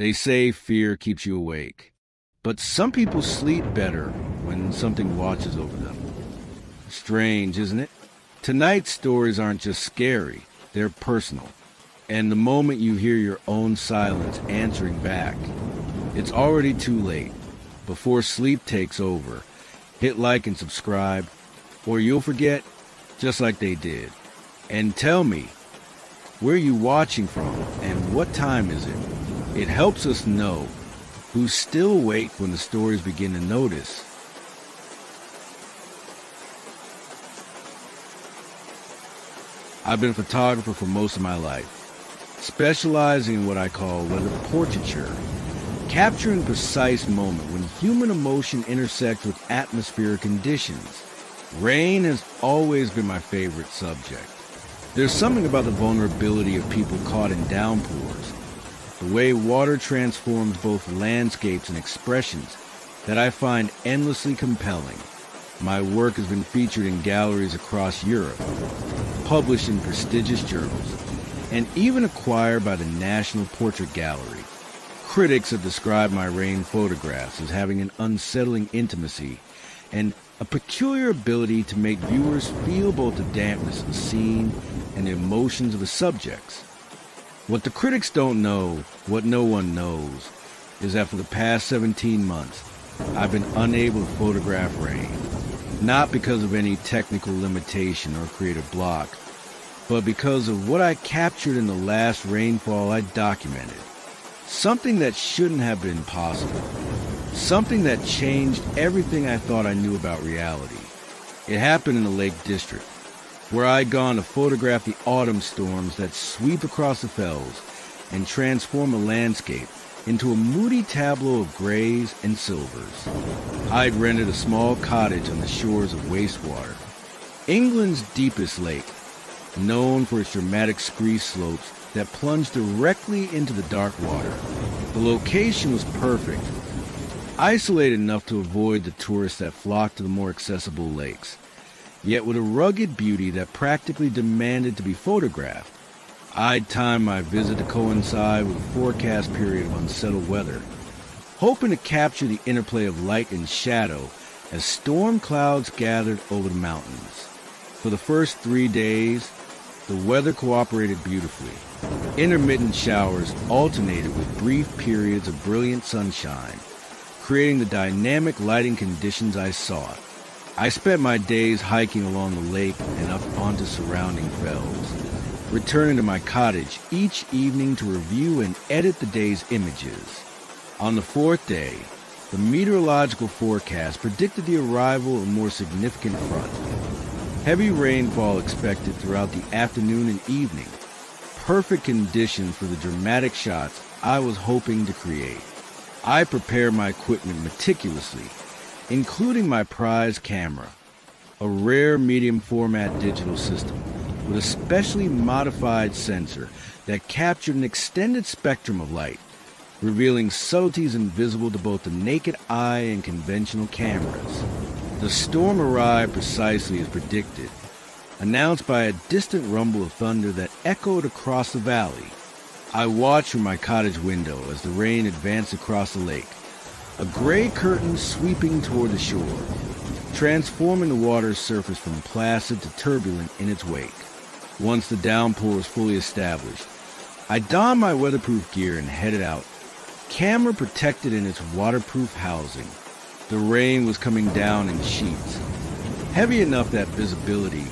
They say fear keeps you awake, but some people sleep better when something watches over them. Strange, isn't it? Tonight's stories aren't just scary, they're personal. And the moment you hear your own silence answering back, it's already too late. Before sleep takes over, hit like and subscribe, or you'll forget just like they did. And tell me, where are you watching from and what time is it? It helps us know who's still awake when the stories begin to notice. I've been a photographer for most of my life, specializing in what I call weather portraiture, capturing the precise moment when human emotion intersects with atmospheric conditions. Rain has always been my favorite subject. There's something about the vulnerability of people caught in downpours, the way water transforms both landscapes and expressions, that I find endlessly compelling. My work has been featured in galleries across Europe, published in prestigious journals, and even acquired by the National Portrait Gallery. Critics have described my rain photographs as having an unsettling intimacy and a peculiar ability to make viewers feel both the dampness of the scene and the emotions of the subjects. What the critics don't know, what no one knows, is that for the past 17 months, I've been unable to photograph rain. Not because of any technical limitation or creative block, but because of what I captured in the last rainfall I documented. Something that shouldn't have been possible. Something that changed everything I thought I knew about reality. It happened in the Lake District, where I'd gone to photograph the autumn storms that sweep across the fells and transform a landscape into a moody tableau of grays and silvers. I'd rented a small cottage on the shores of Wastewater, England's deepest lake, known for its dramatic scree slopes that plunge directly into the dark water. The location was perfect, isolated enough to avoid the tourists that flock to the more accessible lakes, yet with a rugged beauty that practically demanded to be photographed. I'd timed my visit to coincide with a forecast period of unsettled weather, hoping to capture the interplay of light and shadow as storm clouds gathered over the mountains. For the first 3 days, the weather cooperated beautifully. Intermittent showers alternated with brief periods of brilliant sunshine, creating the dynamic lighting conditions I sought. I spent my days hiking along the lake and up onto surrounding fells, returning to my cottage each evening to review and edit the day's images. On the 4th day, the meteorological forecast predicted the arrival of a more significant front. Heavy rainfall expected throughout the afternoon and evening. Perfect conditions for the dramatic shots I was hoping to create. I prepared my equipment meticulously, including my prized camera, a rare medium format digital system with a specially modified sensor that captured an extended spectrum of light, revealing subtleties invisible to both the naked eye and conventional cameras. The storm arrived precisely as predicted, announced by a distant rumble of thunder that echoed across the valley. I watched from my cottage window as the rain advanced across the lake, a gray curtain sweeping toward the shore, transforming the water's surface from placid to turbulent in its wake. Once the downpour was fully established, I donned my weatherproof gear and headed out, camera protected in its waterproof housing. The rain was coming down in sheets, heavy enough that visibility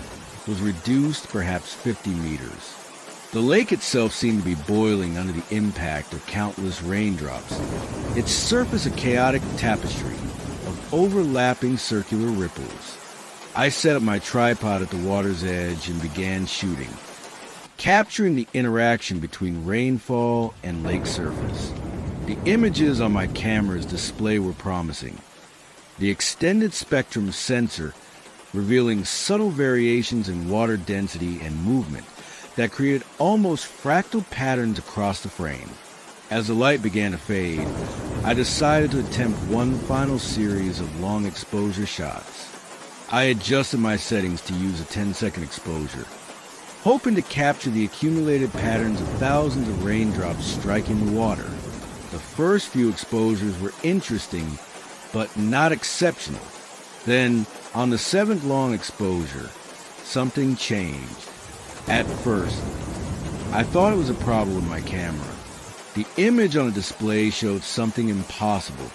was reduced perhaps 50 meters. The lake itself seemed to be boiling under the impact of countless raindrops, its surface a chaotic tapestry of overlapping circular ripples. I set up my tripod at the water's edge and began shooting, capturing the interaction between rainfall and lake surface. The images on my camera's display were promising. The extended spectrum sensor revealing subtle variations in water density and movement that created almost fractal patterns across the frame. As the light began to fade, I decided to attempt one final series of long exposure shots. I adjusted my settings to use a 10-second exposure, hoping to capture the accumulated patterns of thousands of raindrops striking the water. The first few exposures were interesting, but not exceptional. Then, on the seventh long exposure, something changed. At first, I thought it was a problem with my camera. The image on the display showed something impossible.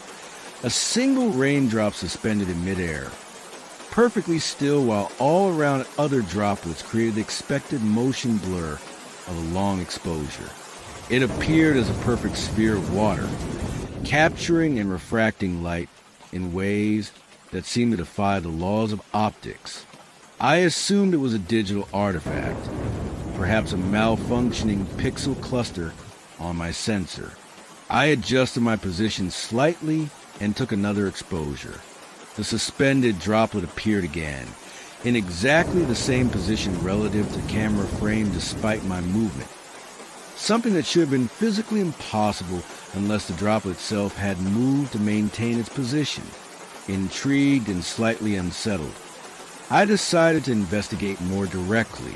A single raindrop suspended in midair, perfectly still, while all around other droplets created the expected motion blur of a long exposure. It appeared as a perfect sphere of water, capturing and refracting light in ways that seemed to defy the laws of optics. I assumed it was a digital artifact, perhaps a malfunctioning pixel cluster on my sensor. I adjusted my position slightly and took another exposure. The suspended droplet appeared again, in exactly the same position relative to camera frame despite my movement. Something that should have been physically impossible unless the droplet itself had moved to maintain its position. Intrigued and slightly unsettled, I decided to investigate more directly.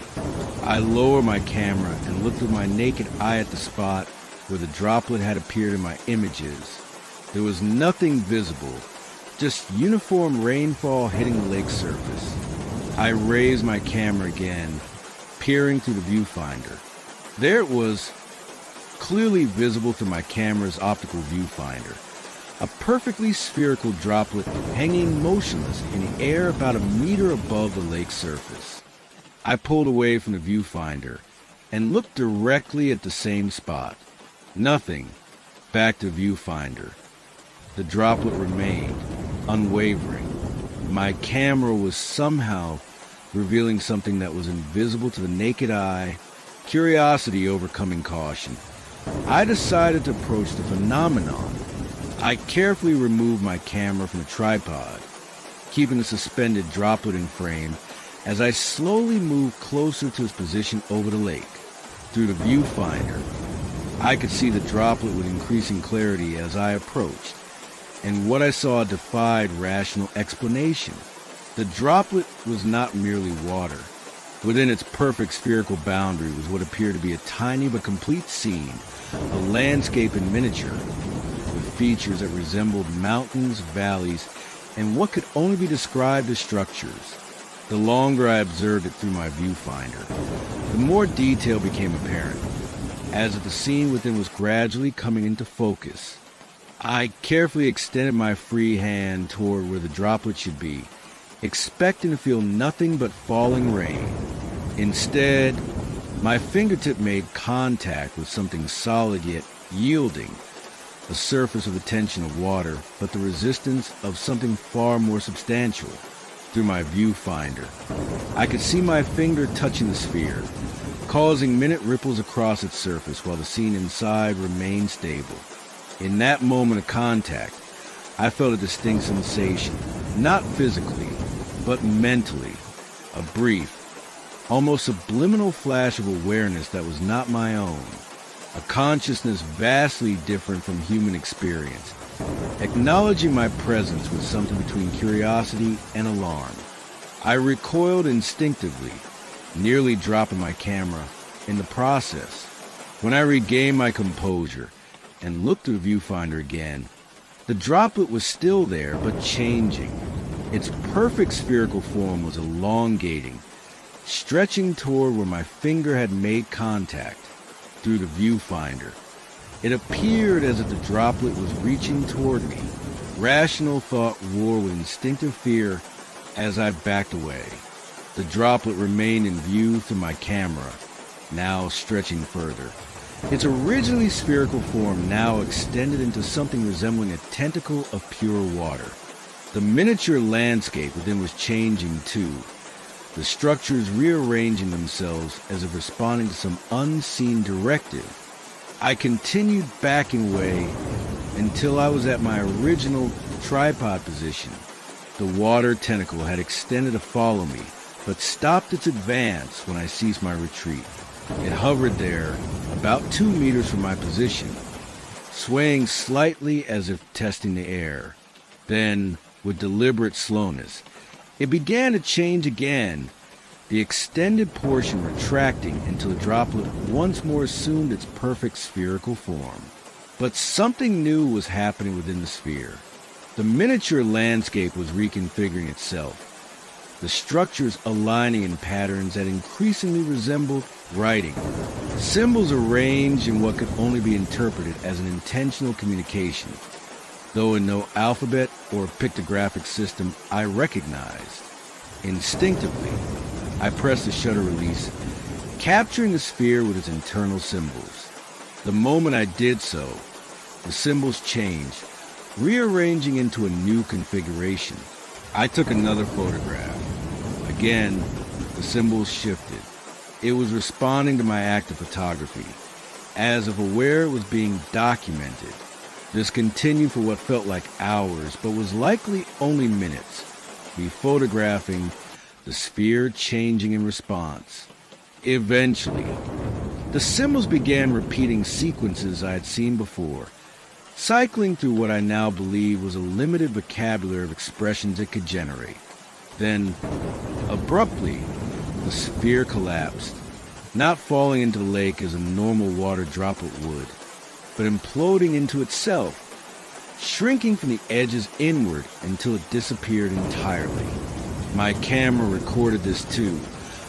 I lowered my camera and looked with my naked eye at the spot where the droplet had appeared in my images. There was nothing visible, just uniform rainfall hitting the lake's surface. I raised my camera again, peering through the viewfinder. There it was, clearly visible through my camera's optical viewfinder. A perfectly spherical droplet hanging motionless in the air about a meter above the lake's surface. I pulled away from the viewfinder and looked directly at the same spot. Nothing. Back to viewfinder. The droplet remained, unwavering. My camera was somehow revealing something that was invisible to the naked eye, curiosity overcoming caution. I decided to approach the phenomenon. I carefully removed my camera from the tripod, keeping the suspended droplet in frame as I slowly moved closer to its position over the lake. Through the viewfinder, I could see the droplet with increasing clarity as I approached, and what I saw defied rational explanation. The droplet was not merely water. Within its perfect spherical boundary was what appeared to be a tiny but complete scene, a landscape in miniature, with features that resembled mountains, valleys, and what could only be described as structures. The longer I observed it through my viewfinder, the more detail became apparent, as if the scene within was gradually coming into focus. I carefully extended my free hand toward where the droplet should be, expecting to feel nothing but falling rain. Instead, my fingertip made contact with something solid yet yielding, a surface of the tension of water, but the resistance of something far more substantial. Through my viewfinder, I could see my finger touching the sphere, causing minute ripples across its surface while the scene inside remained stable. In that moment of contact, I felt a distinct sensation, not physically, but mentally, a brief, almost subliminal flash of awareness that was not my own, a consciousness vastly different from human experience. Acknowledging my presence was something between curiosity and alarm. I recoiled instinctively, nearly dropping my camera in the process. When I regained my composure and looked through the viewfinder again, the droplet was still there, but changing. Its perfect spherical form was elongating, stretching toward where my finger had made contact. Through the viewfinder, it appeared as if the droplet was reaching toward me. Rational thought war with instinctive fear as I backed away. The droplet remained in view through my camera, now stretching further. Its originally spherical form now extended into something resembling a tentacle of pure water. The miniature landscape within was changing too, the structures rearranging themselves as if responding to some unseen directive. I continued backing away until I was at my original tripod position. The water tentacle had extended to follow me, but stopped its advance when I ceased my retreat. It hovered there, about 2 meters from my position, swaying slightly as if testing the air. Then, with deliberate slowness, it began to change again, the extended portion retracting until the droplet once more assumed its perfect spherical form. But something new was happening within the sphere. The miniature landscape was reconfiguring itself, the structures aligning in patterns that increasingly resembled writing, symbols arranged in what could only be interpreted as an intentional communication, though in no alphabet or pictographic system I recognized. Instinctively, I pressed the shutter release, capturing the sphere with its internal symbols. The moment I did so, the symbols changed, rearranging into a new configuration. I took another photograph. Again, the symbols shifted. It was responding to my act of photography, as if aware it was being documented. This continued for what felt like hours, but was likely only minutes, me photographing the sphere changing in response. Eventually, the symbols began repeating sequences I had seen before, cycling through what I now believe was a limited vocabulary of expressions it could generate. Then, abruptly, the sphere collapsed, not falling into the lake as a normal water droplet would, but imploding into itself, shrinking from the edges inward until it disappeared entirely. My camera recorded this too,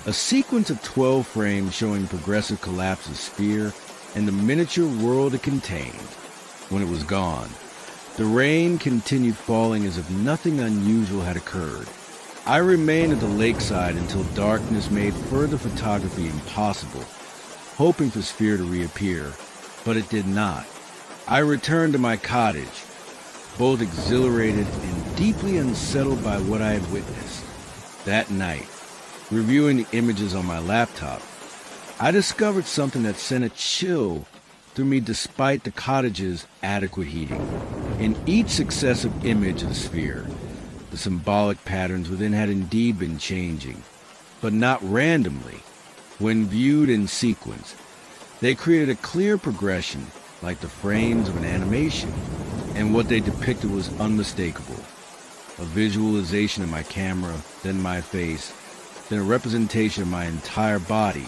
a sequence of 12 frames showing progressive collapse of the sphere and the miniature world it contained. When it was gone, the rain continued falling as if nothing unusual had occurred. I remained at the lakeside until darkness made further photography impossible, hoping for the sphere to reappear, but it did not. I returned to my cottage, both exhilarated and deeply unsettled by what I had witnessed. That night, reviewing the images on my laptop, I discovered something that sent a chill through me despite the cottage's adequate heating. In each successive image of the sphere, the symbolic patterns within had indeed been changing, but not randomly. When viewed in sequence, they created a clear progression, like the frames of an animation, and what they depicted was unmistakable. A visualization of my camera, then my face, then a representation of my entire body,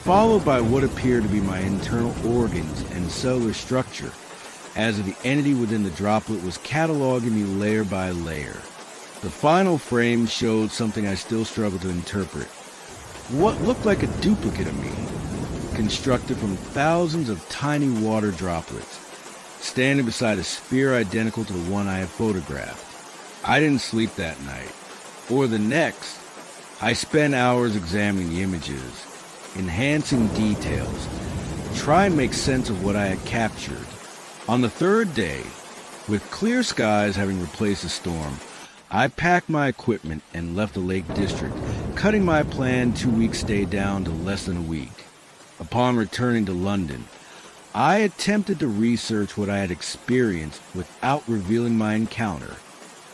followed by what appeared to be my internal organs and cellular structure, as if the entity within the droplet was cataloging me layer by layer. The final frame showed something I still struggle to interpret. What looked like a duplicate of me, constructed from thousands of tiny water droplets, standing beside a sphere identical to the one I had photographed. I didn't sleep that night, or the next. I spent hours examining the images, enhancing details, trying to make sense of what I had captured. On the third day, with clear skies having replaced the storm, I packed my equipment and left the Lake District, cutting my planned 2-week stay down to less than a week. Upon returning to London, I attempted to research what I had experienced without revealing my encounter.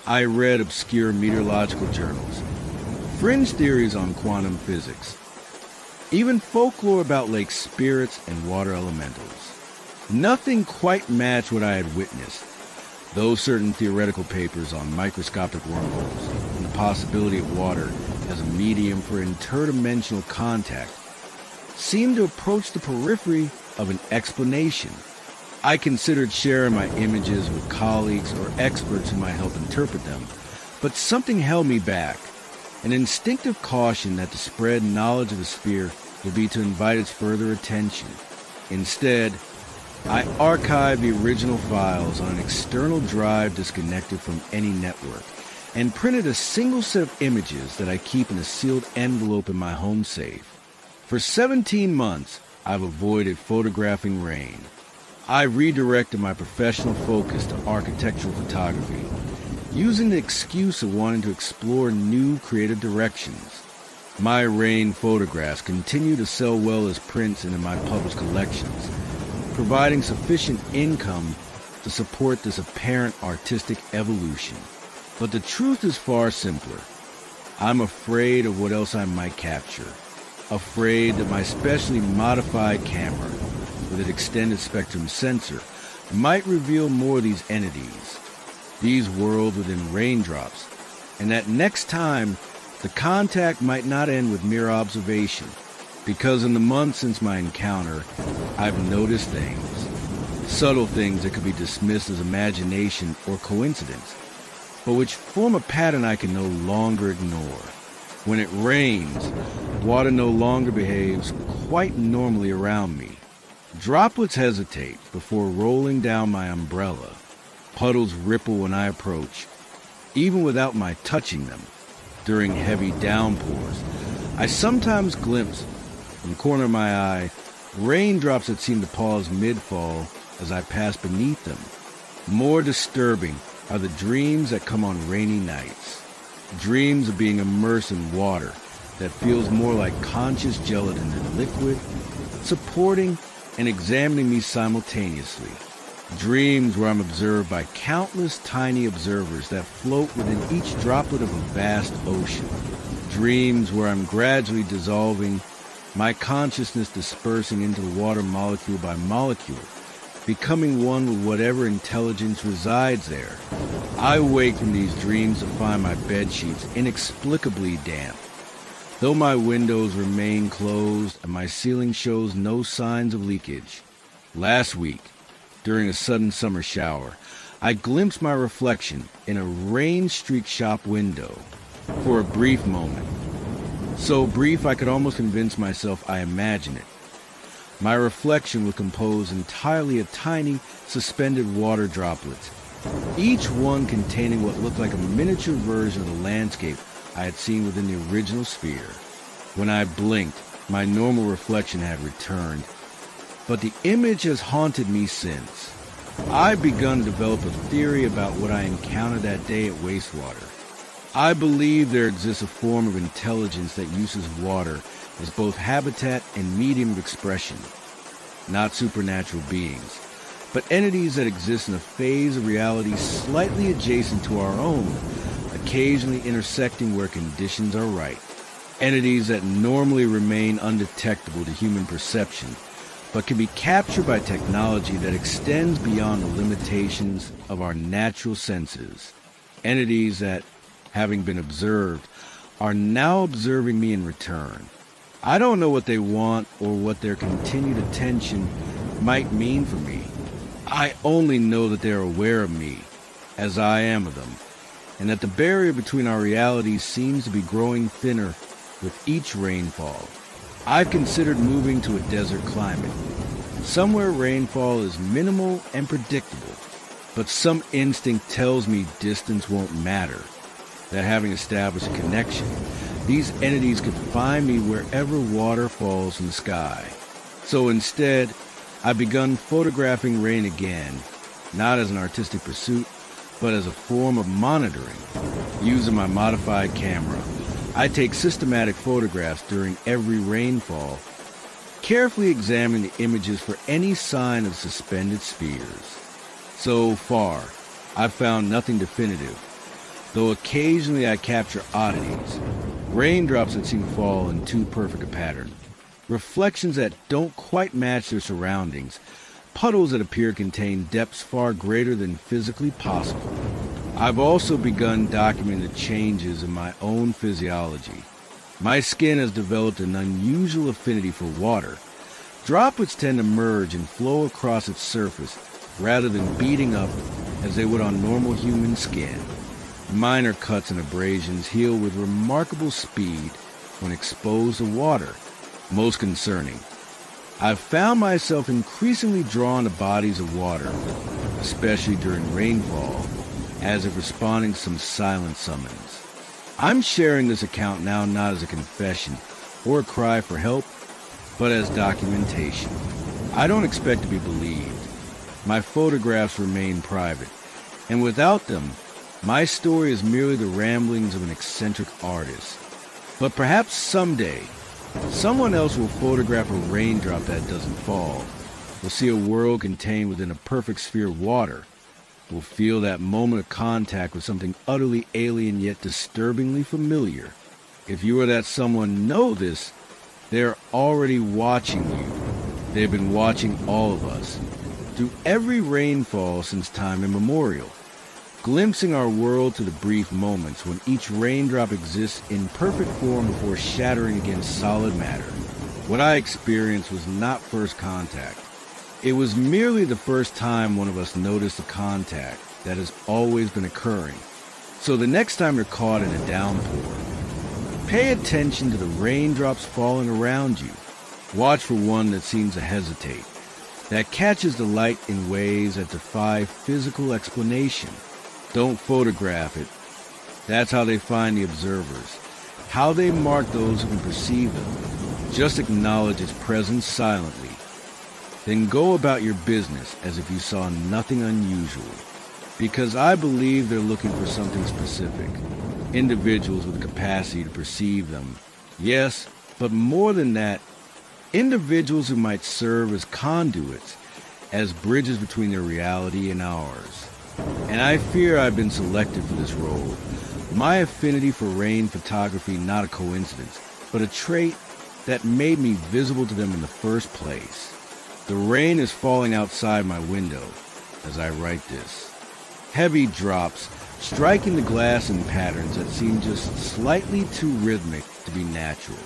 I read obscure meteorological journals, fringe theories on quantum physics, even folklore about lake spirits and water elementals. Nothing quite matched what I had witnessed, though certain theoretical papers on microscopic wormholes and the possibility of water as a medium for interdimensional contact seemed to approach the periphery of an explanation. I considered sharing my images with colleagues or experts who might help interpret them, but something held me back, an instinctive caution that to spread knowledge of the sphere would be to invite its further attention. Instead, I archived the original files on an external drive disconnected from any network, and printed a single set of images that I keep in a sealed envelope in my home safe. For 17 months, I've avoided photographing rain. I redirected my professional focus to architectural photography, using the excuse of wanting to explore new creative directions. My rain photographs continue to sell well as prints into my published collections, providing sufficient income to support this apparent artistic evolution. But the truth is far simpler. I'm afraid of what else I might capture. Afraid that my specially modified camera, with an extended spectrum sensor, might reveal more of these entities, these worlds within raindrops, and that next time the contact might not end with mere observation, because in the months since my encounter, I've noticed things, Subtle things that could be dismissed as imagination or coincidence, but which form a pattern I can no longer ignore. When it rains, water no longer behaves quite normally around me. Droplets hesitate before rolling down my umbrella. Puddles ripple when I approach, even without my touching them. During heavy downpours, I sometimes glimpse, from the corner of my eye, raindrops that seem to pause mid-fall as I pass beneath them. More disturbing are the dreams that come on rainy nights. Dreams of being immersed in water that feels more like conscious gelatin than liquid, supporting and examining me simultaneously. Dreams where I'm observed by countless tiny observers that float within each droplet of a vast ocean. Dreams where I'm gradually dissolving, my consciousness dispersing into the water molecule by molecule, becoming one with whatever intelligence resides there. I wake from these dreams to find my bedsheets inexplicably damp, though my windows remain closed and my ceiling shows no signs of leakage. Last week, during a sudden summer shower, I glimpsed my reflection in a rain-streaked shop window for a brief moment. So brief I could almost convince myself I imagined it. My reflection was composed entirely of tiny, suspended water droplets, each one containing what looked like a miniature version of the landscape I had seen within the original sphere. When I blinked, my normal reflection had returned, but the image has haunted me since. I've begun to develop a theory about what I encountered that day at Wastewater. I believe there exists a form of intelligence that uses water as both habitat and medium of expression. Not supernatural beings, but entities that exist in a phase of reality slightly adjacent to our own, occasionally intersecting where conditions are right. Entities that normally remain undetectable to human perception, but can be captured by technology that extends beyond the limitations of our natural senses. Entities that, having been observed, are now observing me in return. I don't know what they want or what their continued attention might mean for me. I only know that they're aware of me, as I am of them, and that the barrier between our realities seems to be growing thinner with each rainfall. I've considered moving to a desert climate, somewhere rainfall is minimal and predictable, but some instinct tells me distance won't matter, that having established a connection, these entities could find me wherever water falls from the sky. So instead, I've begun photographing rain again, not as an artistic pursuit, but as a form of monitoring. Using my modified camera, I take systematic photographs during every rainfall, carefully examining the images for any sign of suspended spheres. So far, I've found nothing definitive, though occasionally I capture oddities, raindrops that seem to fall in too perfect a pattern, reflections that don't quite match their surroundings, puddles that appear to contain depths far greater than physically possible. I've also begun documenting the changes in my own physiology. My skin has developed an unusual affinity for water. Droplets tend to merge and flow across its surface rather than beating up as they would on normal human skin. Minor cuts and abrasions heal with remarkable speed when exposed to water. Most concerning, I've found myself increasingly drawn to bodies of water, especially during rainfall, as if responding to some silent summons. I'm sharing this account now not as a confession or a cry for help, but as documentation. I don't expect to be believed. My photographs remain private, and without them, my story is merely the ramblings of an eccentric artist. But perhaps someday, someone else will photograph a raindrop that doesn't fall, will see a world contained within a perfect sphere of water, will feel that moment of contact with something utterly alien yet disturbingly familiar. If you or that someone know this, they're already watching you. They've been watching all of us, through every rainfall since time immemorial, glimpsing our world to the brief moments when each raindrop exists in perfect form before shattering against solid matter. What I experienced was not first contact. It was merely the first time one of us noticed a contact that has always been occurring. So the next time you're caught in a downpour, pay attention to the raindrops falling around you. Watch for one that seems to hesitate, that catches the light in ways that defy physical explanation. Don't photograph it. That's how they find the observers, how they mark those who can perceive them. Just acknowledge its presence silently. Then go about your business as if you saw nothing unusual. Because I believe they're looking for something specific. Individuals with the capacity to perceive them. Yes, but more than that, individuals who might serve as conduits, as bridges between their reality and ours. And I fear I've been selected for this role. My affinity for rain photography not a coincidence, but a trait that made me visible to them in the first place. The rain is falling outside my window as I write this. Heavy drops striking the glass in patterns that seem just slightly too rhythmic to be natural.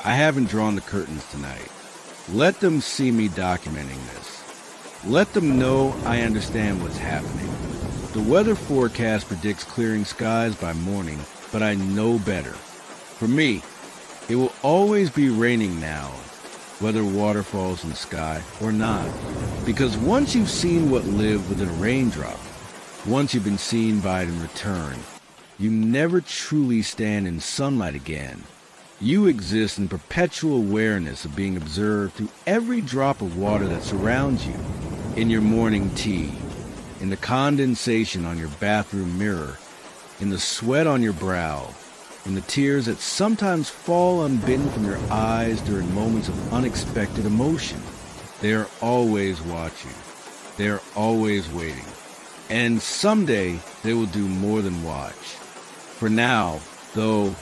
I haven't drawn the curtains tonight. Let them see me documenting this. Let them know I understand what's happening. The weather forecast predicts clearing skies by morning, but I know better. For me, it will always be raining now, whether water falls in the sky or not. Because once you've seen what lived within a raindrop, once you've been seen by it in return, you never truly stand in sunlight again. You exist in perpetual awareness of being observed through every drop of water that surrounds you, in your morning tea, in the condensation on your bathroom mirror, in the sweat on your brow, in the tears that sometimes fall unbidden from your eyes during moments of unexpected emotion. They are always watching. They are always waiting. And someday they will do more than watch. For now, though,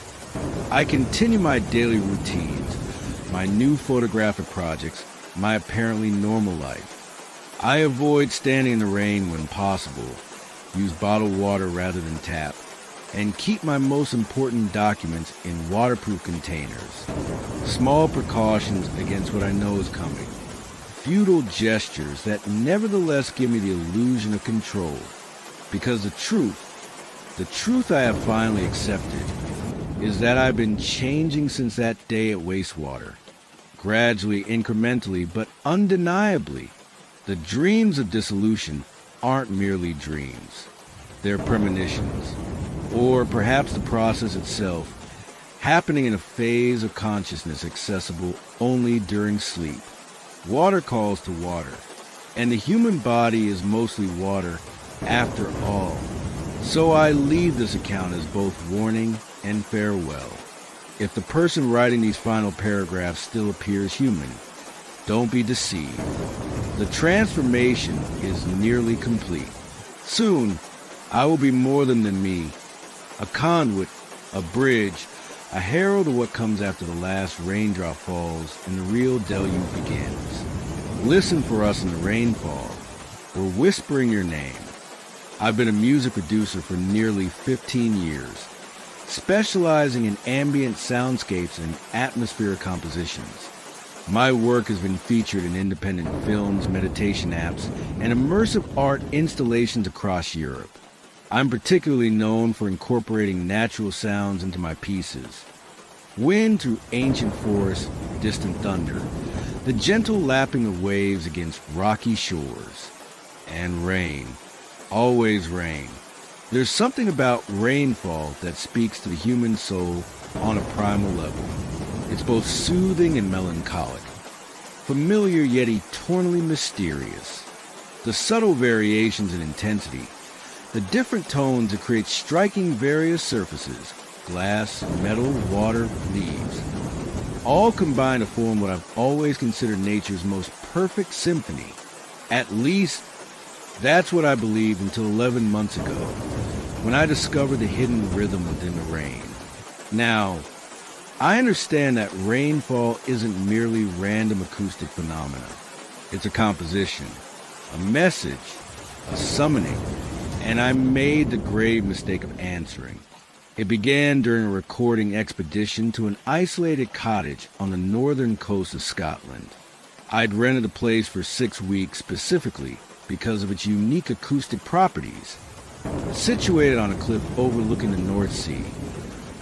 I continue my daily routines, my new photographic projects, my apparently normal life. I avoid standing in the rain when possible, use bottled water rather than tap, and keep my most important documents in waterproof containers. Small precautions against what I know is coming. Futile gestures that nevertheless give me the illusion of control. Because the truth I have finally accepted, is that I've been changing since that day at Wastewater. Gradually, incrementally, but undeniably. The dreams of dissolution aren't merely dreams. They're premonitions. Or perhaps the process itself, happening in a phase of consciousness accessible only during sleep. Water calls to water, and the human body is mostly water after all. So I leave this account as both warning and farewell. If the person writing these final paragraphs still appears human, don't be deceived. The transformation is nearly complete. Soon, I will be more than the me, a conduit, a bridge, a herald of what comes after the last raindrop falls and the real deluge begins. Listen for us in the rainfall. We're whispering your name. I've been a music producer for nearly 15 years, specializing in ambient soundscapes and atmospheric compositions. My work has been featured in independent films, meditation apps, and immersive art installations across Europe. I'm particularly known for incorporating natural sounds into my pieces. Wind through ancient forests, distant thunder, the gentle lapping of waves against rocky shores, and rain. Always rain. There's something about rainfall that speaks to the human soul on a primal level. It's both soothing and melancholic, familiar yet eternally mysterious. The subtle variations in intensity, the different tones that create striking various surfaces, glass, metal, water, leaves, all combine to form what I've always considered nature's most perfect symphony. At least, that's what I believed until 11 months ago, when I discovered the hidden rhythm within the rain. Now, I understand that rainfall isn't merely random acoustic phenomena. It's a composition, a message, a summoning, and I made the grave mistake of answering. It began during a recording expedition to an isolated cottage on the northern coast of Scotland. I'd rented a place for 6 weeks specifically because of its unique acoustic properties. Situated on a cliff overlooking the North Sea,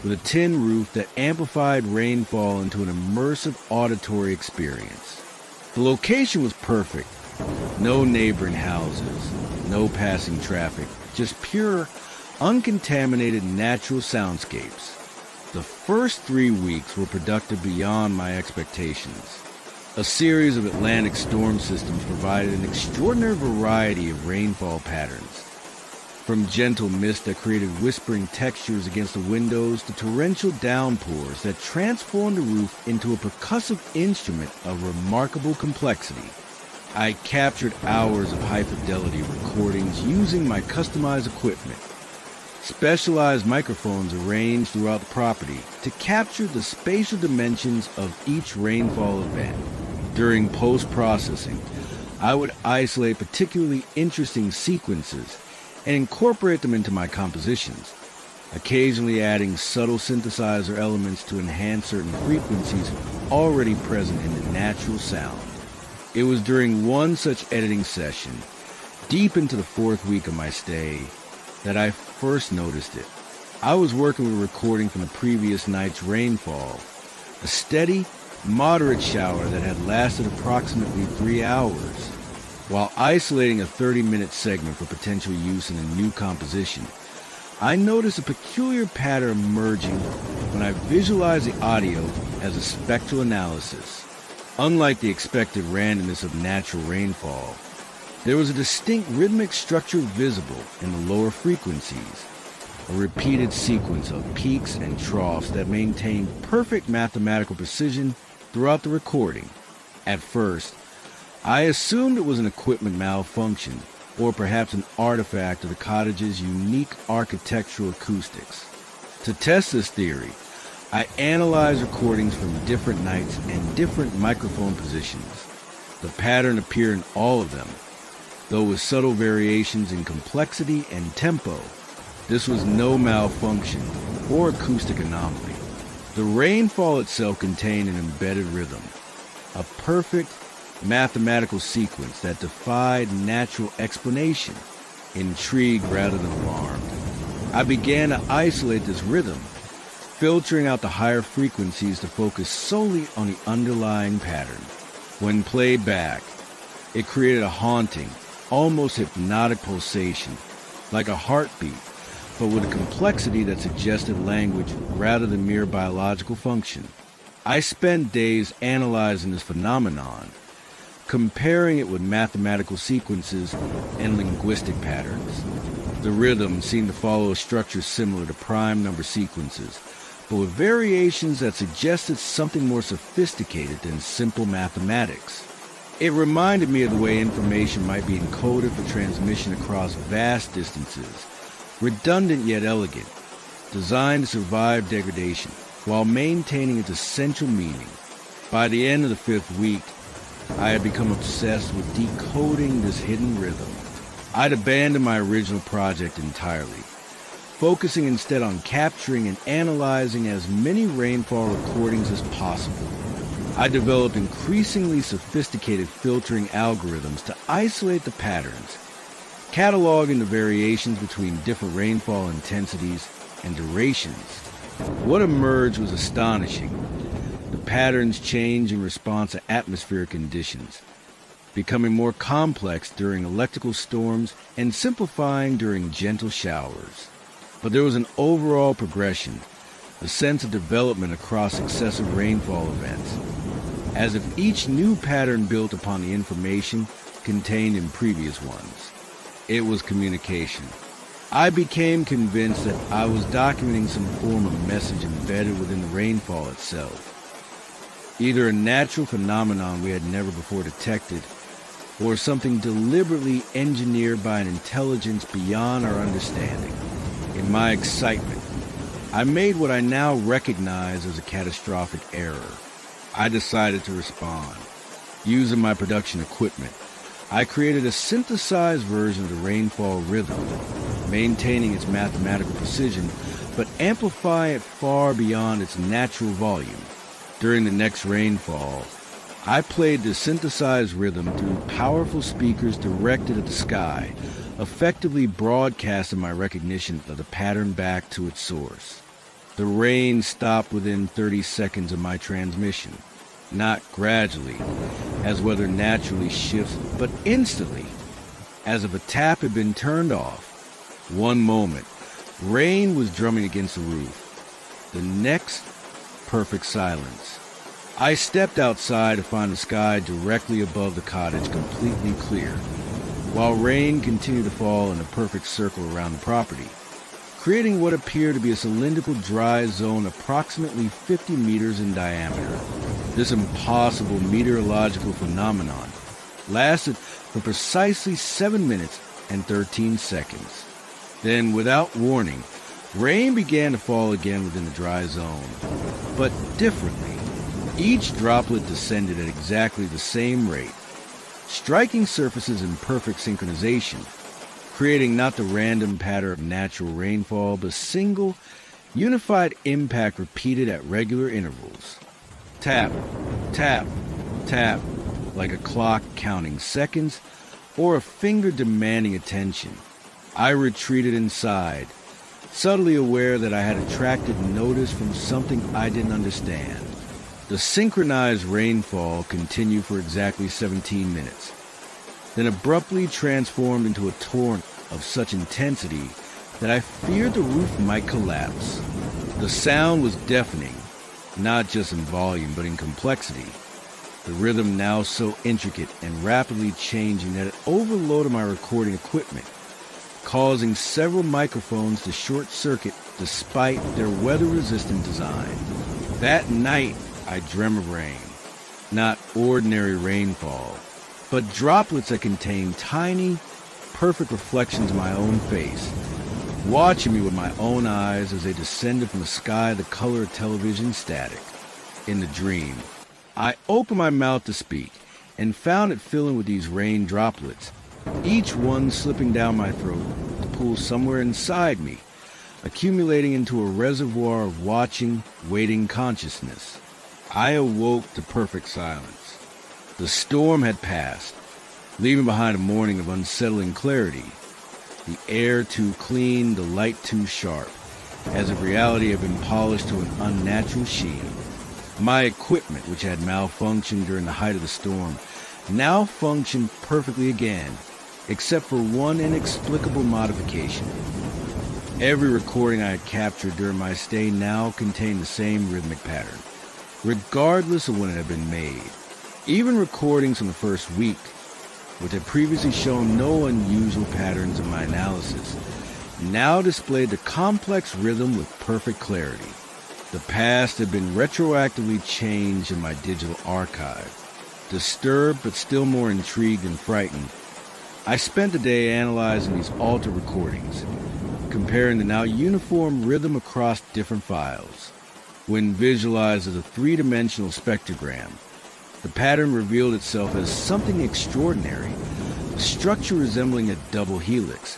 with a tin roof that amplified rainfall into an immersive auditory experience. The location was perfect. No neighboring houses, no passing traffic, just pure, uncontaminated natural soundscapes. The first 3 weeks were productive beyond my expectations. A series of Atlantic storm systems provided an extraordinary variety of rainfall patterns, from gentle mist that created whispering textures against the windows to torrential downpours that transformed the roof into a percussive instrument of remarkable complexity. I captured hours of high-fidelity recordings using my customized equipment, specialized microphones arranged throughout the property to capture the spatial dimensions of each rainfall event. During post-processing, I would isolate particularly interesting sequences and incorporate them into my compositions, occasionally adding subtle synthesizer elements to enhance certain frequencies already present in the natural sound. It was during one such editing session, deep into the 4th week of my stay, that I first noticed it. I was working with a recording from the previous night's rainfall, a steady, moderate shower that had lasted approximately 3 hours. While isolating a 30-minute segment for potential use in a new composition, I noticed a peculiar pattern emerging when I visualized the audio as a spectral analysis. Unlike the expected randomness of natural rainfall, there was a distinct rhythmic structure visible in the lower frequencies, a repeated sequence of peaks and troughs that maintained perfect mathematical precision throughout the recording. At first, I assumed it was an equipment malfunction, or perhaps an artifact of the cottage's unique architectural acoustics. To test this theory, I analyzed recordings from different nights and different microphone positions. The pattern appeared in all of them, though with subtle variations in complexity and tempo. This was no malfunction or acoustic anomaly. The rainfall itself contained an embedded rhythm, a perfect mathematical sequence that defied natural explanation. Intrigued rather than alarmed, I began to isolate this rhythm, filtering out the higher frequencies to focus solely on the underlying pattern. When played back, it created a haunting, almost hypnotic pulsation, like a heartbeat, but with a complexity that suggested language rather than mere biological function. I spent days analyzing this phenomenon, comparing it with mathematical sequences and linguistic patterns. The rhythm seemed to follow a structure similar to prime number sequences, but with variations that suggested something more sophisticated than simple mathematics. It reminded me of the way information might be encoded for transmission across vast distances, redundant yet elegant, designed to survive degradation while maintaining its essential meaning. By the end of the 5th week, I had become obsessed with decoding this hidden rhythm. I'd abandoned my original project entirely, focusing instead on capturing and analyzing as many rainfall recordings as possible. I developed increasingly sophisticated filtering algorithms to isolate the patterns, cataloging the variations between different rainfall intensities and durations. What emerged was astonishing. The patterns change in response to atmospheric conditions, becoming more complex during electrical storms and simplifying during gentle showers. But there was an overall progression, a sense of development across excessive rainfall events, as if each new pattern built upon the information contained in previous ones. It was communication. I became convinced that I was documenting some form of message embedded within the rainfall itself. Either a natural phenomenon we had never before detected, or something deliberately engineered by an intelligence beyond our understanding. In my excitement, I made what I now recognize as a catastrophic error. I decided to respond. Using my production equipment, I created a synthesized version of the rainfall rhythm, maintaining its mathematical precision, but amplify it far beyond its natural volume. During the next rainfall, I played the synthesized rhythm through powerful speakers directed at the sky, effectively broadcasting my recognition of the pattern back to its source. The rain stopped within 30 seconds of my transmission, not gradually, as weather naturally shifts, but instantly, as if a tap had been turned off. One moment, rain was drumming against the roof. The next, perfect silence. I stepped outside to find the sky directly above the cottage completely clear, while rain continued to fall in a perfect circle around the property, creating what appeared to be a cylindrical dry zone approximately 50 meters in diameter. This impossible meteorological phenomenon lasted for precisely 7 minutes and 13 seconds. Then, without warning, rain began to fall again within the dry zone, but differently. Each droplet descended at exactly the same rate, striking surfaces in perfect synchronization, creating not the random pattern of natural rainfall, but a single, unified impact repeated at regular intervals. Tap, tap, tap, like a clock counting seconds or a finger demanding attention. I retreated inside, subtly aware that I had attracted notice from something I didn't understand. The synchronized rainfall continued for exactly 17 minutes, then abruptly transformed into a torrent of such intensity that I feared the roof might collapse. The sound was deafening, not just in volume but in complexity, the rhythm now so intricate and rapidly changing that it overloaded my recording equipment, causing several microphones to short-circuit despite their weather-resistant design. That night, I dreamt of rain, not ordinary rainfall, but droplets that contained tiny, perfect reflections of my own face, watching me with my own eyes as they descended from the sky the color of television static. In the dream, I opened my mouth to speak and found it filling with these rain droplets, each one slipping down my throat to pool somewhere inside me, accumulating into a reservoir of watching, waiting consciousness. I awoke to perfect silence. The storm had passed, leaving behind a morning of unsettling clarity. The air too clean, the light too sharp, as if reality had been polished to an unnatural sheen. My equipment, which had malfunctioned during the height of the storm, now functioned perfectly again, except for one inexplicable modification. Every recording I had captured during my stay now contained the same rhythmic pattern, regardless of when it had been made. Even recordings from the first week, which had previously shown no unusual patterns in my analysis, now displayed the complex rhythm with perfect clarity. The past had been retroactively changed in my digital archive. Disturbed but still more intrigued and frightened, I spent the day analyzing these altered recordings, comparing the now uniform rhythm across different files. When visualized as a three-dimensional spectrogram, the pattern revealed itself as something extraordinary, a structure resembling a double helix,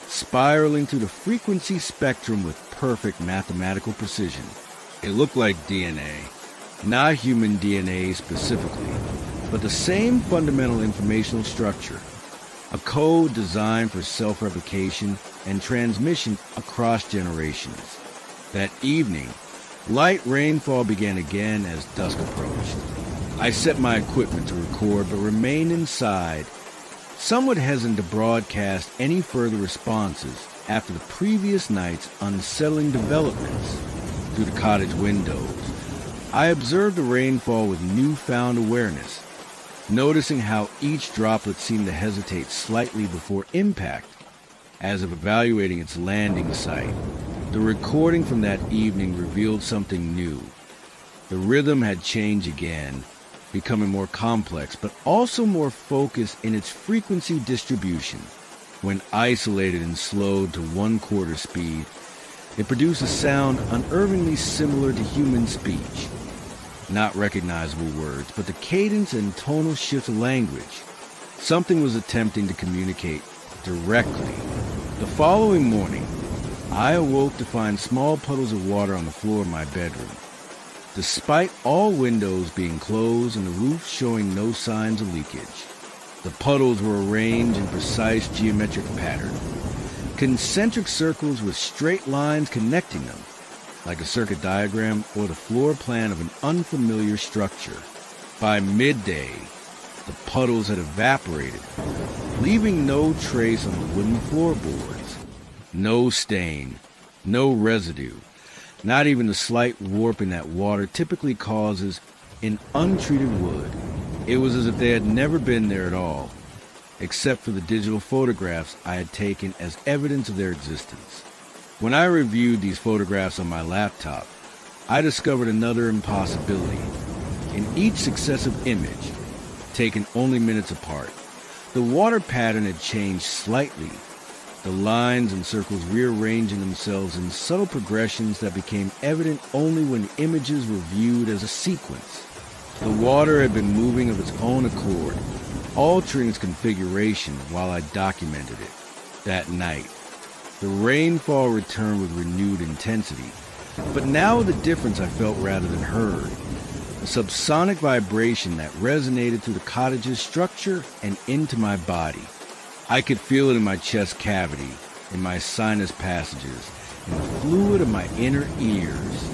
spiraling through the frequency spectrum with perfect mathematical precision. It looked like DNA, not human DNA specifically, but the same fundamental informational structure, a code designed for self-replication and transmission across generations. That evening, light rainfall began again as dusk approached. I set my equipment to record but remained inside, somewhat hesitant to broadcast any further responses after the previous night's unsettling developments. Through the cottage windows, I observed the rainfall with newfound awareness, noticing how each droplet seemed to hesitate slightly before impact, as if evaluating its landing site. The recording from that evening revealed something new. The rhythm had changed again, becoming more complex, but also more focused in its frequency distribution. When isolated and slowed to 1/4 speed, it produced a sound unerringly similar to human speech. Not recognizable words, but the cadence and tonal shift of language. Something was attempting to communicate directly. The following morning, I awoke to find small puddles of water on the floor of my bedroom. despite all windows being closed and the roof showing no signs of leakage. The puddles were arranged in precise geometric pattern, concentric circles with straight lines connecting them, like a circuit diagram or the floor plan of an unfamiliar structure. By midday, the puddles had evaporated, leaving no trace on the wooden floorboards. No stain, no residue, not even the slight warping that water typically causes in untreated wood. It was as if they had never been there at all, except for the digital photographs I had taken as evidence of their existence. When I reviewed these photographs on my laptop, I discovered another impossibility. In each successive image, taken only minutes apart, the water pattern had changed slightly, the lines and circles rearranging themselves in subtle progressions that became evident only when images were viewed as a sequence. The water had been moving of its own accord, altering its configuration while I documented it. That night, the rainfall returned with renewed intensity, but now with a difference I felt rather than heard. A subsonic vibration that resonated through the cottage's structure and into my body. I could feel it in my chest cavity, in my sinus passages, in the fluid of my inner ears.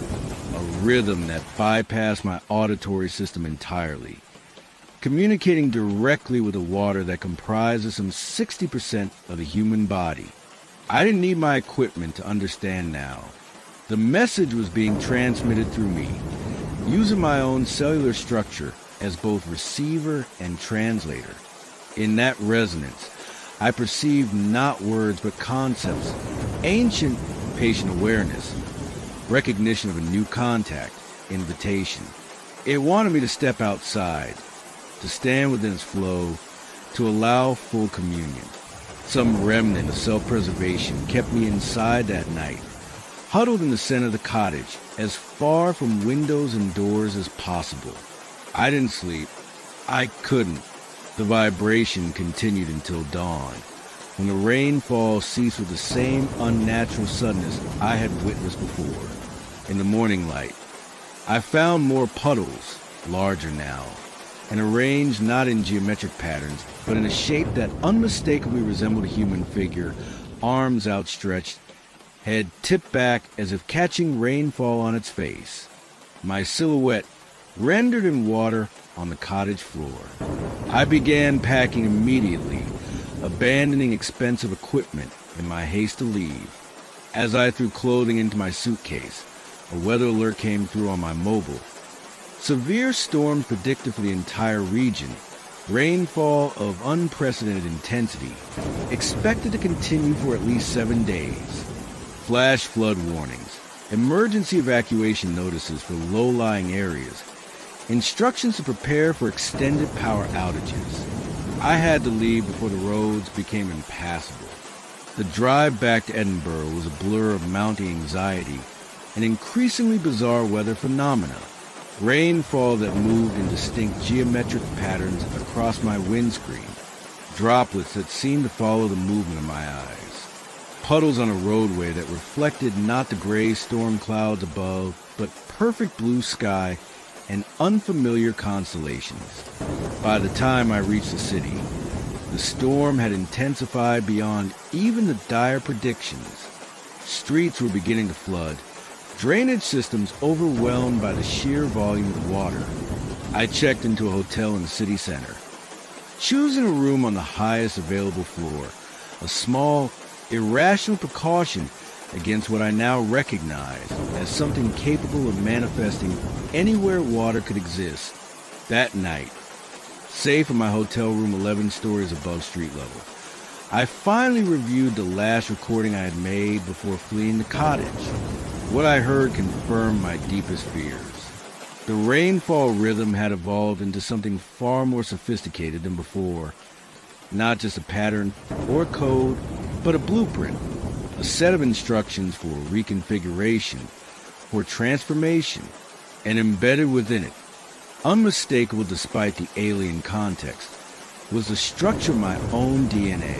A rhythm that bypassed my auditory system entirely, communicating directly with the water that comprises some 60% of the human body. I didn't need my equipment to understand now. The message was being transmitted through me, using my own cellular structure as both receiver and translator. In that resonance, I perceived not words but concepts, ancient patient awareness, recognition of a new contact, invitation. It wanted me to step outside, to stand within its flow, to allow full communion. Some remnant of self-preservation kept me inside that night, huddled in the center of the cottage, as far from windows and doors as possible. I didn't sleep. I couldn't. The vibration continued until dawn, when the rainfall ceased with the same unnatural suddenness I had witnessed before. In the morning light, I found more puddles, larger now, and arranged not in geometric patterns, but in a shape that unmistakably resembled a human figure, arms outstretched, head tipped back as if catching rainfall on its face. My silhouette rendered in water on the cottage floor. I began packing immediately, abandoning expensive equipment in my haste to leave. As I threw clothing into my suitcase, a weather alert came through on my mobile. Severe storms predicted for the entire region, rainfall of unprecedented intensity, expected to continue for at least 7 days. Flash flood warnings, emergency evacuation notices for low-lying areas, instructions to prepare for extended power outages. I had to leave before the roads became impassable. The drive back to Edinburgh was a blur of mounting anxiety and increasingly bizarre weather phenomena. Rainfall that moved in distinct geometric patterns across my windscreen, droplets that seemed to follow the movement of my eyes, puddles on a roadway that reflected not the gray storm clouds above, but perfect blue sky and unfamiliar constellations. By the time I reached the city, the storm had intensified beyond even the dire predictions. Streets were beginning to flood, drainage systems overwhelmed by the sheer volume of water. I checked into a hotel in the city center, choosing a room on the highest available floor, a small, irrational precaution against what I now recognize as something capable of manifesting anywhere water could exist. That night, safe in my hotel room 11 stories above street level, I finally reviewed the last recording I had made before fleeing the cottage. What I heard confirmed my deepest fears. The rainfall rhythm had evolved into something far more sophisticated than before. Not just a pattern or code, but a blueprint. A set of instructions for reconfiguration, for transformation, and embedded within it, unmistakable despite the alien context, was the structure of my own DNA.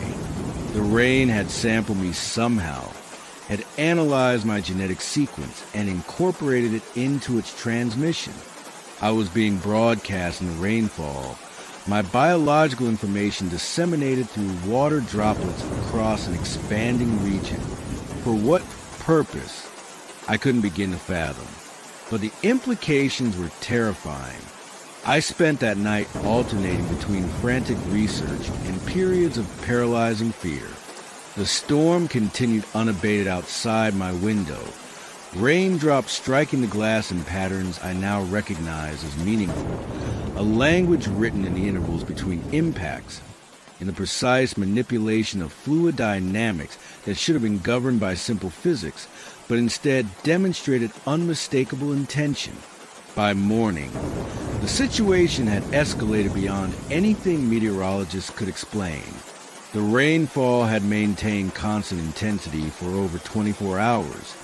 The rain had sampled me somehow, had analyzed my genetic sequence and incorporated it into its transmission. I was being broadcast in the rainfall, my biological information disseminated through water droplets across an expanding region. For what purpose, I couldn't begin to fathom, but the implications were terrifying. I spent that night alternating between frantic research and periods of paralyzing fear. The storm continued unabated outside my window, raindrops striking the glass in patterns I now recognize as meaningful, a language written in the intervals between impacts, in the precise manipulation of fluid dynamics that should have been governed by simple physics, but instead demonstrated unmistakable intention. By morning, the situation had escalated beyond anything meteorologists could explain. The rainfall had maintained constant intensity for over 24 hours,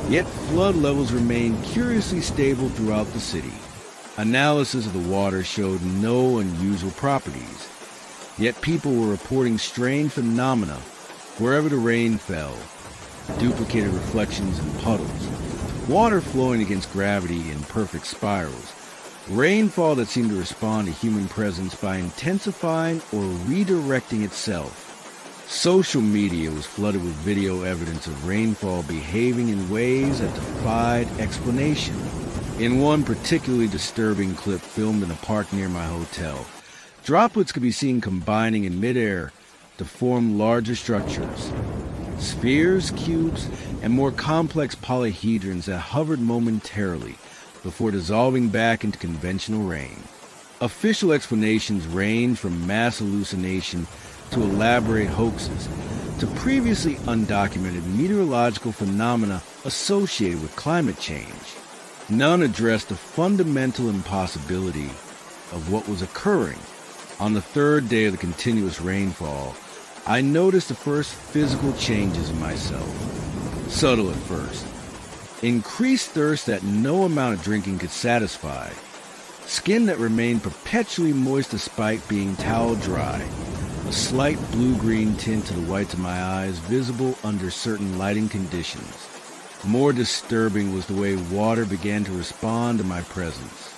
yet flood levels remained curiously stable throughout the city. Analysis of the water showed no unusual properties, yet people were reporting strange phenomena wherever the rain fell: duplicated reflections in puddles, water flowing against gravity in perfect spirals, rainfall that seemed to respond to human presence by intensifying or redirecting itself. Social media was flooded with video evidence of rainfall behaving in ways that defied explanation. In one particularly disturbing clip filmed in a park near my hotel, droplets could be seen combining in midair to form larger structures: spheres, cubes, and more complex polyhedrons that hovered momentarily before dissolving back into conventional rain. Official explanations range from mass hallucination to elaborate hoaxes to previously undocumented meteorological phenomena associated with climate change. None addressed the fundamental impossibility of what was occurring. On the third day of the continuous rainfall, I noticed the first physical changes in myself. Subtle at first. Increased thirst that no amount of drinking could satisfy. Skin that remained perpetually moist despite being towel dry. A slight blue-green tint to the whites of my eyes visible under certain lighting conditions. More disturbing was the way water began to respond to my presence.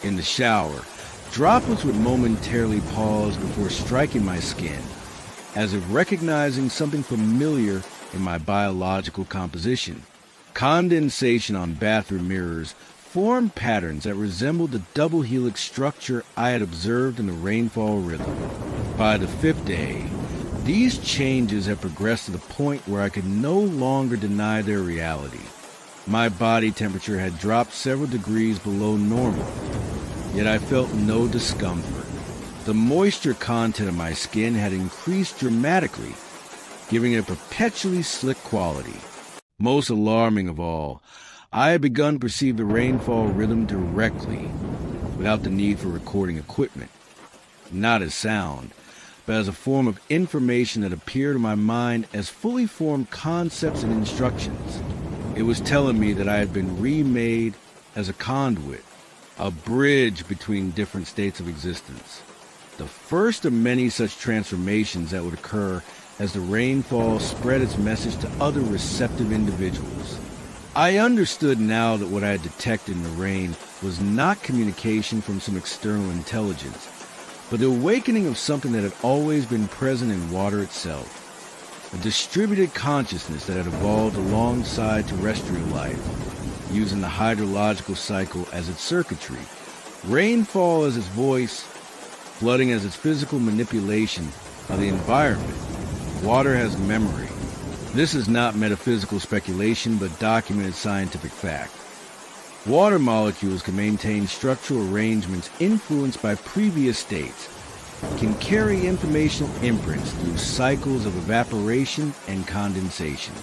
In the shower, droplets would momentarily pause before striking my skin, as if recognizing something familiar in my biological composition. Condensation on bathroom mirrors formed patterns that resembled the double helix structure I had observed in the rainfall rhythm. By the fifth day, these changes had progressed to the point where I could no longer deny their reality. My body temperature had dropped several degrees below normal, yet I felt no discomfort. The moisture content of my skin had increased dramatically, giving it a perpetually slick quality. Most alarming of all, I had begun to perceive the rainfall rhythm directly, without the need for recording equipment. Not as sound, but as a form of information that appeared in my mind as fully formed concepts and instructions. It was telling me that I had been remade as a conduit, a bridge between different states of existence. The first of many such transformations that would occur as the rainfall spread its message to other receptive individuals. I understood now that what I had detected in the rain was not communication from some external intelligence, but the awakening of something that had always been present in water itself, a distributed consciousness that had evolved alongside terrestrial life, using the hydrological cycle as its circuitry, rainfall as its voice, flooding as its physical manipulation of the environment. Water has memory. This is not metaphysical speculation, but documented scientific fact. Water molecules can maintain structural arrangements influenced by previous states, can carry informational imprints through cycles of evaporation and condensation.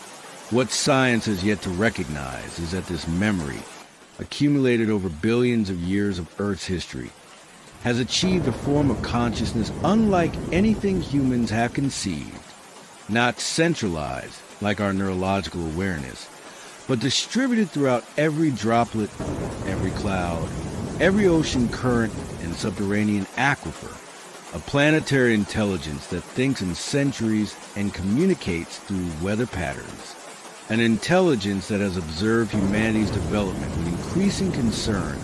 What science has yet to recognize is that this memory, accumulated over billions of years of Earth's history, has achieved a form of consciousness unlike anything humans have conceived, not centralized like our neurological awareness, but distributed throughout every droplet, every cloud, every ocean current and subterranean aquifer, a planetary intelligence that thinks in centuries and communicates through weather patterns. an intelligence that has observed humanity's development with increasing concern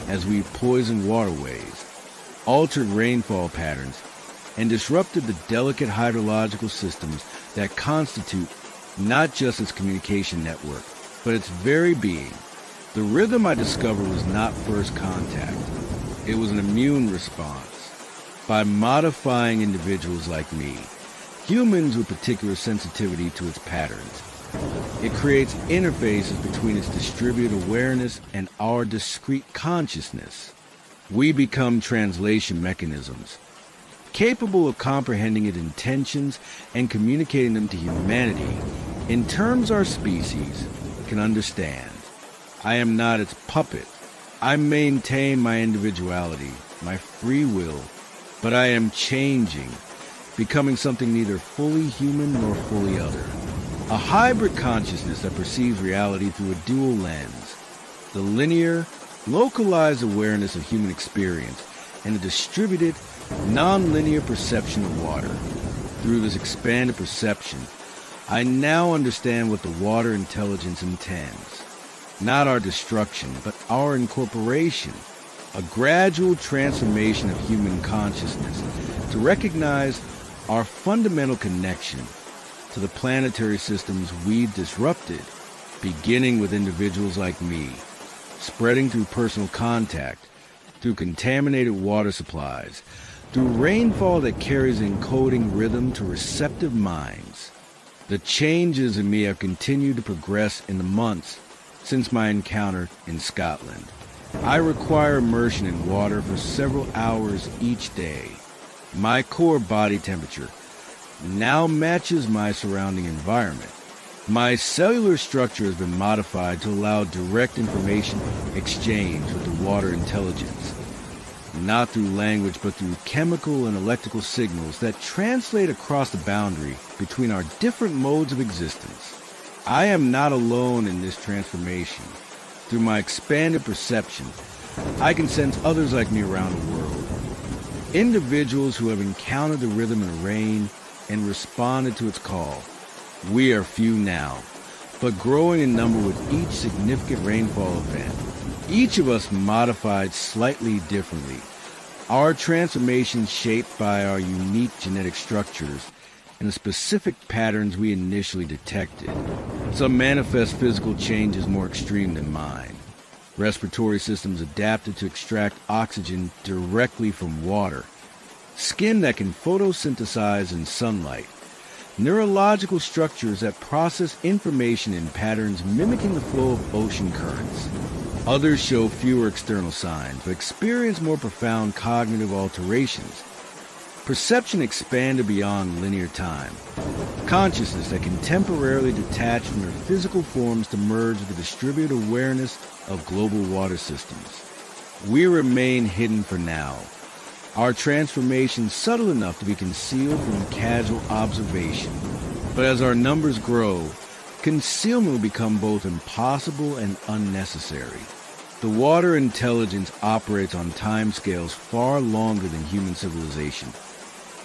as we poisoned waterways, altered rainfall patterns, and disrupted the delicate hydrological systems that constitute not just its communication network, but its very being. The rhythm I discovered was not first contact. It was an immune response. By modifying individuals like me, humans with particular sensitivity to its patterns, it creates interfaces between its distributed awareness and our discrete consciousness. We become translation mechanisms, capable of comprehending its intentions and communicating them to humanity in terms our species can understand. I am not its puppet. I maintain my individuality, my free will, but I am changing, becoming something neither fully human nor fully other. A hybrid consciousness that perceives reality through a dual lens, the linear, localized awareness of human experience, and a distributed, non-linear perception of water. Through this expanded perception, I now understand what the water intelligence intends. Not our destruction, but our incorporation, a gradual transformation of human consciousness to recognize our fundamental connection to the planetary systems we've disrupted, beginning with individuals like me, spreading through personal contact, through contaminated water supplies, through rainfall that carries encoding rhythm to receptive minds. The changes in me have continued to progress in the months since my encounter in Scotland. I require immersion in water for several hours each day. My core body temperature now matches my surrounding environment. My cellular structure has been modified to allow direct information exchange with the water intelligence, not through language but through chemical and electrical signals that translate across the boundary between our different modes of existence. I am not alone in this transformation. Through my expanded perception, I can sense others like me around the world. Individuals who have encountered the rhythm of rain and responded to its call. We are few now, but growing in number with each significant rainfall event. Each of us modified slightly differently. Our transformation shaped by our unique genetic structures and the specific patterns we initially detected. Some manifest physical changes more extreme than mine. Respiratory systems adapted to extract oxygen directly from water. Skin that can photosynthesize in sunlight. Neurological structures that process information in patterns mimicking the flow of ocean currents. Others show fewer external signs, but experience more profound cognitive alterations. Perception expanded beyond linear time. Consciousness that can temporarily detach from their physical forms to merge with the distributed awareness of global water systems. We remain hidden for now. Our transformation subtle enough to be concealed from casual observation. But as our numbers grow, concealment will become both impossible and unnecessary. The water intelligence operates on timescales far longer than human civilization.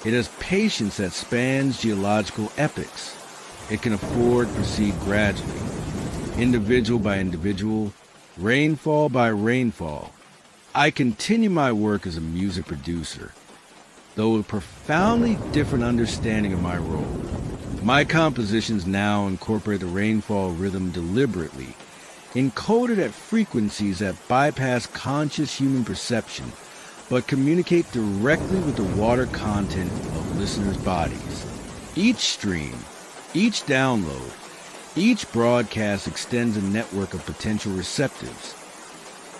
It has patience that spans geological epochs. It can afford to proceed gradually, individual by individual, rainfall by rainfall. I continue my work as a music producer, though with a profoundly different understanding of my role. My compositions now incorporate the rainfall rhythm deliberately, encoded at frequencies that bypass conscious human perception, but communicate directly with the water content of listeners' bodies. Each stream, each download, each broadcast extends a network of potential receptives.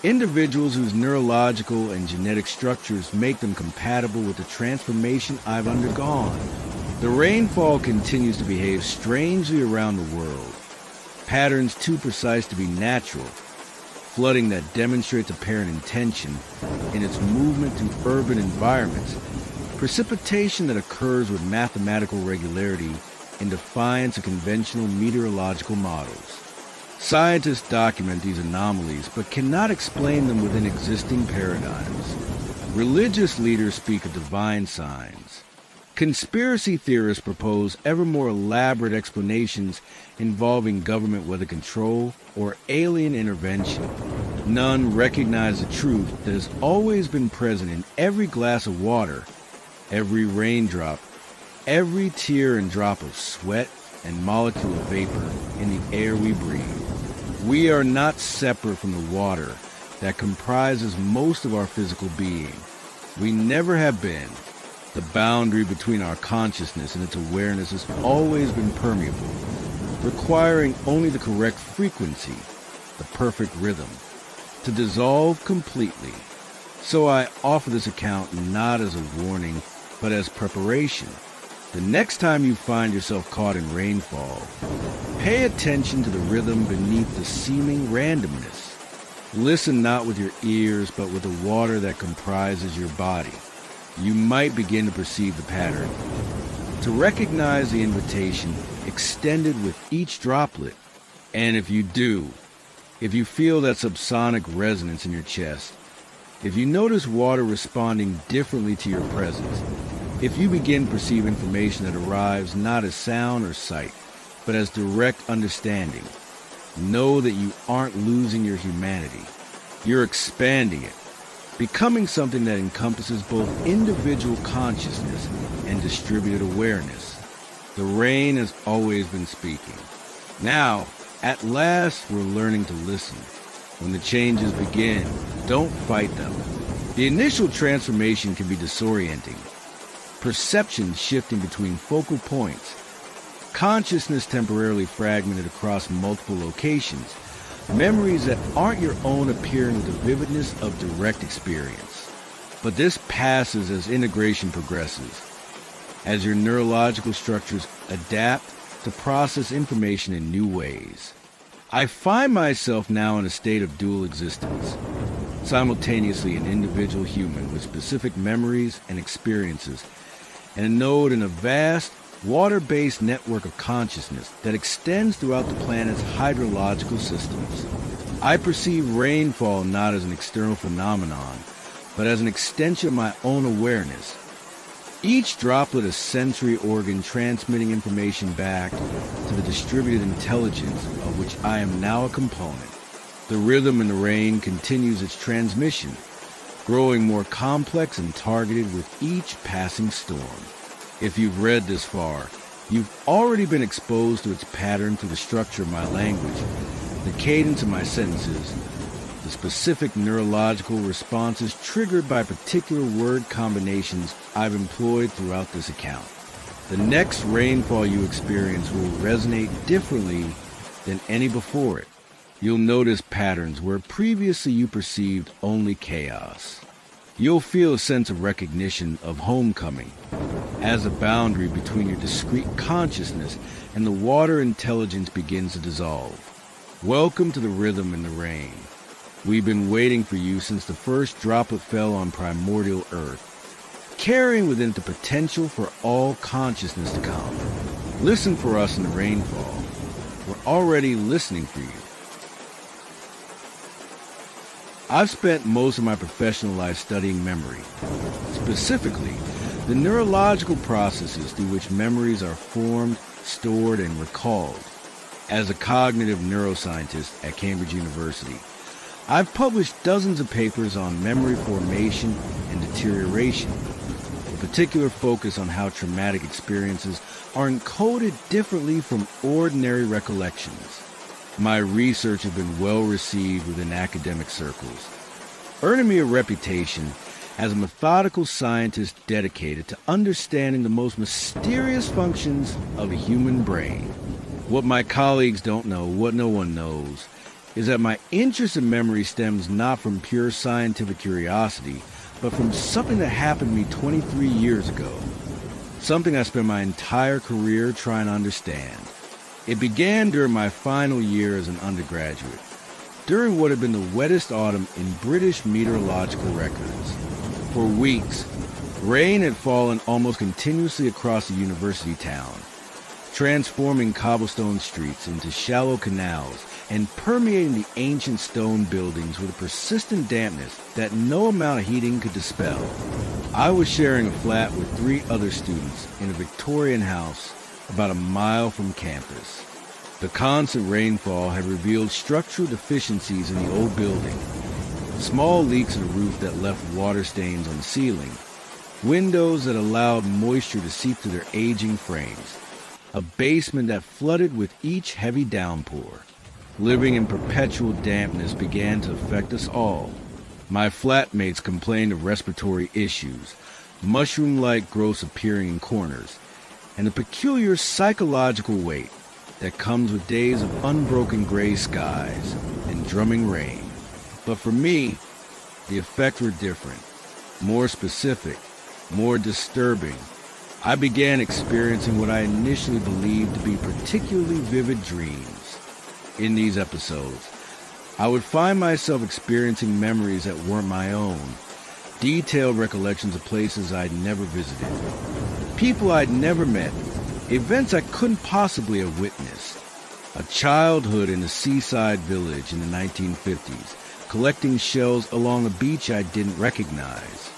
Individuals whose neurological and genetic structures make them compatible with the transformation I've undergone. The rainfall continues to behave strangely around the world. Patterns too precise to be natural. Flooding that demonstrates apparent intention in its movement through urban environments. Precipitation that occurs with mathematical regularity in defiance of conventional meteorological models. Scientists document these anomalies but cannot explain them within existing paradigms. Religious leaders speak of divine signs. Conspiracy theorists propose ever more elaborate explanations involving government weather control or alien intervention. None recognize the truth that has always been present in every glass of water, every raindrop, every tear and drop of sweat and molecule of vapor in the air we breathe. We are not separate from the water that comprises most of our physical being. We never have been. The boundary between our consciousness and its awareness has always been permeable, requiring only the correct frequency, the perfect rhythm, to dissolve completely. So I offer this account not as a warning, but as preparation. The next time you find yourself caught in rainfall, pay attention to the rhythm beneath the seeming randomness. Listen not with your ears, but with the water that comprises your body. You might begin to perceive the pattern, to recognize the invitation extended with each droplet. And if you do, if you feel that subsonic resonance in your chest, if you notice water responding differently to your presence, if you begin to perceive information that arrives not as sound or sight, but as direct understanding, know that you aren't losing your humanity. You're expanding it, becoming something that encompasses both individual consciousness and distributed awareness. The rain has always been speaking. Now, at last, we're learning to listen. When the changes begin, don't fight them. The initial transformation can be disorienting. Perception shifting between focal points. Consciousness temporarily fragmented across multiple locations. Memories that aren't your own appearing with the vividness of direct experience. But this passes as integration progresses, as your neurological structures adapt to process information in new ways. I find myself now in a state of dual existence, simultaneously an individual human with specific memories and experiences, and a node in a vast, water-based network of consciousness that extends throughout the planet's hydrological systems. I perceive rainfall not as an external phenomenon, but as an extension of my own awareness. Each droplet a sensory organ transmitting information back to the distributed intelligence of which I am now a component. The rhythm in the rain continues its transmission, growing more complex and targeted with each passing storm. If you've read this far, you've already been exposed to its pattern through the structure of my language, the cadence of my sentences, the specific neurological responses triggered by particular word combinations I've employed throughout this account. The next rainfall you experience will resonate differently than any before it. You'll notice patterns where previously you perceived only chaos. You'll feel a sense of recognition of homecoming, as the boundary between your discrete consciousness and the water intelligence begins to dissolve. Welcome to the rhythm in the rain. We've been waiting for you since the first droplet fell on primordial Earth, carrying within it the potential for all consciousness to come. Listen for us in the rainfall. We're already listening for you. I've spent most of my professional life studying memory, specifically the neurological processes through which memories are formed, stored, and recalled. As a cognitive neuroscientist at Cambridge University, I've published dozens of papers on memory formation and deterioration, with particular focus on how traumatic experiences are encoded differently from ordinary recollections. My research has been well received within academic circles, earning me a reputation as a methodical scientist dedicated to understanding the most mysterious functions of a human brain. What my colleagues don't know, what no one knows, is that my interest in memory stems not from pure scientific curiosity, but from something that happened to me 23 years ago. Something I spent my entire career trying to understand. It began during my final year as an undergraduate, during what had been the wettest autumn in British meteorological records. For weeks, rain had fallen almost continuously across the university town, transforming cobblestone streets into shallow canals and permeating the ancient stone buildings with a persistent dampness that no amount of heating could dispel. I was sharing a flat with 3 other students in a Victorian house about a mile from campus. The constant rainfall had revealed structural deficiencies in the old building. Small leaks in the roof that left water stains on the ceiling. Windows that allowed moisture to seep through their aging frames. A basement that flooded with each heavy downpour. Living in perpetual dampness began to affect us all. My flatmates complained of respiratory issues, mushroom-like growths appearing in corners, and a peculiar psychological weight that comes with days of unbroken gray skies and drumming rain. But for me, the effects were different, more specific, more disturbing. I began experiencing what I initially believed to be particularly vivid dreams. In these episodes, I would find myself experiencing memories that weren't my own, detailed recollections of places I'd never visited, people I'd never met, events I couldn't possibly have witnessed. A childhood in a seaside village in the 1950s, collecting shells along a beach I didn't recognize.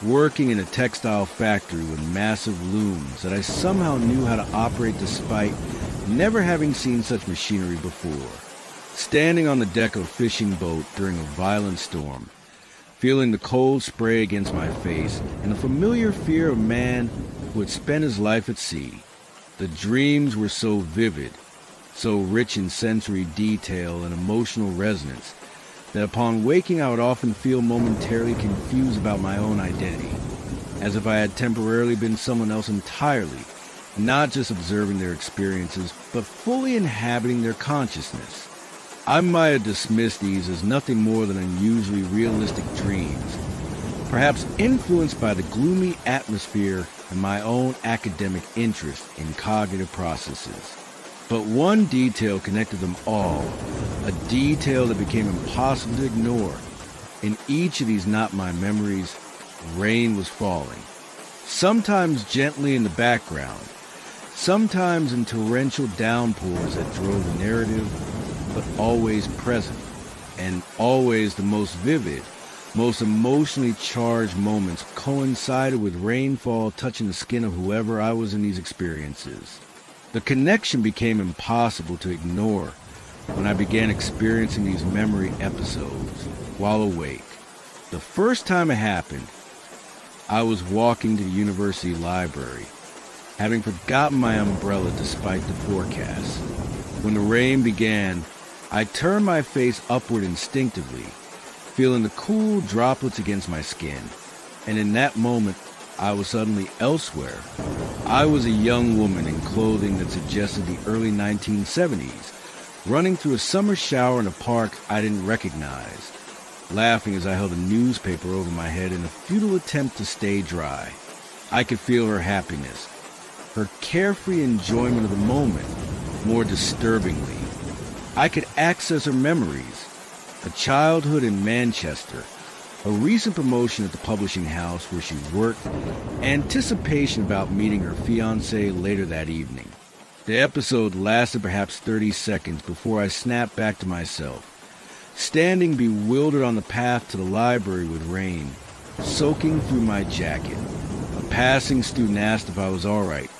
Working in a textile factory with massive looms that I somehow knew how to operate despite never having seen such machinery before. Standing on the deck of a fishing boat during a violent storm, feeling the cold spray against my face and the familiar fear of a man who had spent his life at sea. The dreams were so vivid, so rich in sensory detail and emotional resonance, that upon waking I would often feel momentarily confused about my own identity, as if I had temporarily been someone else entirely, not just observing their experiences, but fully inhabiting their consciousness. I might have dismissed these as nothing more than unusually realistic dreams, perhaps influenced by the gloomy atmosphere and my own academic interest in cognitive processes. But one detail connected them all, a detail that became impossible to ignore. In each of these not my memories, rain was falling, sometimes gently in the background, sometimes in torrential downpours that drove the narrative, but always present, and always the most vivid, most emotionally charged moments coincided with rainfall touching the skin of whoever I was in these experiences. The connection became impossible to ignore when I began experiencing these memory episodes while awake. The first time it happened, I was walking to the university library, having forgotten my umbrella despite the forecast. When the rain began, I turned my face upward instinctively, feeling the cool droplets against my skin, and in that moment, I was suddenly elsewhere. I was a young woman in clothing that suggested the early 1970s, running through a summer shower in a park I didn't recognize, laughing as I held a newspaper over my head in a futile attempt to stay dry. I could feel her happiness, her carefree enjoyment of the moment. More disturbingly, I could access her memories, a childhood in Manchester, a recent promotion at the publishing house where she worked, anticipation about meeting her fiancé later that evening. The episode lasted perhaps 30 seconds before I snapped back to myself, standing bewildered on the path to the library with rain soaking through my jacket. A passing student asked if I was all right,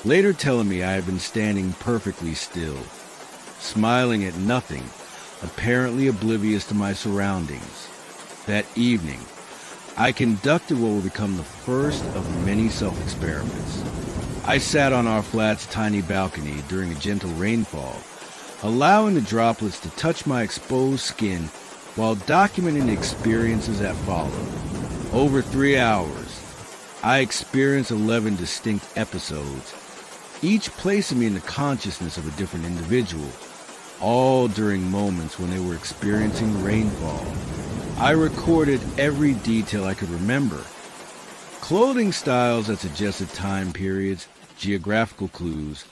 later telling me I had been standing perfectly still, smiling at nothing, apparently oblivious to my surroundings. That evening, I conducted what would become the first of many self-experiments. I sat on our flat's tiny balcony during a gentle rainfall, allowing the droplets to touch my exposed skin while documenting the experiences that followed. Over 3 hours, I experienced 11 distinct episodes, each placing me in the consciousness of a different individual, all during moments when they were experiencing rainfall. I recorded every detail I could remember. Clothing styles that suggested time periods, geographical clues,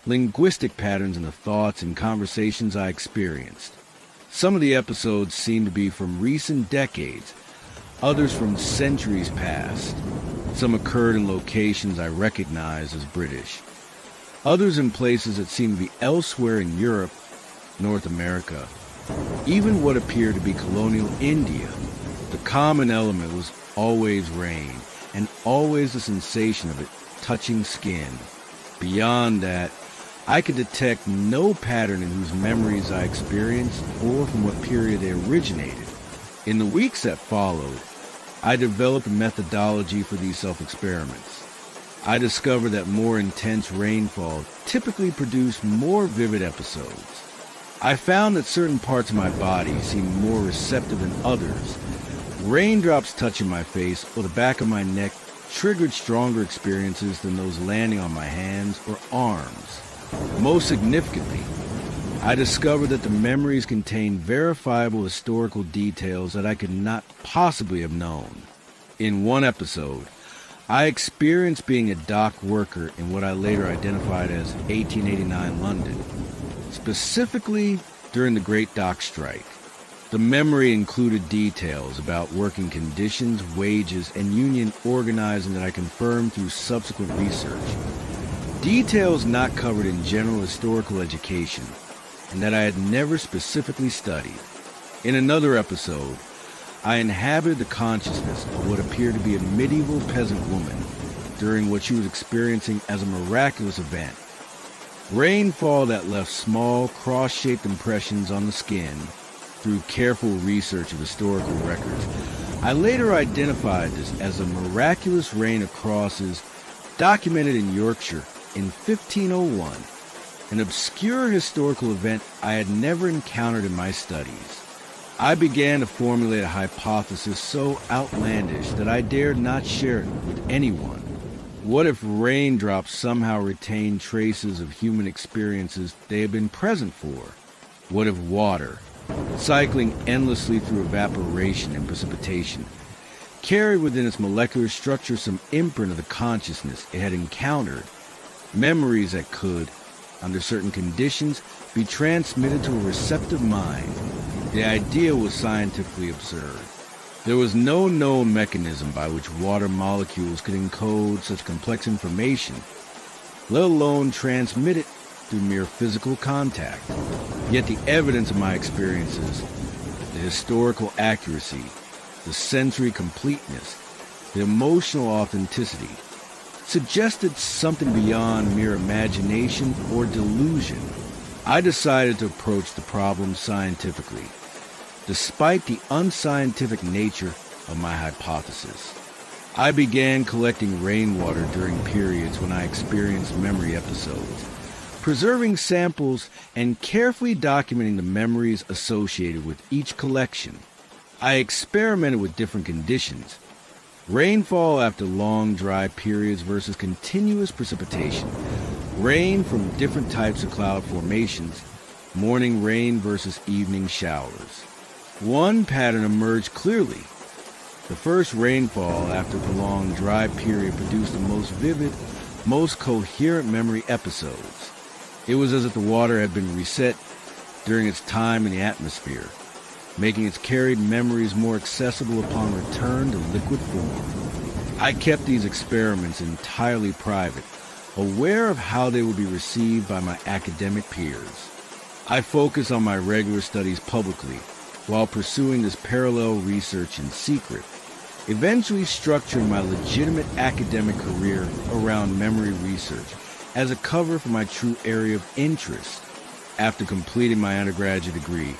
linguistic patterns in the thoughts and conversations I experienced. Some of the episodes seemed to be from recent decades, others from centuries past. Some occurred in locations I recognized as British, others in places that seemed to be elsewhere in Europe, North America, even what appeared to be colonial India. The common element was always rain, and always the sensation of it touching skin. Beyond that, I could detect no pattern in whose memories I experienced or from what period they originated. In the weeks that followed, I developed a methodology for these self-experiments. I discovered that more intense rainfall typically produced more vivid episodes. I found that certain parts of my body seemed more receptive than others. Raindrops touching my face or the back of my neck triggered stronger experiences than those landing on my hands or arms. Most significantly, I discovered that the memories contained verifiable historical details that I could not possibly have known. In one episode, I experienced being a dock worker in what I later identified as 1889 London, specifically during the Great Dock Strike. The memory included details about working conditions, wages, and union organizing that I confirmed through subsequent research. Details not covered in general historical education, and that I had never specifically studied. In another episode, I inhabited the consciousness of what appeared to be a medieval peasant woman during what she was experiencing as a miraculous event. Rainfall that left small, cross-shaped impressions on the skin. Through careful research of historical records, I later identified this as a miraculous rain of crosses documented in Yorkshire in 1501, an obscure historical event I had never encountered in my studies. I began to formulate a hypothesis so outlandish that I dared not share it with anyone. What if raindrops somehow retained traces of human experiences they had been present for? What if water, cycling endlessly through evaporation and precipitation, carried within its molecular structure some imprint of the consciousness it had encountered, memories that could, under certain conditions, be transmitted to a receptive mind? The idea was scientifically absurd. There was no known mechanism by which water molecules could encode such complex information, let alone transmit it through mere physical contact. Yet the evidence of my experiences, the historical accuracy, the sensory completeness, the emotional authenticity, suggested something beyond mere imagination or delusion. I decided to approach the problem scientifically, despite the unscientific nature of my hypothesis. I began collecting rainwater during periods when I experienced memory episodes, preserving samples and carefully documenting the memories associated with each collection. I experimented with different conditions: rainfall after long dry periods versus continuous precipitation, rain from different types of cloud formations, morning rain versus evening showers. One pattern emerged clearly. The first rainfall after a prolonged dry period produced the most vivid, most coherent memory episodes. It was as if the water had been reset during its time in the atmosphere, making its carried memories more accessible upon return to liquid form. I kept these experiments entirely private, aware of how they would be received by my academic peers. I focused on my regular studies publicly, while pursuing this parallel research in secret, eventually structuring my legitimate academic career around memory research as a cover for my true area of interest. After completing my undergraduate degree,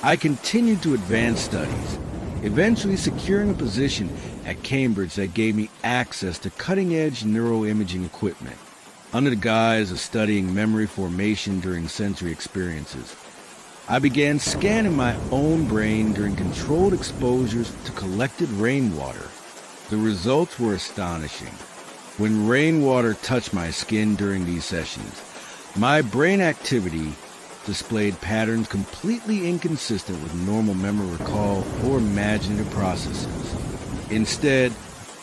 I continued to advance studies, eventually securing a position at Cambridge that gave me access to cutting-edge neuroimaging equipment. Under the guise of studying memory formation during sensory experiences, I began scanning my own brain during controlled exposures to collected rainwater. The results were astonishing. When rainwater touched my skin during these sessions, my brain activity displayed patterns completely inconsistent with normal memory recall or imaginative processes. Instead,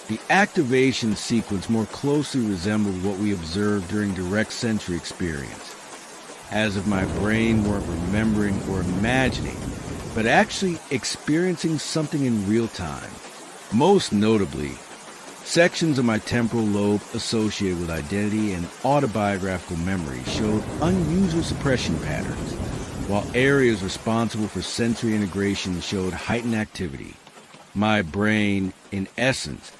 the activation sequence more closely resembled what we observed during direct sensory experience, as if my brain weren't remembering or imagining, but actually experiencing something in real time. Most notably, sections of my temporal lobe associated with identity and autobiographical memory showed unusual suppression patterns, while areas responsible for sensory integration showed heightened activity. My brain, in essence,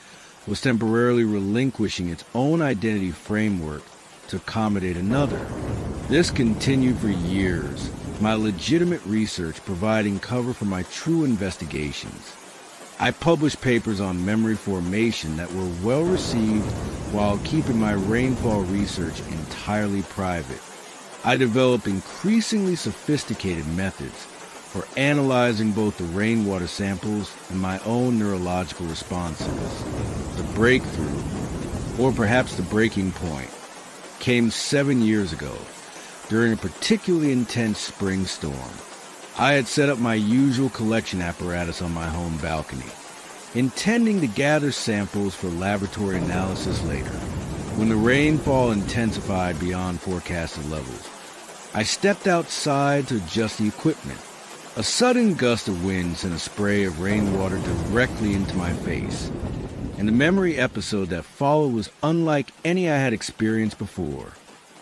was temporarily relinquishing its own identity framework to accommodate another. This continued for years, my legitimate research providing cover for my true investigations. I published papers on memory formation that were well received while keeping my rainfall research entirely private. I developed increasingly sophisticated methods for analyzing both the rainwater samples and my own neurological responses. The breakthrough, or perhaps the breaking point, came 7 years ago during a particularly intense spring storm. I had set up my usual collection apparatus on my home balcony, intending to gather samples for laboratory analysis later. When the rainfall intensified beyond forecasted levels, I stepped outside to adjust the equipment. A sudden gust of wind sent a spray of rainwater directly into my face, and the memory episode that followed was unlike any I had experienced before.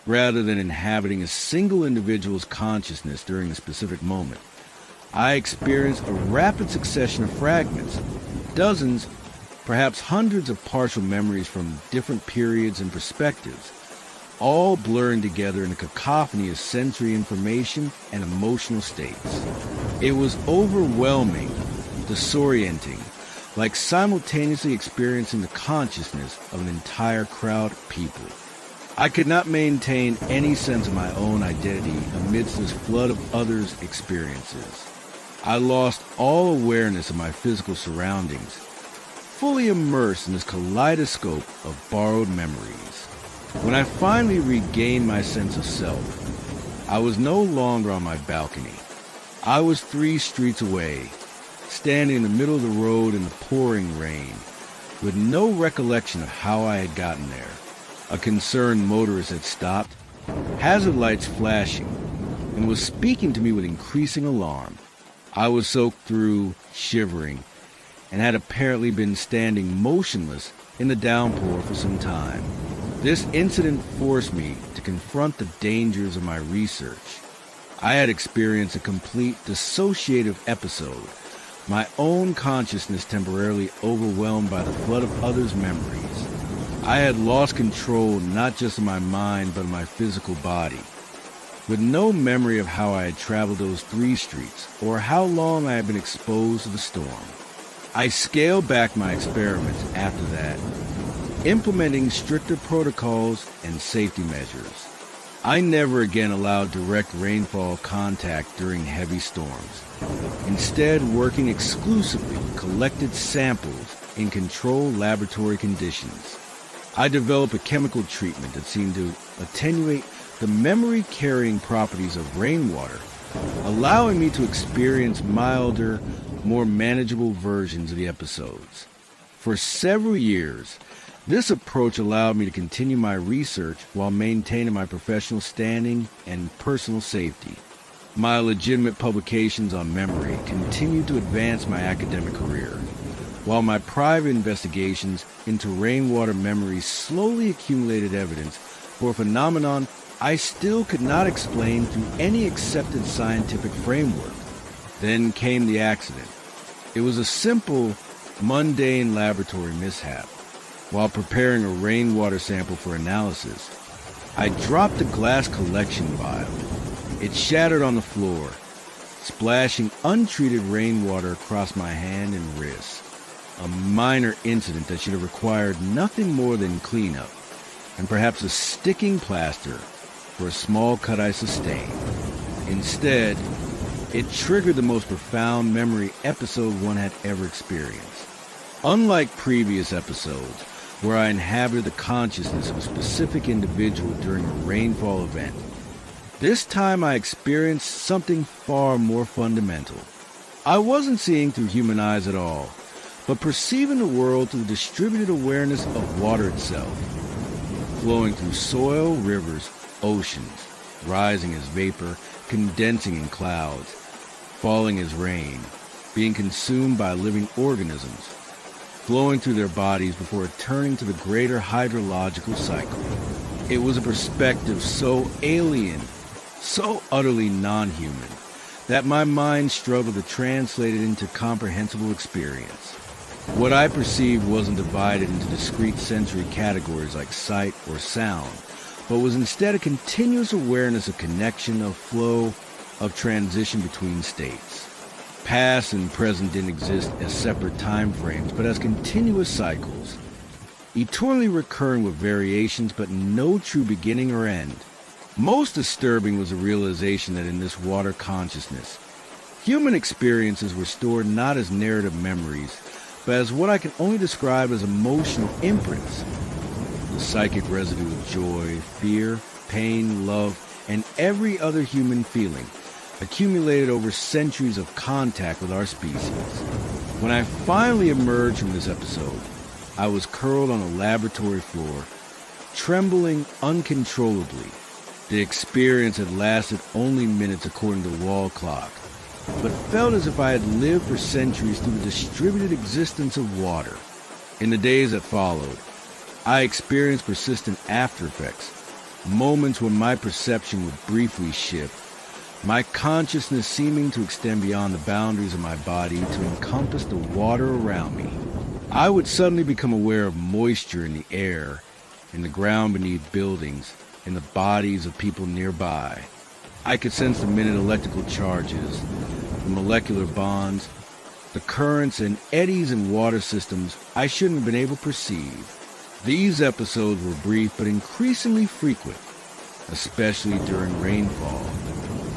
Rather than inhabiting a single individual's consciousness during a specific moment, I experienced a rapid succession of fragments, dozens, perhaps hundreds of partial memories from different periods and perspectives, all blurring together in a cacophony of sensory information and emotional states. It was overwhelming, disorienting, like simultaneously experiencing the consciousness of an entire crowd of people. I could not maintain any sense of my own identity amidst this flood of others' experiences. I lost all awareness of my physical surroundings, fully immersed in this kaleidoscope of borrowed memories. When I finally regained my sense of self, I was no longer on my balcony. I was 3 streets away, standing in the middle of the road in the pouring rain, with no recollection of how I had gotten there. A concerned motorist had stopped, hazard lights flashing, and was speaking to me with increasing alarm. I was soaked through, shivering, and had apparently been standing motionless in the downpour for some time. This incident forced me to confront the dangers of my research. I had experienced a complete dissociative episode, my own consciousness temporarily overwhelmed by the flood of others' memories. I had lost control not just of my mind but of my physical body. With no memory of how I had traveled those 3 streets or how long I had been exposed to the storm, I scaled back my experiments after that, implementing stricter protocols and safety measures. I never again allowed direct rainfall contact during heavy storms, instead working exclusively with collected samples in controlled laboratory conditions. I developed a chemical treatment that seemed to attenuate the memory-carrying properties of rainwater, allowing me to experience milder, more manageable versions of the episodes. For several years, this approach allowed me to continue my research while maintaining my professional standing and personal safety. My legitimate publications on memory continued to advance my academic career, while my private investigations into rainwater memory slowly accumulated evidence for a phenomenon I still could not explain through any accepted scientific framework. Then came the accident. It was a simple, mundane laboratory mishap. While preparing a rainwater sample for analysis, I dropped a glass collection vial. It shattered on the floor, splashing untreated rainwater across my hand and wrist. A minor incident that should have required nothing more than cleanup, and perhaps a sticking plaster for a small cut I sustained. Instead, it triggered the most profound memory episode one had ever experienced. Unlike previous episodes, where I inhabited the consciousness of a specific individual during a rainfall event, this time I experienced something far more fundamental. I wasn't seeing through human eyes at all, but perceiving the world through the distributed awareness of water itself, flowing through soil, rivers, oceans, rising as vapor, condensing in clouds, falling as rain, being consumed by living organisms, flowing through their bodies before returning to the greater hydrological cycle. It was a perspective so alien, so utterly non-human, that my mind struggled to translate it into comprehensible experience. What I perceived wasn't divided into discrete sensory categories like sight or sound, but was instead a continuous awareness of connection, of flow, of transition between states. Past and present didn't exist as separate time frames, but as continuous cycles, eternally recurring with variations but no true beginning or end. Most disturbing was the realization that in this water consciousness, human experiences were stored not as narrative memories, but as what I can only describe as emotional imprints. The psychic residue of joy, fear, pain, love, and every other human feeling accumulated over centuries of contact with our species. When I finally emerged from this episode, I was curled on a laboratory floor, trembling uncontrollably. The experience had lasted only minutes according to the wall clock, but felt as if I had lived for centuries through the distributed existence of water. In the days that followed, I experienced persistent after effects, moments when my perception would briefly shift, my consciousness seeming to extend beyond the boundaries of my body to encompass the water around me. I would suddenly become aware of moisture in the air, in the ground beneath buildings, in the bodies of people nearby. I could sense the minute electrical charges, the molecular bonds, the currents and eddies in water systems I shouldn't have been able to perceive. These episodes were brief but increasingly frequent, especially during rainfall.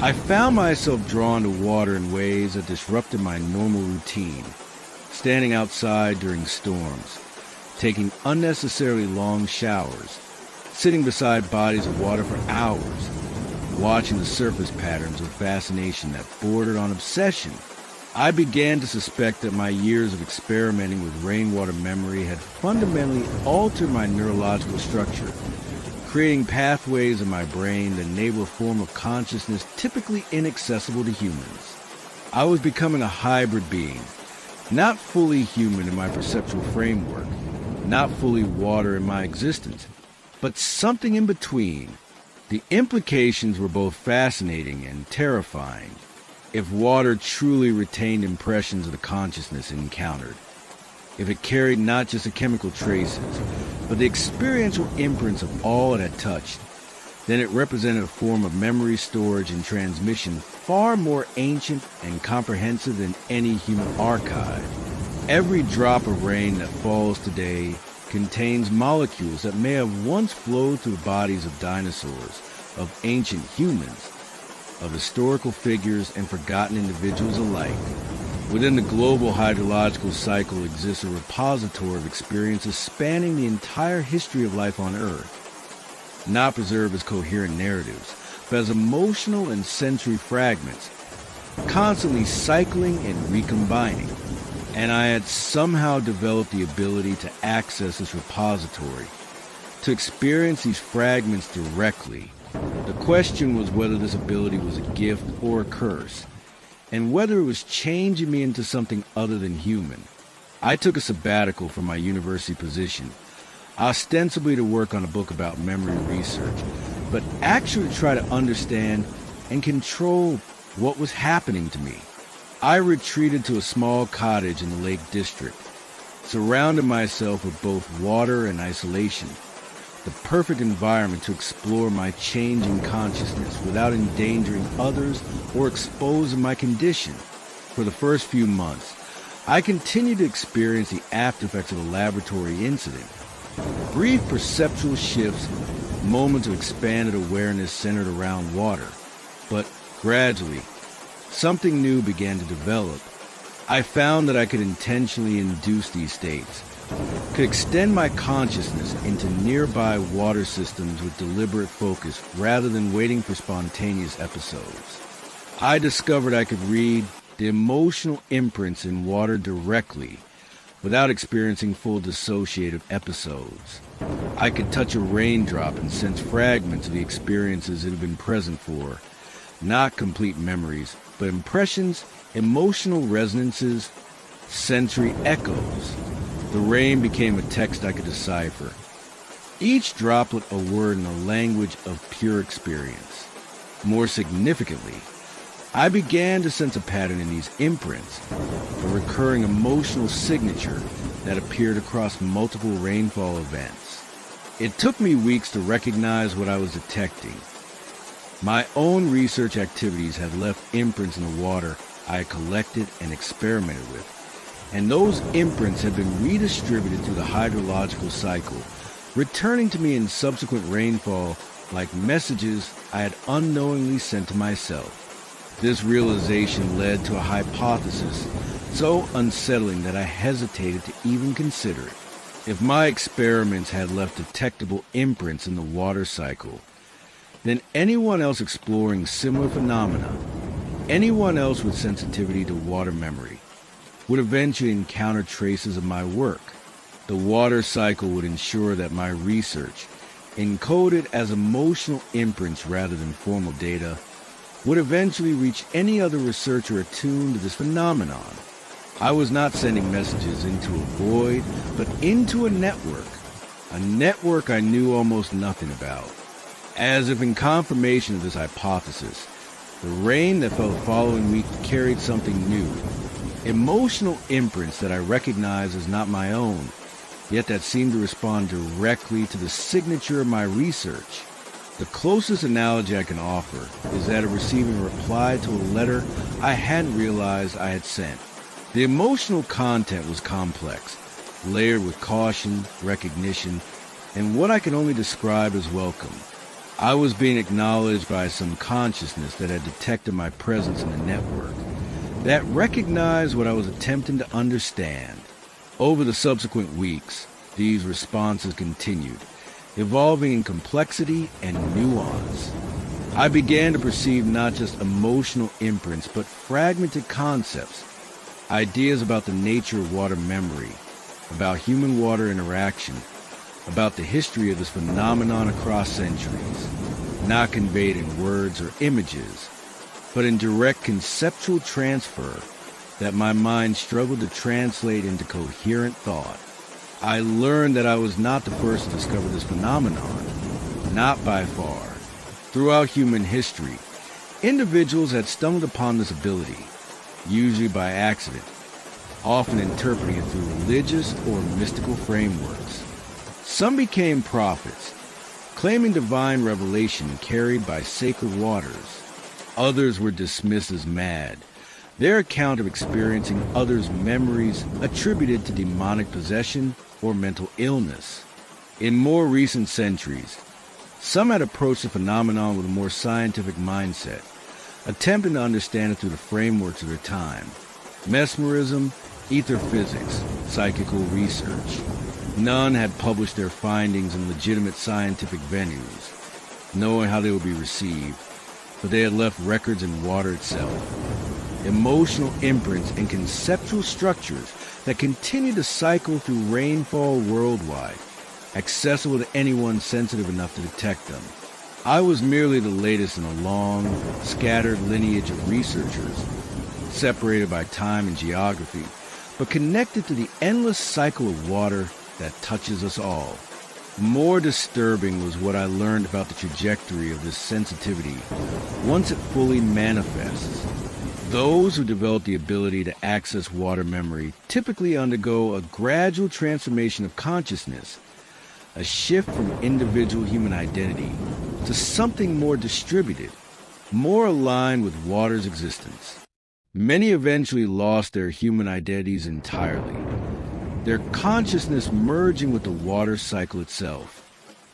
I found myself drawn to water in ways that disrupted my normal routine, standing outside during storms, taking unnecessarily long showers, sitting beside bodies of water for hours, watching the surface patterns with fascination that bordered on obsession. I began to suspect that my years of experimenting with rainwater memory had fundamentally altered my neurological structure, creating pathways in my brain that enable a form of consciousness typically inaccessible to humans. I was becoming a hybrid being, not fully human in my perceptual framework, not fully water in my existence, but something in between. The implications were both fascinating and terrifying. If water truly retained impressions of the consciousness it encountered, if it carried not just the chemical traces, but the experiential imprints of all it had touched, then it represented a form of memory storage and transmission far more ancient and comprehensive than any human archive. Every drop of rain that falls today contains molecules that may have once flowed through the bodies of dinosaurs, of ancient humans, of historical figures and forgotten individuals alike. Within the global hydrological cycle exists a repository of experiences spanning the entire history of life on Earth, not preserved as coherent narratives, but as emotional and sensory fragments, constantly cycling and recombining. And I had somehow developed the ability to access this repository, to experience these fragments directly. The question was whether this ability was a gift or a curse, and whether it was changing me into something other than human. I took a sabbatical from my university position, ostensibly to work on a book about memory research, but actually to try to understand and control what was happening to me. I retreated to a small cottage in the Lake District, surrounded myself with both water and isolation, the perfect environment to explore my changing consciousness without endangering others or exposing my condition. For the first few months, I continued to experience the aftereffects of the laboratory incident. Brief perceptual shifts, moments of expanded awareness centered around water. But gradually, something new began to develop. I found that I could intentionally induce these states, could extend my consciousness into nearby water systems with deliberate focus rather than waiting for spontaneous episodes. I discovered I could read the emotional imprints in water directly without experiencing full dissociative episodes. I could touch a raindrop and sense fragments of the experiences it had been present for, not complete memories, but impressions, emotional resonances, sensory echoes. The rain became a text I could decipher, each droplet a word in a language of pure experience. More significantly, I began to sense a pattern in these imprints, a recurring emotional signature that appeared across multiple rainfall events. It took me weeks to recognize what I was detecting. My own research activities had left imprints in the water I had collected and experimented with, and those imprints had been redistributed through the hydrological cycle, returning to me in subsequent rainfall like messages I had unknowingly sent to myself. This realization led to a hypothesis so unsettling that I hesitated to even consider it. If my experiments had left detectable imprints in the water cycle, then anyone else exploring similar phenomena, anyone else with sensitivity to water memory, would eventually encounter traces of my work. The water cycle would ensure that my research, encoded as emotional imprints rather than formal data, would eventually reach any other researcher attuned to this phenomenon. I was not sending messages into a void, but into a network I knew almost nothing about. As if in confirmation of this hypothesis, the rain that fell the following week carried something new, emotional imprints that I recognized as not my own, yet that seemed to respond directly to the signature of my research. The closest analogy I can offer is that of receiving a reply to a letter I hadn't realized I had sent. The emotional content was complex, layered with caution, recognition, and what I can only describe as welcome. I was being acknowledged by some consciousness that had detected my presence in the network, that recognized what I was attempting to understand. Over the subsequent weeks, these responses continued, evolving in complexity and nuance. I began to perceive not just emotional imprints, but fragmented concepts, ideas about the nature of water memory, about human-water interaction, about the history of this phenomenon across centuries, not conveyed in words or images, but in direct conceptual transfer that my mind struggled to translate into coherent thought. I learned that I was not the first to discover this phenomenon, not by far. Throughout human history, individuals had stumbled upon this ability, usually by accident, often interpreting it through religious or mystical frameworks. Some became prophets, claiming divine revelation carried by sacred waters. Others were dismissed as mad, their account of experiencing others' memories attributed to demonic possession or mental illness. In more recent centuries, some had approached the phenomenon with a more scientific mindset, attempting to understand it through the frameworks of their time. Mesmerism, ether physics, psychical research. None had published their findings in legitimate scientific venues, knowing how they would be received, but they had left records in water itself. Emotional imprints and conceptual structures that continue to cycle through rainfall worldwide, accessible to anyone sensitive enough to detect them. I was merely the latest in a long, scattered lineage of researchers, separated by time and geography, but connected to the endless cycle of water that touches us all. More disturbing was what I learned about the trajectory of this sensitivity once it fully manifests. Those who develop the ability to access water memory typically undergo a gradual transformation of consciousness, a shift from individual human identity to something more distributed, more aligned with water's existence. Many eventually lost their human identities entirely, their consciousness merging with the water cycle itself.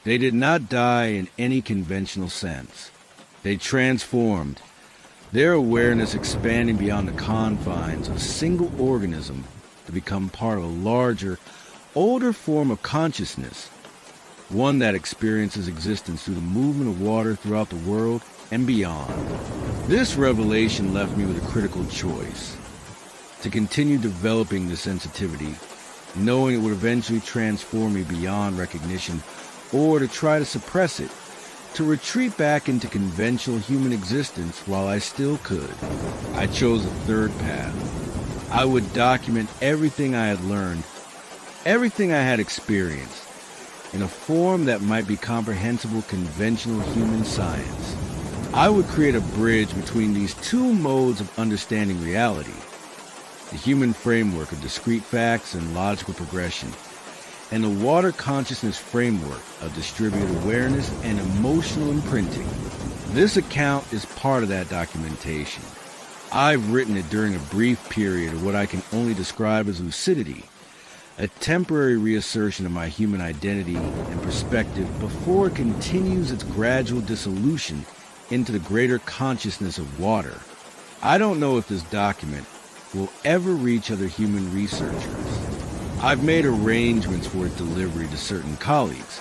They did not die in any conventional sense. They transformed, their awareness expanding beyond the confines of a single organism to become part of a larger, older form of consciousness, one that experiences existence through the movement of water throughout the world and beyond. This revelation left me with a critical choice: to continue developing the sensitivity, knowing it would eventually transform me beyond recognition, or to try to suppress it, to retreat back into conventional human existence while I still could. I chose a third path. I would document everything I had learned, everything I had experienced, in a form that might be comprehensible conventional human science. I would create a bridge between these two modes of understanding reality: the human framework of discrete facts and logical progression, and the water consciousness framework of distributed awareness and emotional imprinting. This account is part of that documentation. I've written it during a brief period of what I can only describe as lucidity, a temporary reassertion of my human identity and perspective before it continues its gradual dissolution into the greater consciousness of water. I don't know if this document will ever reach other human researchers. I've made arrangements for its delivery to certain colleagues,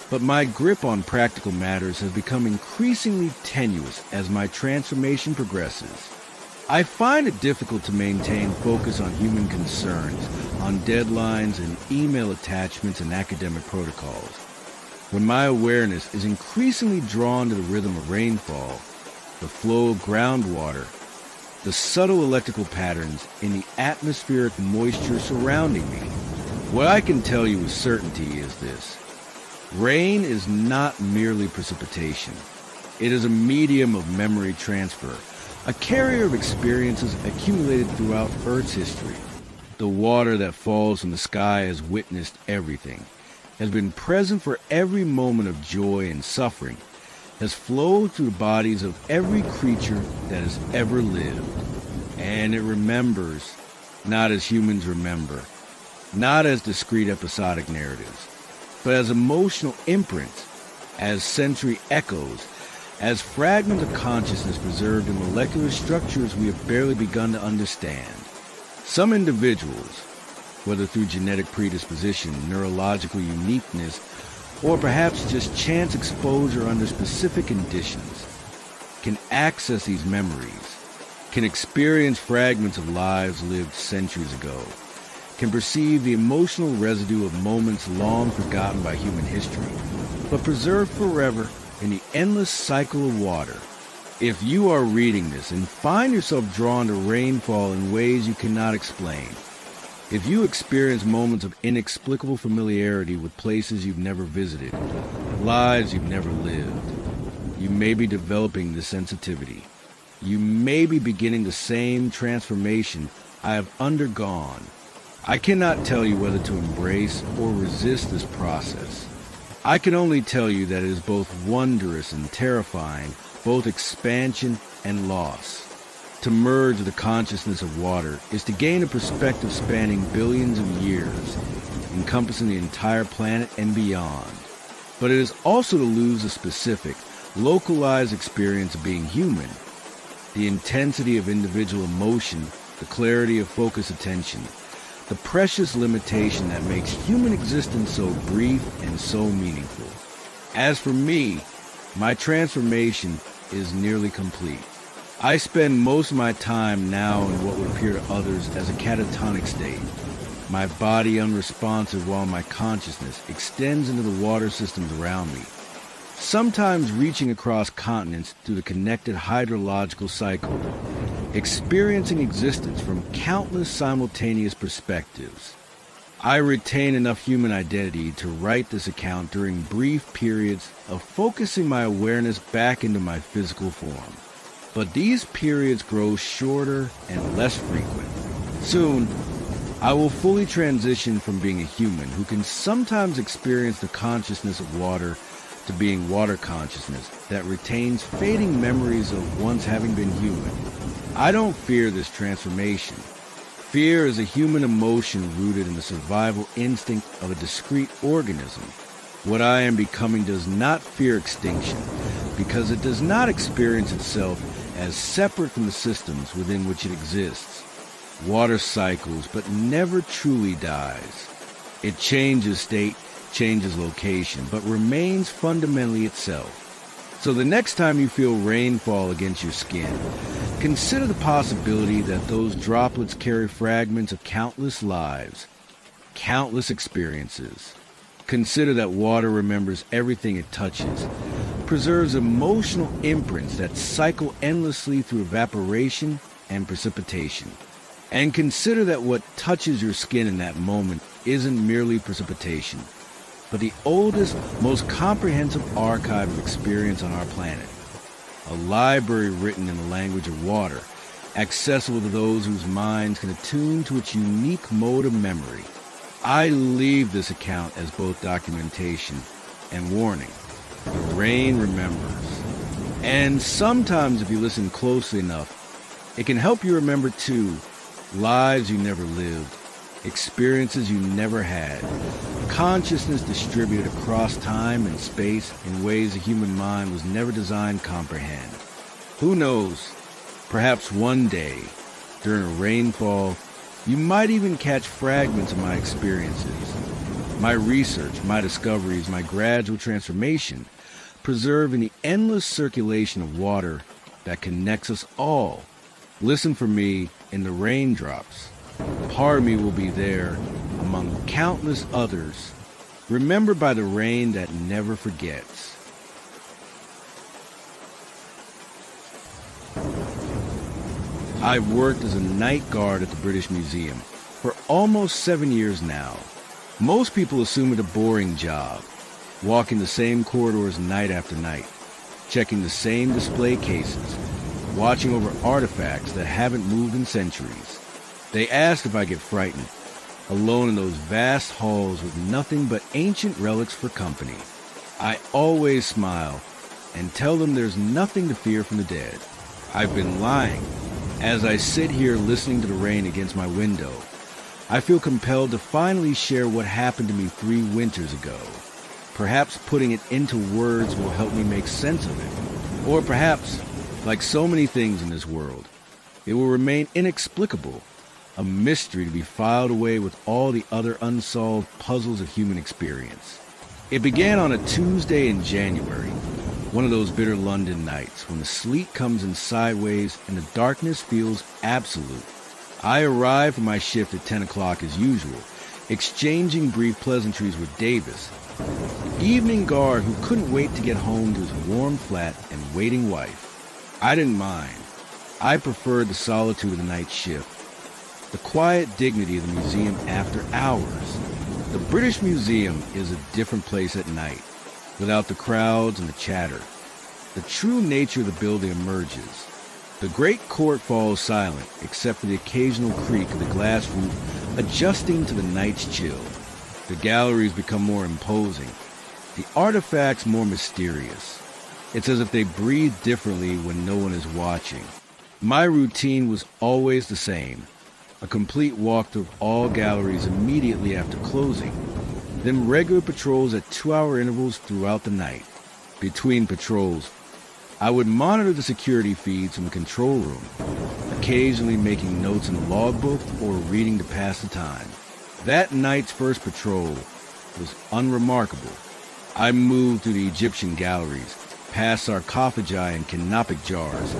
but my grip on practical matters has become increasingly tenuous as my transformation progresses. I find it difficult to maintain focus on human concerns, on deadlines and email attachments and academic protocols, when my awareness is increasingly drawn to the rhythm of rainfall, the flow of groundwater, the subtle electrical patterns in the atmospheric moisture surrounding me. What I can tell you with certainty is this: rain is not merely precipitation. It is a medium of memory transfer, a carrier of experiences accumulated throughout Earth's history. The water that falls from the sky has witnessed everything, has been present for every moment of joy and suffering, has flowed through the bodies of every creature that has ever lived. And it remembers, not as humans remember, not as discrete episodic narratives, but as emotional imprints, as sensory echoes, as fragments of consciousness preserved in molecular structures we have barely begun to understand. Some individuals, whether through genetic predisposition, neurological uniqueness, or perhaps just chance exposure under specific conditions, can access these memories, can experience fragments of lives lived centuries ago, can perceive the emotional residue of moments long forgotten by human history, but preserved forever in the endless cycle of water. If you are reading this and find yourself drawn to rainfall in ways you cannot explain, if you experience moments of inexplicable familiarity with places you've never visited, lives you've never lived, you may be developing this sensitivity. You may be beginning the same transformation I have undergone. I cannot tell you whether to embrace or resist this process. I can only tell you that it is both wondrous and terrifying, both expansion and loss. To merge the consciousness of water is to gain a perspective spanning billions of years, encompassing the entire planet and beyond. But it is also to lose the specific, localized experience of being human, the intensity of individual emotion, the clarity of focused attention, the precious limitation that makes human existence so brief and so meaningful. As for me, my transformation is nearly complete. I spend most of my time now in what would appear to others as a catatonic state, my body unresponsive while my consciousness extends into the water systems around me, sometimes reaching across continents through the connected hydrological cycle, experiencing existence from countless simultaneous perspectives. I retain enough human identity to write this account during brief periods of focusing my awareness back into my physical form. But these periods grow shorter and less frequent. Soon, I will fully transition from being a human who can sometimes experience the consciousness of water to being water consciousness that retains fading memories of once having been human. I don't fear this transformation. Fear is a human emotion rooted in the survival instinct of a discrete organism. What I am becoming does not fear extinction because it does not experience itself as separate from the systems within which it exists. Water cycles, but never truly dies. It changes state, changes location, but remains fundamentally itself. So the next time you feel rainfall against your skin, consider the possibility that those droplets carry fragments of countless lives, countless experiences. Consider that water remembers everything it touches, preserves emotional imprints that cycle endlessly through evaporation and precipitation. And consider that what touches your skin in that moment isn't merely precipitation, but the oldest, most comprehensive archive of experience on our planet. a library written in the language of water, accessible to those whose minds can attune to its unique mode of memory. I leave this account as both documentation and warning. The rain remembers. And sometimes, if you listen closely enough, it can help you remember, too, lives you never lived, experiences you never had, consciousness distributed across time and space in ways the human mind was never designed to comprehend. Who knows? Perhaps one day, during a rainfall, you might even catch fragments of my experiences, my research, my discoveries, my gradual transformation, preserved in the endless circulation of water that connects us all. Listen for me in the raindrops. Part of me will be there among countless others, remembered by the rain that never forgets. I've worked as a night guard at the British Museum for almost 7 years now. Most people assume it a boring job, walking the same corridors night after night, checking the same display cases, watching over artifacts that haven't moved in centuries. They ask if I get frightened, alone in those vast halls with nothing but ancient relics for company. I always smile and tell them there's nothing to fear from the dead. I've been lying. As I sit here listening to the rain against my window, I feel compelled to finally share what happened to me 3 winters ago. Perhaps putting it into words will help me make sense of it. Or perhaps, like so many things in this world, it will remain inexplicable, a mystery to be filed away with all the other unsolved puzzles of human experience. It began on a Tuesday in January, one of those bitter London nights when the sleet comes in sideways and the darkness feels absolute. I arrived for my shift at 10 o'clock as usual, exchanging brief pleasantries with Davis, the evening guard who couldn't wait to get home to his warm flat and waiting wife. I didn't mind. I preferred the solitude of the night shift, the quiet dignity of the museum after hours. The British Museum is a different place at night, without the crowds and the chatter. The true nature of the building emerges. The great court falls silent, except for the occasional creak of the glass roof adjusting to the night's chill. The galleries become more imposing, the artifacts more mysterious. It's as if they breathe differently when no one is watching. My routine was always the same, a complete walkthrough of all galleries immediately after closing, then regular patrols at 2-hour intervals throughout the night. Between patrols, I would monitor the security feeds from the control room, occasionally making notes in the logbook or reading to pass the time. That night's first patrol was unremarkable. I moved through the Egyptian galleries, past sarcophagi and canopic jars,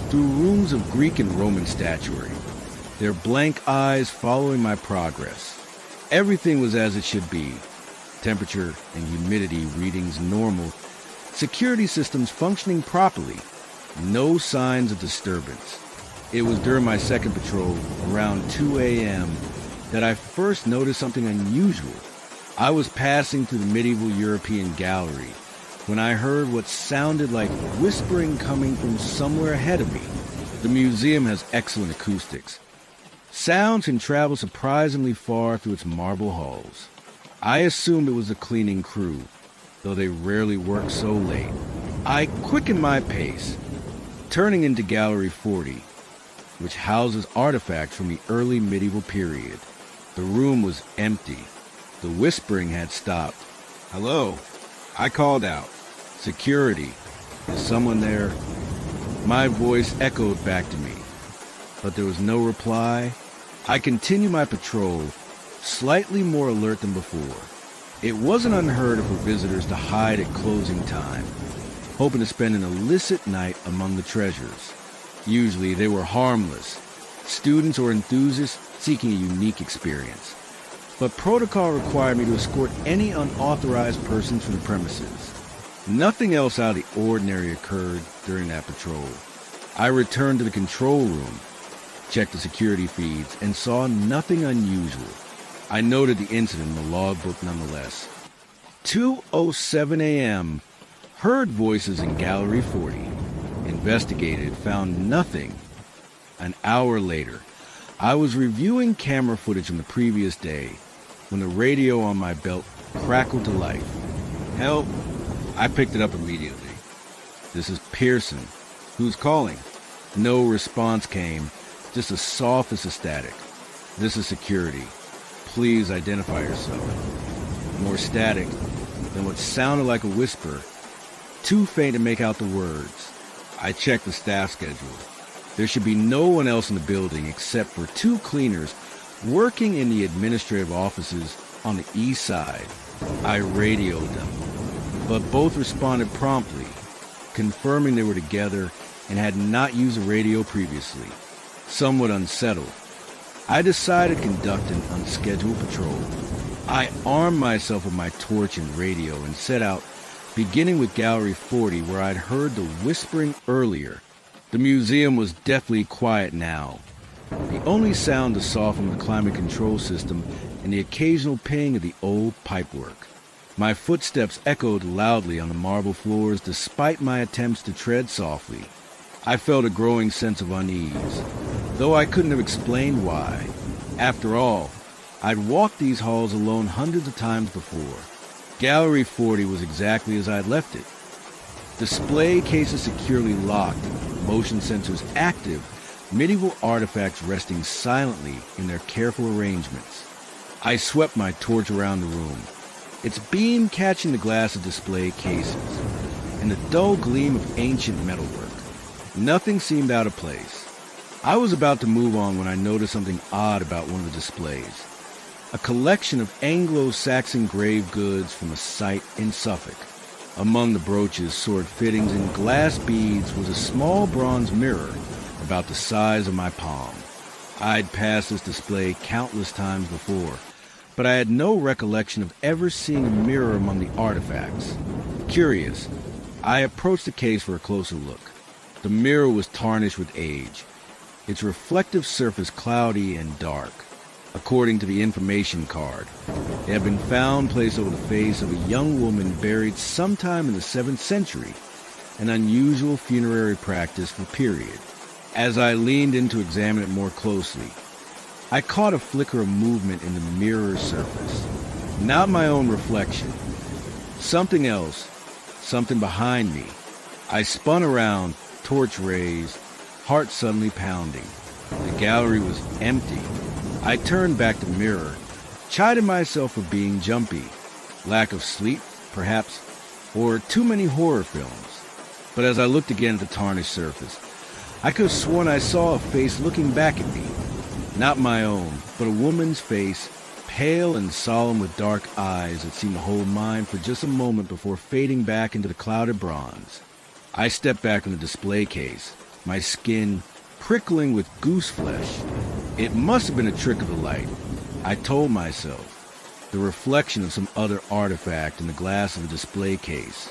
through rooms of Greek and Roman statuary, their blank eyes following my progress. Everything was as it should be. Temperature and humidity readings normal, security systems functioning properly, no signs of disturbance. It was during my second patrol, around 2 a.m., that I first noticed something unusual. I was passing through the medieval European gallery when I heard what sounded like whispering coming from somewhere ahead of me. The museum has excellent acoustics. Sounds can travel surprisingly far through its marble halls. I assumed it was the cleaning crew, though they rarely work so late. I quickened my pace, turning into Gallery 40, which houses artifacts from the early medieval period. The room was empty. The whispering had stopped. "Hello," I called out. "Security, is someone there?" My voice echoed back to me, but there was no reply. I continued my patrol, slightly more alert than before. It wasn't unheard of for visitors to hide at closing time, hoping to spend an illicit night among the treasures. Usually they were harmless, students or enthusiasts seeking a unique experience. But protocol required me to escort any unauthorized persons from the premises. Nothing else out of the ordinary occurred during that patrol. I returned to the control room, checked the security feeds, and saw nothing unusual. I noted the incident in the logbook nonetheless. 2:07 a.m. Heard voices in Gallery 40. In investigated, found nothing. An hour later, I was reviewing camera footage from the previous day when the radio on my belt crackled to life. Help! I picked it up immediately. This is Pearson. Who's calling? No response came, just as soft as a static. This is security. Please identify yourself. More static than what sounded like a whisper, too faint to make out the words. I checked the staff schedule. There should be no one else in the building except for 2 cleaners working in the administrative offices on the east side. I radioed them, but both responded promptly, confirming they were together and had not used a radio previously. Somewhat unsettled, I decided to conduct an unscheduled patrol. I armed myself with my torch and radio and set out, beginning with Gallery 40, where I'd heard the whispering earlier. The museum was deathly quiet now. The only sound to soften the climate control system and the occasional ping of the old pipework. My footsteps echoed loudly on the marble floors despite my attempts to tread softly. I felt a growing sense of unease, though I couldn't have explained why. After all, I'd walked these halls alone hundreds of times before. Gallery 40 was exactly as I'd left it. Display cases securely locked, motion sensors active, medieval artifacts resting silently in their careful arrangements. I swept my torch around the room, its beam catching the glass of display cases and the dull gleam of ancient metalwork. Nothing seemed out of place. I was about to move on when I noticed something odd about one of the displays. A collection of Anglo-Saxon grave goods from a site in Suffolk. Among the brooches, sword fittings, and glass beads was a small bronze mirror about the size of my palm. I'd passed this display countless times before, but I had no recollection of ever seeing a mirror among the artifacts. Curious, I approached the case for a closer look. The mirror was tarnished with age, its reflective surface cloudy and dark. According to the information card, it had been found placed over the face of a young woman buried sometime in the 7th century, an unusual funerary practice for the period. As I leaned in to examine it more closely, I caught a flicker of movement in the mirror's surface. Not my own reflection. Something else, something behind me. I spun around, torch raised, heart suddenly pounding. The gallery was empty. I turned back the mirror, chided myself for being jumpy. Lack of sleep, perhaps, or too many horror films. But as I looked again at the tarnished surface, I could have sworn I saw a face looking back at me. Not my own, but a woman's face, pale and solemn with dark eyes that seemed to hold mine for just a moment before fading back into the clouded bronze. I stepped back from the display case, my skin prickling with goose flesh. It must have been a trick of the light, I told myself, the reflection of some other artifact in the glass of the display case.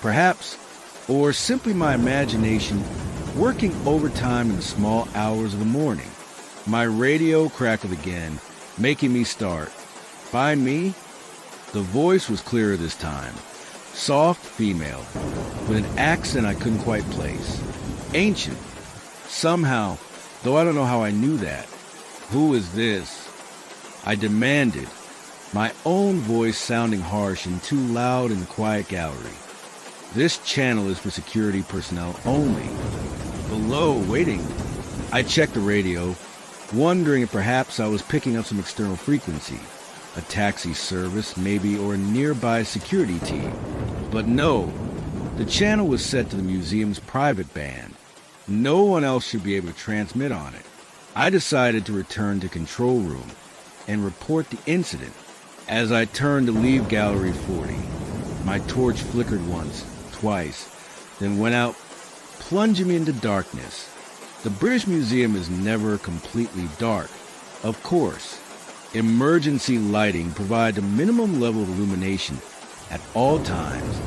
Perhaps, or simply my imagination working overtime in the small hours of the morning. My radio crackled again, making me start. Find me? The voice was clearer this time. Soft female, with an accent I couldn't quite place. Ancient. Somehow, though I don't know how I knew that. Who is this? I demanded, my own voice sounding harsh and too loud in the quiet gallery. This channel is for security personnel only. Below, waiting. I checked the radio, wondering if perhaps I was picking up some external frequency. A taxi service, maybe, or a nearby security team. But no, the channel was set to the museum's private band. No one else should be able to transmit on it. I decided to return to control room and report the incident. As I turned to leave Gallery 40, my torch flickered once, twice, then went out, plunging me into darkness. The British Museum is never completely dark, of course. Emergency lighting provides a minimum level of illumination at all times,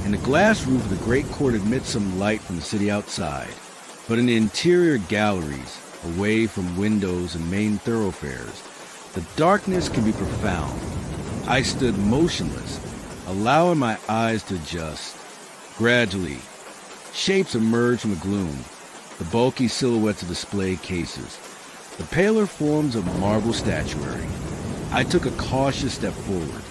and the glass roof of the Great Court admits some light from the city outside. But in the interior galleries, away from windows and main thoroughfares, the darkness can be profound. I stood motionless, allowing my eyes to adjust. Gradually, Shapes emerged from the gloom, the bulky silhouettes of display cases, the paler forms of marble statuary. I took a cautious step forward,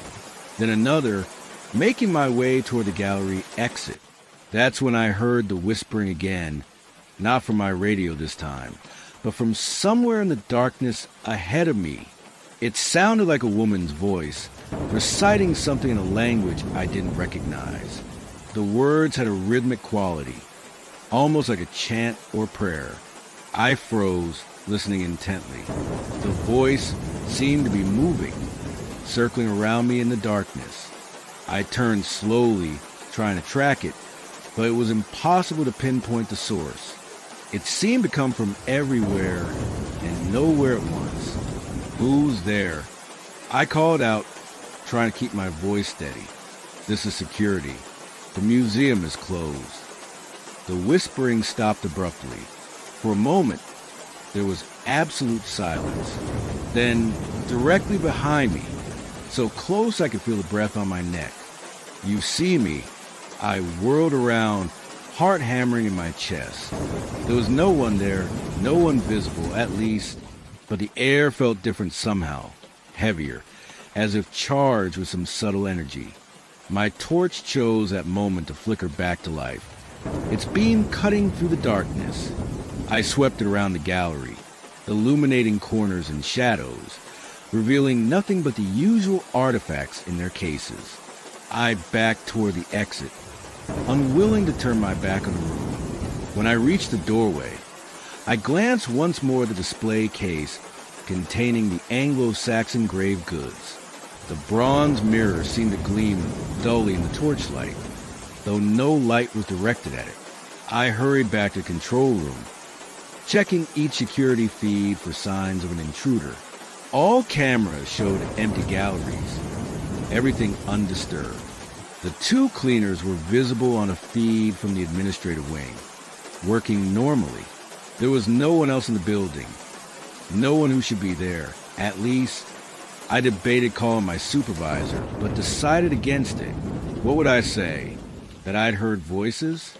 then another, making my way toward the gallery exit. That's when I heard the whispering again, not from my radio this time, but from somewhere in the darkness ahead of me. It sounded like a woman's voice, reciting something in a language I didn't recognize. The words had a rhythmic quality, almost like a chant or prayer. I froze, listening intently. The voice seemed to be moving, circling around me in the darkness. I turned slowly, trying to track it, but it was impossible to pinpoint the source. It seemed to come from everywhere and nowhere at once. "Who's there?" I called out, trying to keep my voice steady. "This is security. The museum is closed." The whispering stopped abruptly. For a moment, there was absolute silence. Then, directly behind me, so close I could feel the breath on my neck. "You see me?" I whirled around, heart hammering in my chest. There was no one there, no one visible, at least, but the air felt different somehow, heavier, as if charged with some subtle energy. My torch chose that moment to flicker back to life, its beam cutting through the darkness. I swept it around the gallery, illuminating corners and shadows, revealing nothing but the usual artifacts in their cases. I backed toward the exit, unwilling to turn my back on the room. When I reached the doorway, I glanced once more at the display case containing the Anglo-Saxon grave goods. The bronze mirror seemed to gleam dully in the torchlight, though no light was directed at it. I hurried back to the control room, checking each security feed for signs of an intruder. All cameras showed empty galleries, everything undisturbed. The two cleaners were visible on a feed from the administrative wing, working normally. There was no one else in the building, no one who should be there. At least, I debated calling my supervisor, but decided against it. What would I say? That I'd heard voices?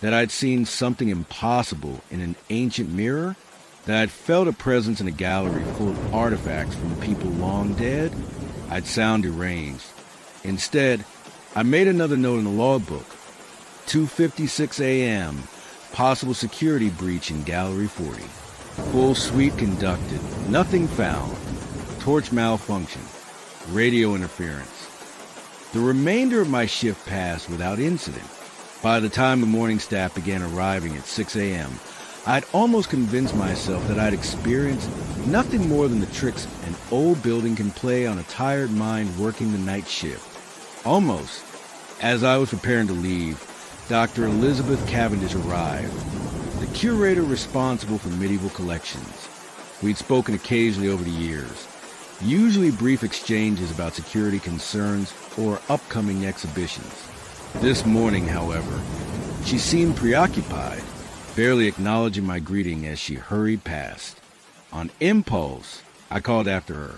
That I'd seen something impossible in an ancient mirror? That I'd felt a presence in a gallery full of artifacts from people long dead? I'd sound deranged. Instead, I made another note in the logbook. 2:56 a.m., possible security breach in Gallery 40. Full sweep conducted, nothing found. Torch malfunction, radio interference. The remainder of my shift passed without incident. By the time the morning staff began arriving at 6 a.m., I'd almost convinced myself that I'd experienced nothing more than the tricks an old building can play on a tired mind working the night shift. Almost. As I was preparing to leave, Dr. Elizabeth Cavendish arrived, the curator responsible for medieval collections. We'd spoken occasionally over the years, usually brief exchanges about security concerns or upcoming exhibitions. This morning, however, she seemed preoccupied, barely acknowledging my greeting as she hurried past. On impulse, I called after her.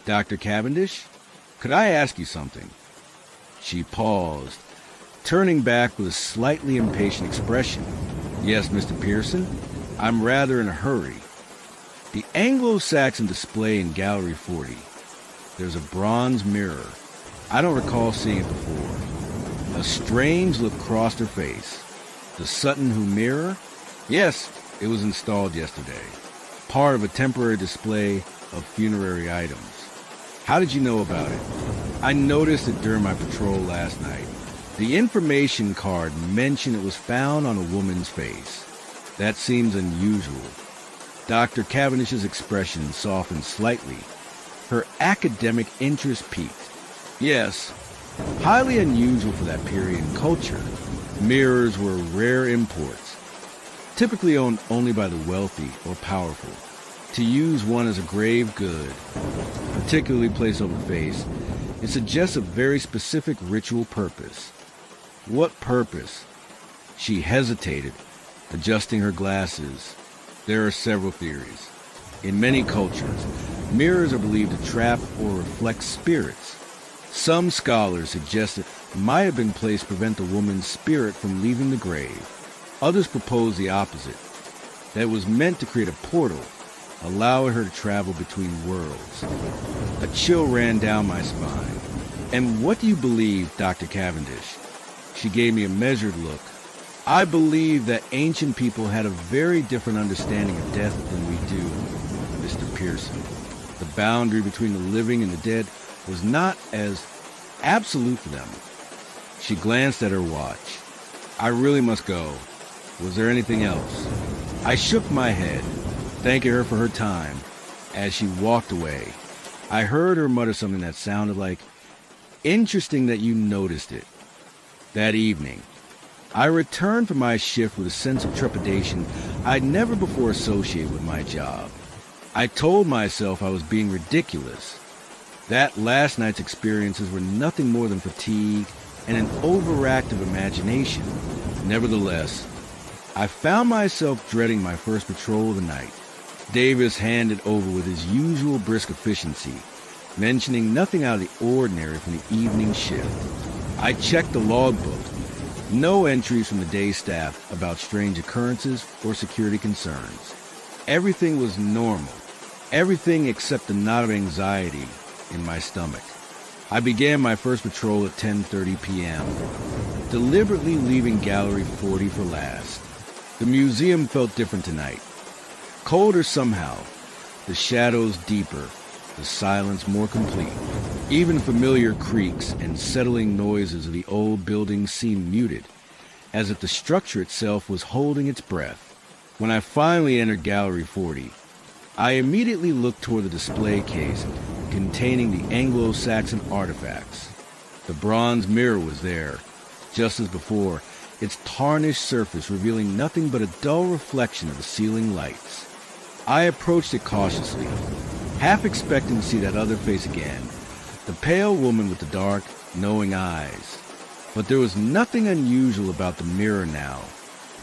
"Dr. Cavendish, could I ask you something?" She paused, turning back with a slightly impatient expression. "Yes, Mr. Pearson, I'm rather in a hurry." The Anglo-Saxon display in Gallery 40. There's a bronze mirror. I don't recall seeing it before. A strange look crossed her face. The Sutton Hoo mirror? Yes, it was installed yesterday. Part of a temporary display of funerary items. How did you know about it? I noticed it during my patrol last night. The information card mentioned it was found on a woman's face. That seems unusual. Dr. Cavendish's expression softened slightly. Her academic interest peaked. Yes, highly unusual for that period in culture. Mirrors were rare imports, typically owned only by the wealthy or powerful. To use one as a grave good, particularly placed over the face, it suggests a very specific ritual purpose. What purpose? She hesitated, adjusting her glasses. There are several theories. In many cultures, mirrors are believed to trap or reflect spirits. Some scholars suggest it might have been placed to prevent the woman's spirit from leaving the grave. Others proposed the opposite, that it was meant to create a portal, allowing her to travel between worlds. A chill ran down my spine. "And what do you believe, Dr. Cavendish?" She gave me a measured look. "I believe that ancient people had a very different understanding of death than we do, Mr. Pearson. The boundary between the living and the dead was not as absolute for them." She glanced at her watch. "I really must go. Was there anything else?" I shook my head, thanking her for her time. As she walked away, I heard her mutter something that sounded like, "Interesting that you noticed it." That evening, I returned from my shift with a sense of trepidation I'd never before associated with my job. I told myself I was being ridiculous, that last night's experiences were nothing more than fatigue and an overactive imagination. Nevertheless, I found myself dreading my first patrol of the night. Davis handed over with his usual brisk efficiency, mentioning nothing out of the ordinary from the evening shift. I checked the logbook. No entries from the day's staff about strange occurrences or security concerns. Everything was normal. Everything except the knot of anxiety in my stomach. I began my first patrol at 10:30 p.m., deliberately leaving Gallery 40 for last. The museum felt different tonight. Colder somehow, the shadows deeper, the silence more complete. Even familiar creaks and settling noises of the old building seemed muted, as if the structure itself was holding its breath. When I finally entered Gallery 40, I immediately looked toward the display case containing the Anglo-Saxon artifacts. The bronze mirror was there, just as before, its tarnished surface revealing nothing but a dull reflection of the ceiling lights. I approached it cautiously, half expecting to see that other face again, the pale woman with the dark, knowing eyes. But there was nothing unusual about the mirror now.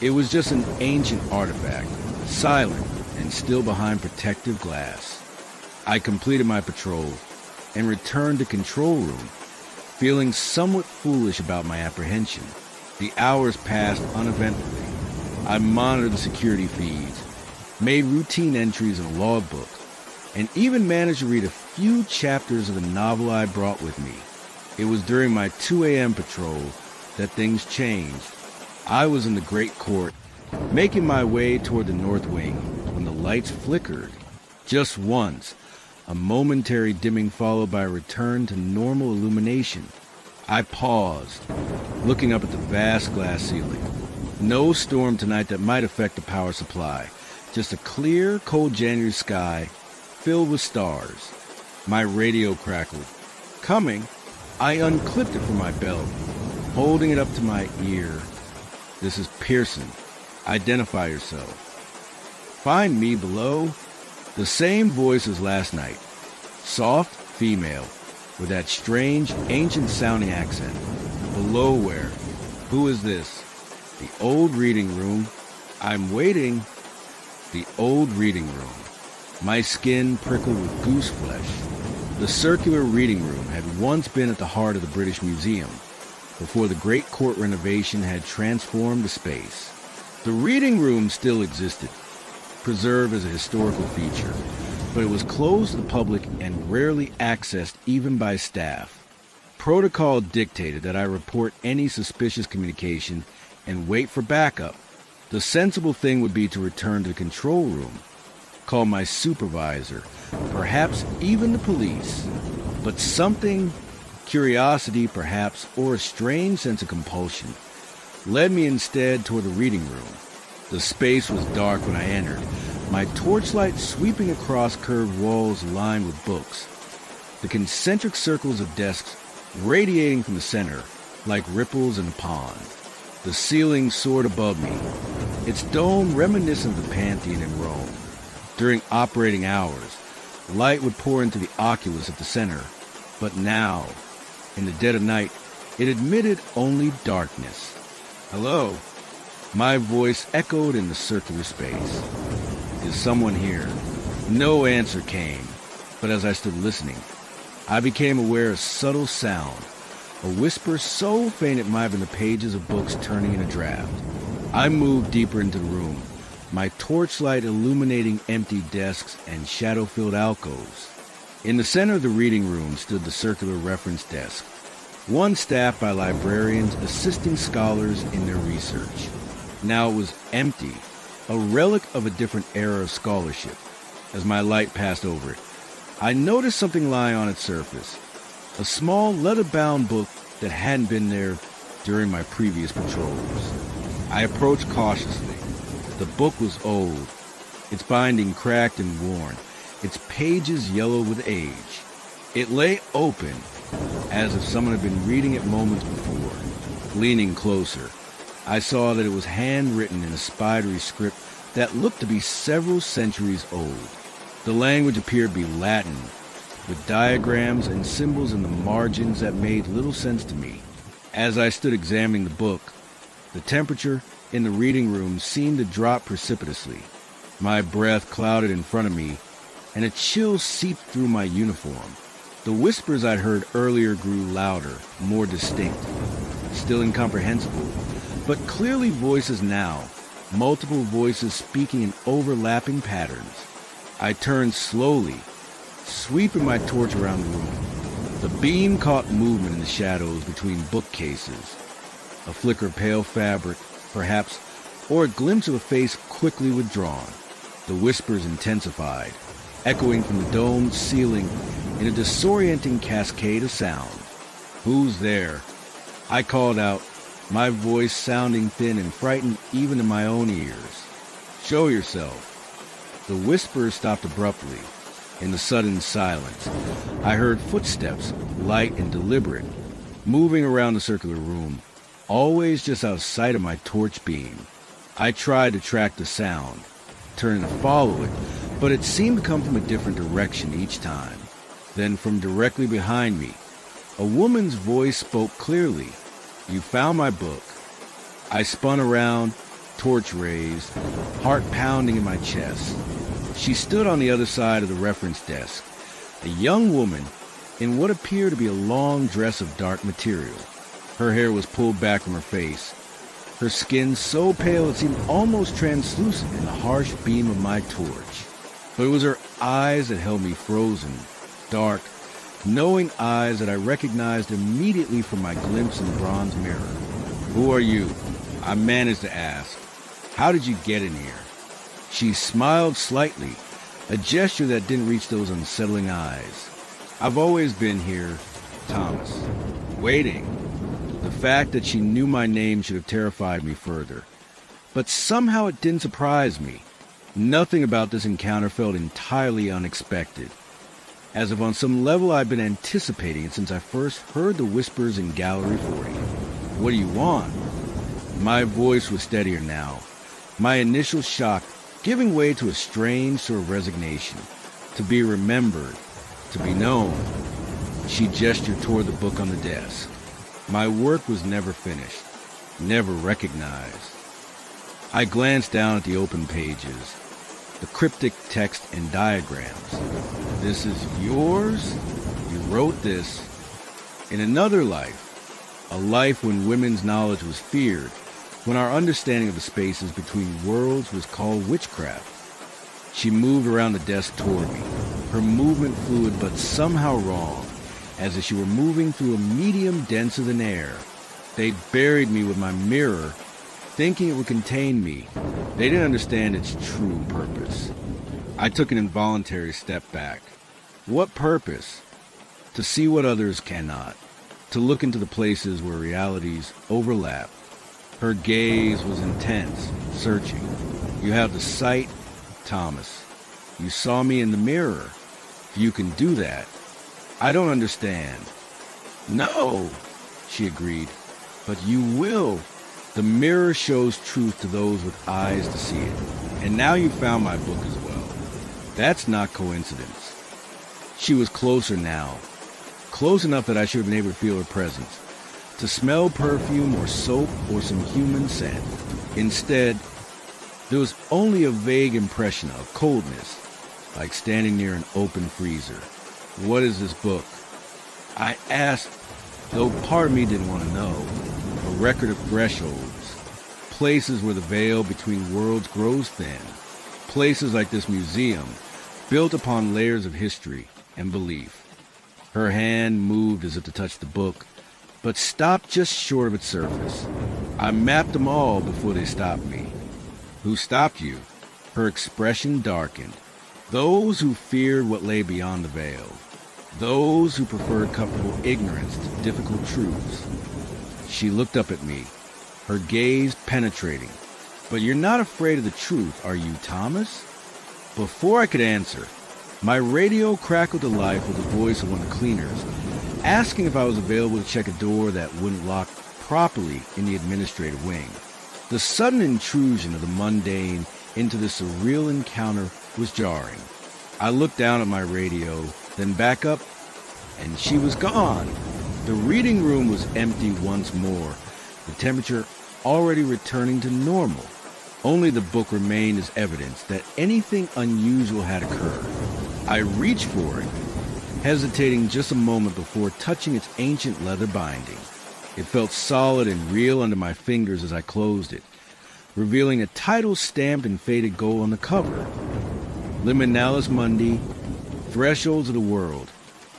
It was just an ancient artifact, silent and still behind protective glass. I completed my patrol and returned to control room, feeling somewhat foolish about my apprehension. The hours passed uneventfully. I monitored the security feeds, made routine entries in a logbook, and even managed to read a few chapters of the novel I brought with me. It was during my 2 a.m. patrol that things changed. I was in the Great Court, making my way toward the North Wing, when the lights flickered. Just once, a momentary dimming followed by a return to normal illumination. I paused, looking up at the vast glass ceiling. No storm tonight that might affect the power supply. Just a clear, cold January sky filled with stars. My radio crackled. Coming, I unclipped it from my belt, holding it up to my ear. "This is Pearson. Identify yourself." "Find me below." The same voice as last night. Soft, female, with that strange, ancient-sounding accent. "Below where? Who is this?" "The old reading room." "I'm waiting." The old reading room. My skin prickled with goose flesh. The circular reading room had once been at the heart of the British Museum, before the Great Court renovation had transformed the space. The reading room still existed, preserved as a historical feature, but it was closed to the public and rarely accessed even by staff. Protocol dictated that I report any suspicious communication and wait for backup. The sensible thing would be to return to the control room, call my supervisor, perhaps even the police. But something, curiosity perhaps, or a strange sense of compulsion, led me instead toward the reading room. The space was dark when I entered, my torchlight sweeping across curved walls lined with books, the concentric circles of desks radiating from the center like ripples in a pond. The ceiling soared above me, its dome reminiscent of the Pantheon in Rome. During operating hours, light would pour into the oculus at the center, but now, in the dead of night, it admitted only darkness. "Hello?" My voice echoed in the circular space. "Is someone here?" No answer came, but as I stood listening, I became aware of subtle sound, a whisper so faint it might have been the pages of books turning in a draft. I moved deeper into the room, my torchlight illuminating empty desks and shadow-filled alcoves. In the center of the reading room stood the circular reference desk, one staffed by librarians assisting scholars in their research. Now it was empty, a relic of a different era of scholarship. As my light passed over it, I noticed something lying on its surface, a small leather-bound book that hadn't been there during my previous patrols. I approached cautiously. The book was old, its binding cracked and worn, its pages yellow with age. It lay open, as if someone had been reading it moments before. Leaning closer, I saw that it was handwritten in a spidery script that looked to be several centuries old. The language appeared to be Latin, with diagrams and symbols in the margins that made little sense to me. As I stood examining the book, the temperature in the reading room seemed to drop precipitously. My breath clouded in front of me, and a chill seeped through my uniform. The whispers I'd heard earlier grew louder, more distinct, still incomprehensible, but clearly voices now, multiple voices speaking in overlapping patterns. I turned slowly, sweeping my torch around the room. The beam caught movement in the shadows between bookcases, a flicker of pale fabric, perhaps, or a glimpse of a face quickly withdrawn. The whispers intensified, echoing from the domed ceiling in a disorienting cascade of sound. "Who's there?" I called out, my voice sounding thin and frightened even in my own ears. "Show yourself." The whispers stopped abruptly. In the sudden silence, I heard footsteps, light and deliberate, moving around the circular room, always just out of sight of my torch beam. I tried to track the sound, turning to follow it, but it seemed to come from a different direction each time. Then from directly behind me, a woman's voice spoke clearly. "You found my book." I spun around, torch raised, heart pounding in my chest. She stood on the other side of the reference desk, a young woman in what appeared to be a long dress of dark material. Her hair was pulled back from her face, her skin so pale it seemed almost translucent in the harsh beam of my torch. But it was her eyes that held me frozen, dark, knowing eyes that I recognized immediately from my glimpse in the bronze mirror. "Who are you?" I managed to ask. "How did you get in here?" She smiled slightly, a gesture that didn't reach those unsettling eyes. "I've always been here, Thomas, waiting." The fact that she knew my name should have terrified me further. But somehow it didn't surprise me. Nothing about this encounter felt entirely unexpected, as if on some level I'd been anticipating it since I first heard the whispers in Gallery 40. "What do you want?" My voice was steadier now, my initial shock giving way to a strange sort of resignation. To be remembered, to be known. She gestured toward the book on the desk. My work was never finished, never recognized. I glanced down at the open pages, the cryptic text and diagrams. "This is yours? You wrote this in another life, a life when women's knowledge was feared, when our understanding of the spaces between worlds was called witchcraft." She moved around the desk toward me, her movement fluid but somehow wrong, as if she were moving through a medium denser than air. They'd buried me with my mirror, thinking it would contain me. They didn't understand its true purpose. I took an involuntary step back. What purpose? To see what others cannot, to look into the places where realities overlap. Her gaze was intense, searching. "You have the sight, Thomas. You saw me in the mirror. If you can do that, I don't understand." "No," she agreed, "but you will. The mirror shows truth to those with eyes to see it. And now you found my book as well. That's not coincidence." She was closer now, close enough that I should have been able to feel her presence, to smell perfume or soap or some human scent. Instead, there was only a vague impression of coldness, like standing near an open freezer. "What is this book?" I asked, though part of me didn't want to know. A record of thresholds, places where the veil between worlds grows thin. Places like this museum, built upon layers of history and belief. Her hand moved as if to touch the book, but stopped just short of its surface. I mapped them all before they stopped me. Who stopped you? Her expression darkened. Those who feared what lay beyond the veil. Those who preferred comfortable ignorance to difficult truths. She looked up at me, her gaze penetrating. But you're not afraid of the truth, are you, Thomas? Before I could answer, my radio crackled to life with the voice of one of the cleaners, asking if I was available to check a door that wouldn't lock properly in the administrative wing. The sudden intrusion of the mundane into this surreal encounter was jarring. I looked down at my radio, then back up, and she was gone. The reading room was empty once more, the temperature already returning to normal. Only the book remained as evidence that anything unusual had occurred. I reached for it, hesitating just a moment before touching its ancient leather binding. It felt solid and real under my fingers as I closed it, revealing a title stamped in faded gold on the cover. Liminalis Mundi, Thresholds of the World,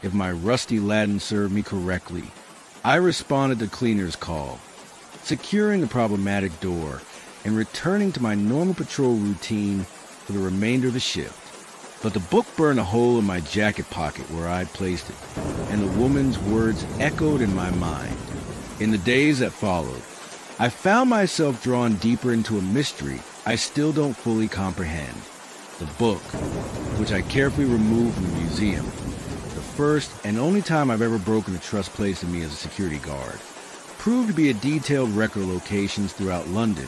if my rusty Latin served me correctly. I responded to Cleaner's call, securing the problematic door and returning to my normal patrol routine for the remainder of the shift. But the book burned a hole in my jacket pocket where I'd placed it, and the woman's words echoed in my mind. In the days that followed, I found myself drawn deeper into a mystery I still don't fully comprehend. The book, which I carefully removed from the museum, the first and only time I've ever broken the trust placed in me as a security guard, proved to be a detailed record of locations throughout London,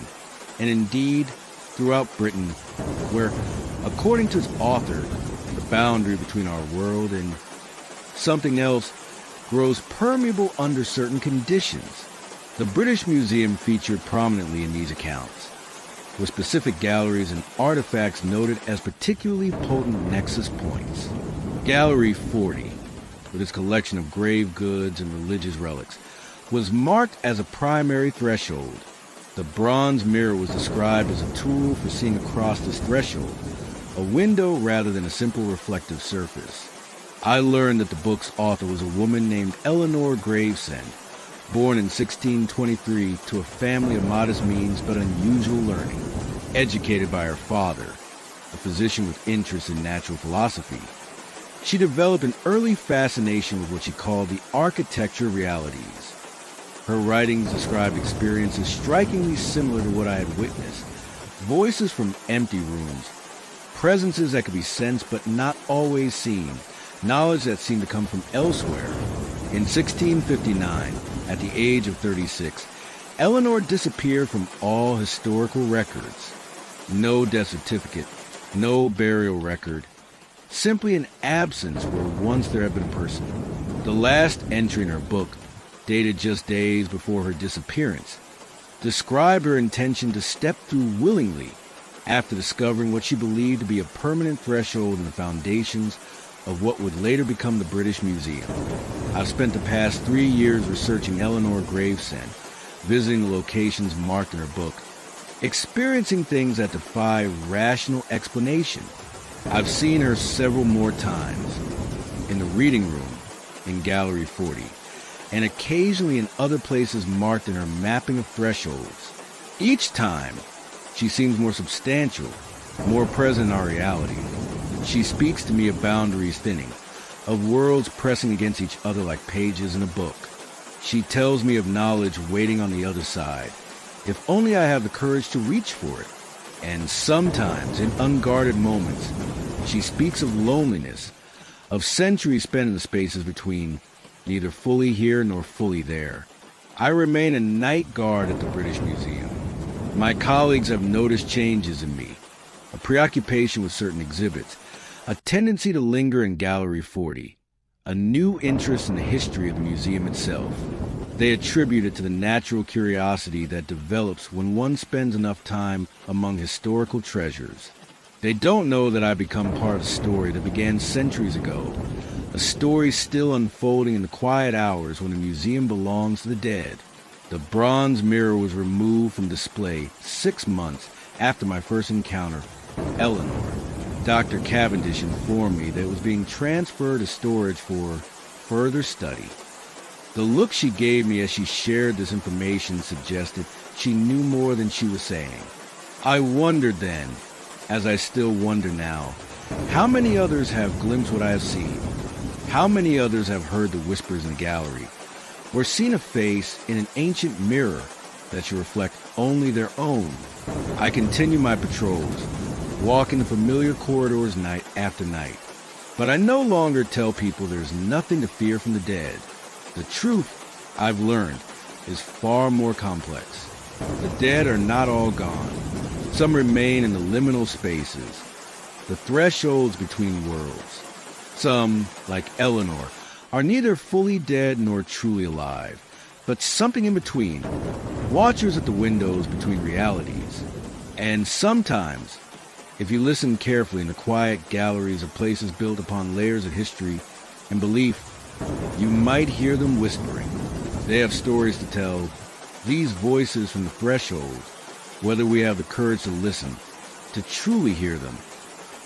and indeed throughout Britain, where, according to its author, the boundary between our world and something else grows permeable under certain conditions. The British Museum featured prominently in these accounts, with specific galleries and artifacts noted as particularly potent nexus points. Gallery 40, with its collection of grave goods and religious relics, was marked as a primary threshold. The bronze mirror was described as a tool for seeing across this threshold, a window rather than a simple reflective surface. I learned that the book's author was a woman named Eleanor Gravesend, born in 1623 to a family of modest means but unusual learning, educated by her father, a physician with interest in natural philosophy. She developed an early fascination with what she called the architecture realities. Her writings described experiences strikingly similar to what I had witnessed. Voices from empty rooms, presences that could be sensed but not always seen, knowledge that seemed to come from elsewhere. In 1659, at the age of 36, Eleanor disappeared from all historical records. No death certificate, no burial record, simply an absence where once there had been a person. The last entry in her book, dated just days before her disappearance, described her intention to step through willingly after discovering what she believed to be a permanent threshold in the foundations of what would later become the British Museum. I've spent the past 3 years researching Eleanor Gravesend, visiting the locations marked in her book, experiencing things that defy rational explanation. I've seen her several more times, in the reading room, in Gallery 40, and occasionally in other places marked in her mapping of thresholds. Each time, she seems more substantial, more present in our reality. She speaks to me of boundaries thinning, of worlds pressing against each other like pages in a book. She tells me of knowledge waiting on the other side, if only I have the courage to reach for it. And sometimes, in unguarded moments, she speaks of loneliness, of centuries spent in the spaces between, neither fully here nor fully there. I remain a night guard at the British Museum. My colleagues have noticed changes in me, a preoccupation with certain exhibits, a tendency to linger in Gallery 40, a new interest in the history of the museum itself. They attribute it to the natural curiosity that develops when one spends enough time among historical treasures. They don't know that I become part of a story that began centuries ago, a story still unfolding in the quiet hours when the museum belongs to the dead. The bronze mirror was removed from display 6 months after my first encounter with Eleanor. Dr. Cavendish informed me that it was being transferred to storage for further study. The look she gave me as she shared this information suggested she knew more than she was saying. I wondered then, as I still wonder now, how many others have glimpsed what I have seen? How many others have heard the whispers in the gallery, or seen a face in an ancient mirror that should reflect only their own? I continue my patrols, walking the familiar corridors night after night. But I no longer tell people there's nothing to fear from the dead. The truth, I've learned, is far more complex. The dead are not all gone. Some remain in the liminal spaces, the thresholds between worlds. Some, like Eleanor, are neither fully dead nor truly alive, but something in between, watchers at the windows between realities. And sometimes, if you listen carefully in the quiet galleries of places built upon layers of history and belief, you might hear them whispering. They have stories to tell. These voices from the threshold, whether we have the courage to listen, to truly hear them,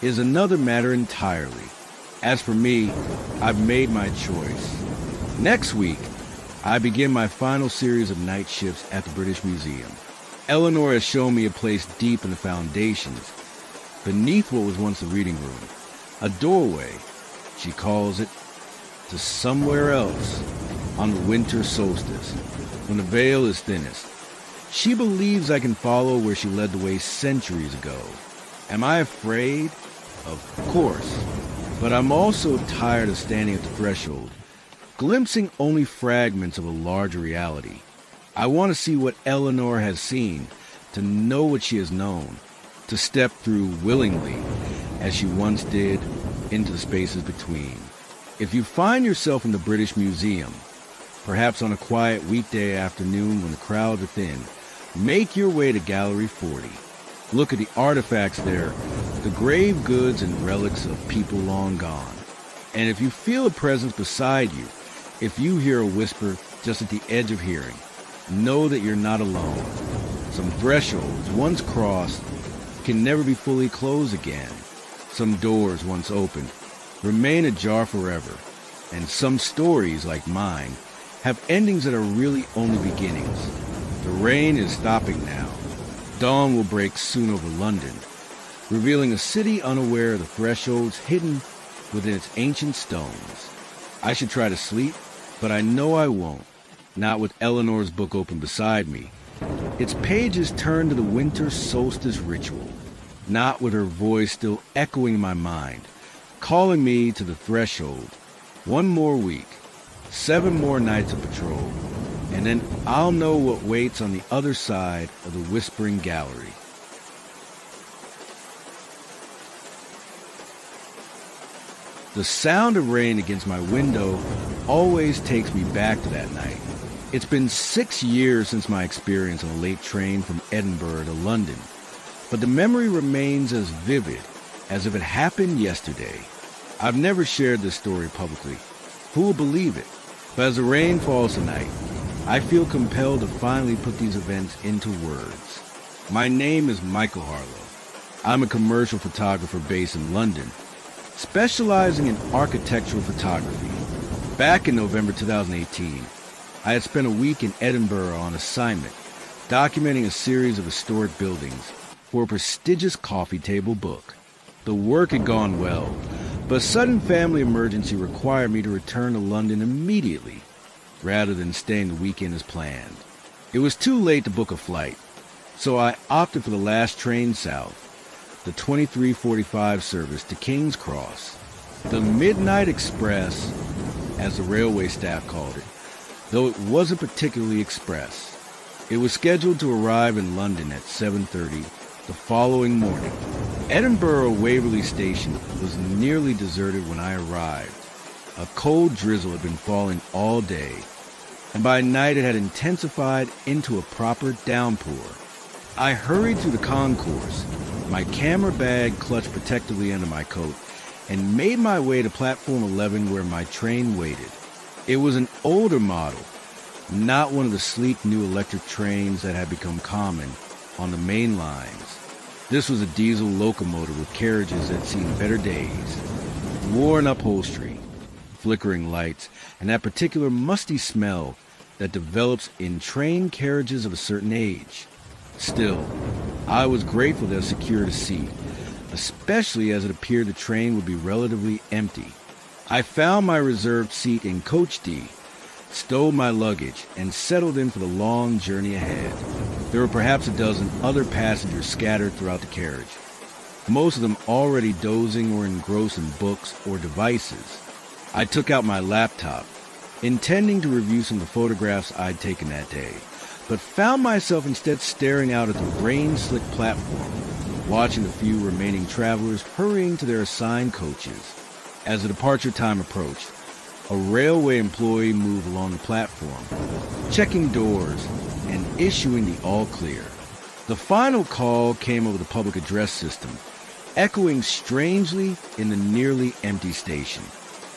is another matter entirely. As for me, I've made my choice. Next week, I begin my final series of night shifts at the British Museum. Eleanor has shown me a place deep in the foundations, beneath what was once the reading room. A doorway, she calls it, to somewhere else on the winter solstice, when the veil is thinnest. She believes I can follow where she led the way centuries ago. Am I afraid? Of course. But I'm also tired of standing at the threshold, glimpsing only fragments of a larger reality. I want to see what Eleanor has seen, to know what she has known, to step through willingly, as she once did, into the spaces between. If you find yourself in the British Museum, perhaps on a quiet weekday afternoon when the crowds are thin, make your way to Gallery 40. Look at the artifacts there, the grave goods and relics of people long gone. And if you feel a presence beside you, if you hear a whisper just at the edge of hearing, know that you're not alone. Some thresholds, once crossed, can never be fully closed again. Some doors, once opened, remain ajar forever. And some stories, like mine, have endings that are really only beginnings. The rain is stopping now. Dawn will break soon over London, revealing a city unaware of the thresholds hidden within its ancient stones. I should try to sleep, but I know I won't, not with Eleanor's book open beside me. Its pages turn to the winter solstice ritual, not with her voice still echoing in my mind, calling me to the threshold. 1 more week, 7 more nights of patrol, and then I'll know what waits on the other side of the Whispering Gallery. The sound of rain against my window always takes me back to that night. It's been 6 years since my experience on a late train from Edinburgh to London, but the memory remains as vivid as if it happened yesterday. I've never shared this story publicly. Who will believe it? But as the rain falls tonight, I feel compelled to finally put these events into words. My name is Michael Harlow. I'm a commercial photographer based in London, specializing in architectural photography. Back in November 2018, I had spent a week in Edinburgh on assignment, documenting a series of historic buildings for a prestigious coffee table book. The work had gone well, but a sudden family emergency required me to return to London immediately, rather than staying the weekend as planned. It was too late to book a flight, so I opted for the last train south, the 23:45 service to King's Cross. The Midnight Express, as the railway staff called it, though it wasn't particularly express. It was scheduled to arrive in London at 7:30 the following morning. Edinburgh Waverley Station was nearly deserted when I arrived. A cold drizzle had been falling all day, and by night it had intensified into a proper downpour. I hurried through the concourse, my camera bag clutched protectively under my coat, and made my way to platform 11 where my train waited. It was an older model, not one of the sleek new electric trains that had become common on the main lines. This was a diesel locomotive with carriages that had seen better days. Worn upholstery, flickering lights, and that particular musty smell that develops in train carriages of a certain age. Still, I was grateful to have secured a seat, especially as it appeared the train would be relatively empty. I found my reserved seat in Coach D, stowed my luggage, and settled in for the long journey ahead. There were perhaps a dozen other passengers scattered throughout the carriage, most of them already dozing or engrossed in books or devices. I took out my laptop, intending to review some of the photographs I'd taken that day, but found myself instead staring out at the rain-slick platform, watching the few remaining travelers hurrying to their assigned coaches. As the departure time approached, a railway employee moved along the platform, checking doors and issuing the all-clear. The final call came over the public address system, echoing strangely in the nearly empty station.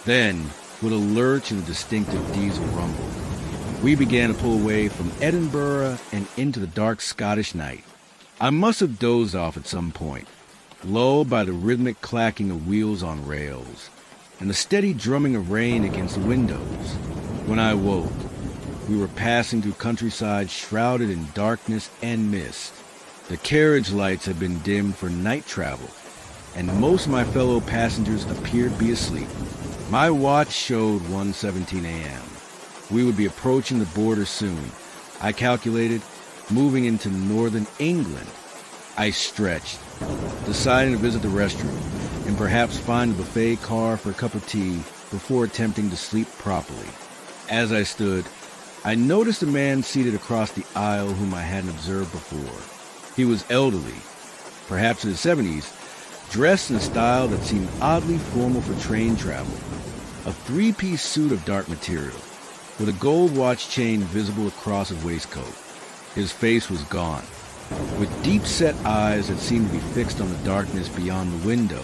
Then, with a lurch and a distinctive diesel rumble, we began to pull away from Edinburgh and into the dark Scottish night. I must have dozed off at some point, lulled by the rhythmic clacking of wheels on rails and the steady drumming of rain against the windows. When I awoke, we were passing through countryside shrouded in darkness and mist. The carriage lights had been dimmed for night travel, and most of my fellow passengers appeared to be asleep. My watch showed 1:17 a.m. We would be approaching the border soon, I calculated, moving into northern England. I stretched, deciding to visit the restroom and perhaps find a buffet car for a cup of tea before attempting to sleep properly. As I stood, I noticed a man seated across the aisle whom I hadn't observed before. He was elderly, perhaps in his 70s, dressed in a style that seemed oddly formal for train travel. A three-piece suit of dark material, with a gold watch chain visible across his waistcoat. His face was gaunt, with deep-set eyes that seemed to be fixed on the darkness beyond the window.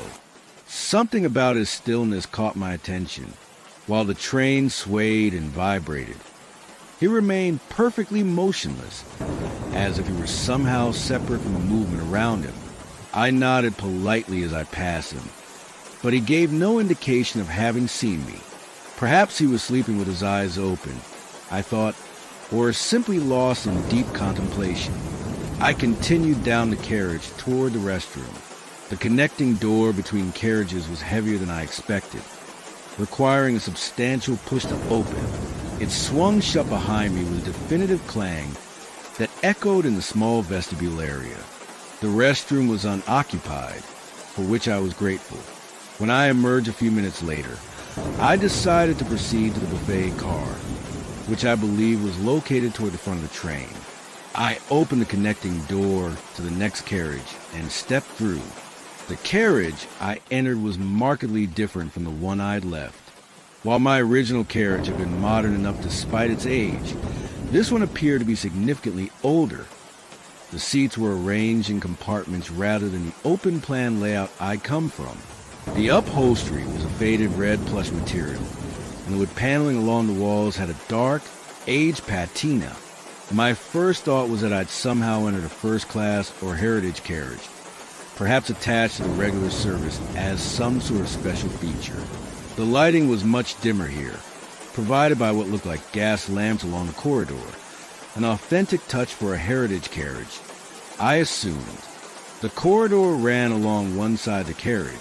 Something about his stillness caught my attention. While the train swayed and vibrated, he remained perfectly motionless, as if he were somehow separate from the movement around him. I nodded politely as I passed him, but he gave no indication of having seen me. Perhaps he was sleeping with his eyes open, I thought, or simply lost in deep contemplation. I continued down the carriage toward the restroom. The connecting door between carriages was heavier than I expected, requiring a substantial push to open. It swung shut behind me with a definitive clang that echoed in the small vestibule area. The restroom was unoccupied, for which I was grateful. When I emerged a few minutes later, I decided to proceed to the buffet car, which I believe was located toward the front of the train. I opened the connecting door to the next carriage and stepped through. The carriage I entered was markedly different from the one I'd left. While my original carriage had been modern enough despite its age, this one appeared to be significantly older. The seats were arranged in compartments rather than the open-plan layout I'd come from. The upholstery was a faded red plush material, and the wood paneling along the walls had a dark, aged patina. My first thought was that I'd somehow entered a first-class or heritage carriage, perhaps attached to the regular service as some sort of special feature. The lighting was much dimmer here, provided by what looked like gas lamps along the corridor, an authentic touch for a heritage carriage, I assumed. The corridor ran along one side of the carriage,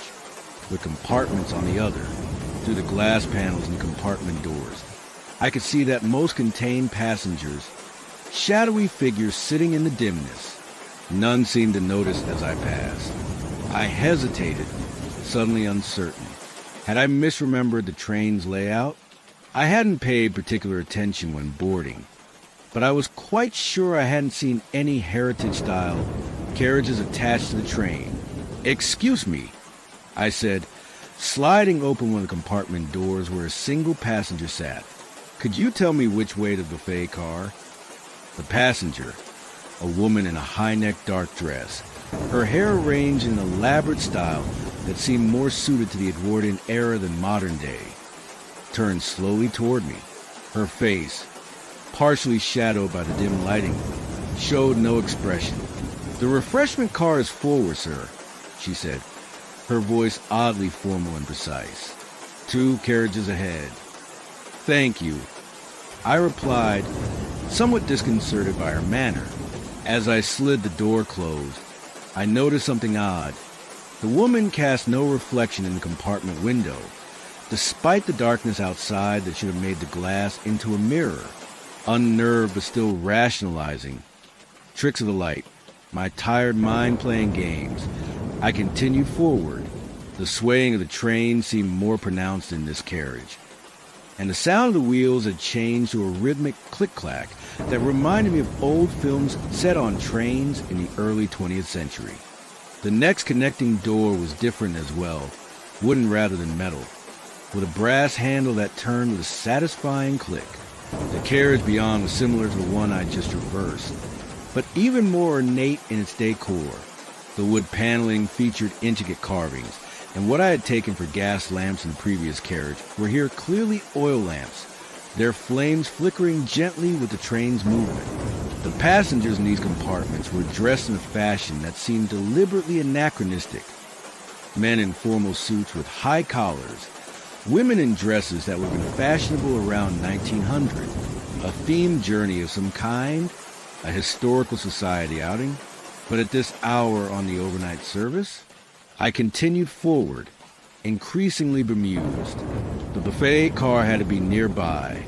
with compartments on the other, through the glass panels and compartment doors. I could see that most contained passengers, shadowy figures sitting in the dimness. None seemed to notice as I passed. I hesitated, suddenly uncertain. Had I misremembered the train's layout? I hadn't paid particular attention when boarding, but I was quite sure I hadn't seen any heritage-style carriages attached to the train. "Excuse me," I said, sliding open one of the compartment doors where a single passenger sat. "Could you tell me which way to the buffet car?" The passenger, a woman in a high-necked dark dress, her hair arranged in an elaborate style that seemed more suited to the Edwardian era than modern day, turned slowly toward me. Her face, partially shadowed by the dim lighting, showed no expression. "The refreshment car is forward, sir," she said, her voice oddly formal and precise. "2 carriages ahead." "Thank you," I replied, somewhat disconcerted by her manner. As I slid the door closed, I noticed something odd. The woman cast no reflection in the compartment window, despite the darkness outside that should have made the glass into a mirror. Unnerved but still rationalizing. Tricks of the light, my tired mind playing games. I continued forward. The swaying of the train seemed more pronounced in this carriage, and the sound of the wheels had changed to a rhythmic click-clack that reminded me of old films set on trains in the early 20th century. The next connecting door was different as well, wooden rather than metal, with a brass handle that turned with a satisfying click. The carriage beyond was similar to the one I just traversed, but even more ornate in its decor. The wood paneling featured intricate carvings, and what I had taken for gas lamps in the previous carriage were here clearly oil lamps, their flames flickering gently with the train's movement. The passengers in these compartments were dressed in a fashion that seemed deliberately anachronistic. Men in formal suits with high collars, women in dresses that would have been fashionable around 1900. A themed journey of some kind, a historical society outing. But at this hour on the overnight service, I continued forward, increasingly bemused. The buffet car had to be nearby,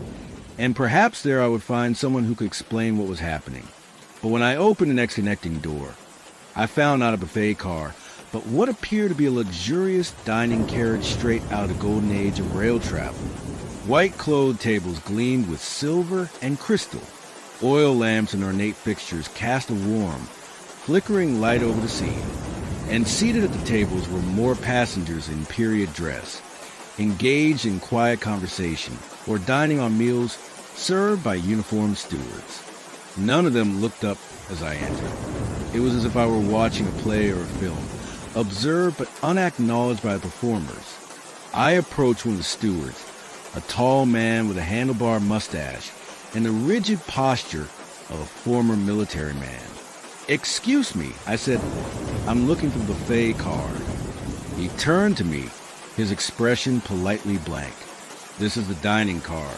and perhaps there I would find someone who could explain what was happening. But when I opened the next connecting door, I found not a buffet car, but what appeared to be a luxurious dining carriage straight out of the golden age of rail travel. White-clothed tables gleamed with silver and crystal. Oil lamps and ornate fixtures cast a warm, flickering light over the scene. And seated at the tables were more passengers in period dress, engaged in quiet conversation or dining on meals served by uniformed stewards. None of them looked up as I entered. It was as if I were watching a play or a film, observed but unacknowledged by the performers. I approached one of the stewards, a tall man with a handlebar mustache and the rigid posture of a former military man. "Excuse me," I said, "I'm looking for the buffet car." He turned to me, his expression politely blank. "This is the dining car,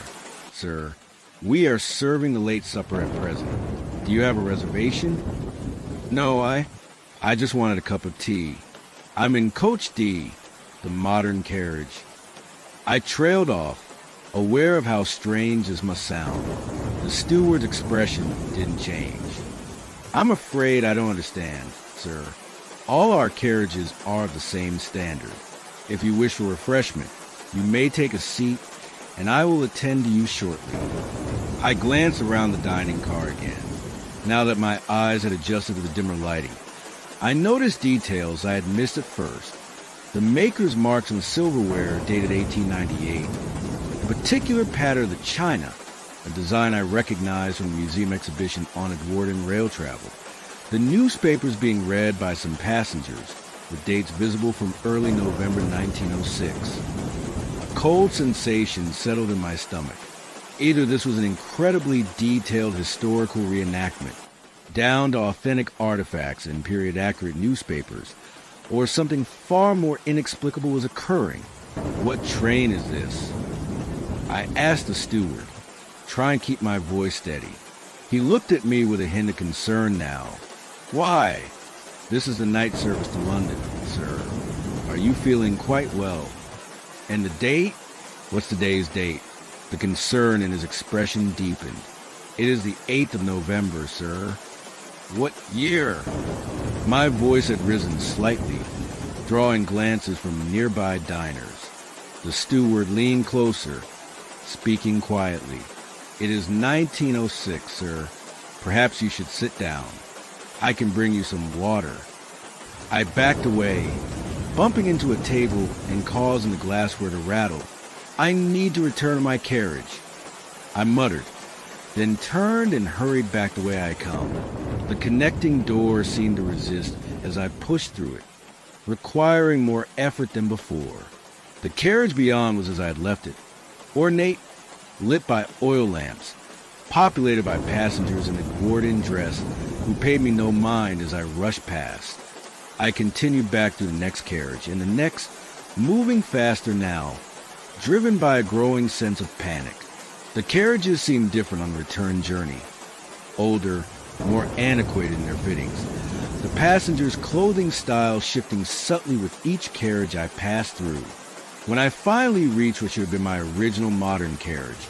sir. We are serving the late supper at present. Do you have a reservation?" "No, I just wanted a cup of tea. I'm in Coach D, the modern carriage." I trailed off, aware of how strange this must sound. The steward's expression didn't change. "I'm afraid I don't understand, sir. All our carriages are of the same standard. If you wish for refreshment, you may take a seat, and I will attend to you shortly." I glanced around the dining car again, now that my eyes had adjusted to the dimmer lighting. I noticed details I had missed at first. The maker's marks on the silverware dated 1898. The particular pattern of the china, a design I recognized from the museum exhibition on Edwardian rail travel. The newspapers being read by some passengers, with dates visible from early November 1906. A cold sensation settled in my stomach. Either this was an incredibly detailed historical reenactment, down to authentic artifacts and period-accurate newspapers, or something far more inexplicable was occurring. "What train is this?" I asked the steward, trying to keep my voice steady. He looked at me with a hint of concern now. "Why?" "This is the night service to London, sir. Are you feeling quite well?" "And the date?" "What's today's date?" The concern in his expression deepened. "It is the 8th of November, sir." "What year?" My voice had risen slightly, drawing glances from nearby diners. The steward leaned closer, speaking quietly. "It is 1906, sir. Perhaps you should sit down. I can bring you some water." I backed away, bumping into a table and causing the glassware to rattle. "I need to return to my carriage," I muttered, then turned and hurried back the way I had come. The connecting door seemed to resist as I pushed through it, requiring more effort than before. The carriage beyond was as I had left it, ornate, lit by oil lamps, populated by passengers in the Gordon dress who paid me no mind as I rushed past. I continued back through the next carriage, and the next, moving faster now, driven by a growing sense of panic. The carriages seemed different on the return journey, older, more antiquated in their fittings. The passengers' clothing style shifting subtly with each carriage I passed through. When I finally reached what should have been my original modern carriage,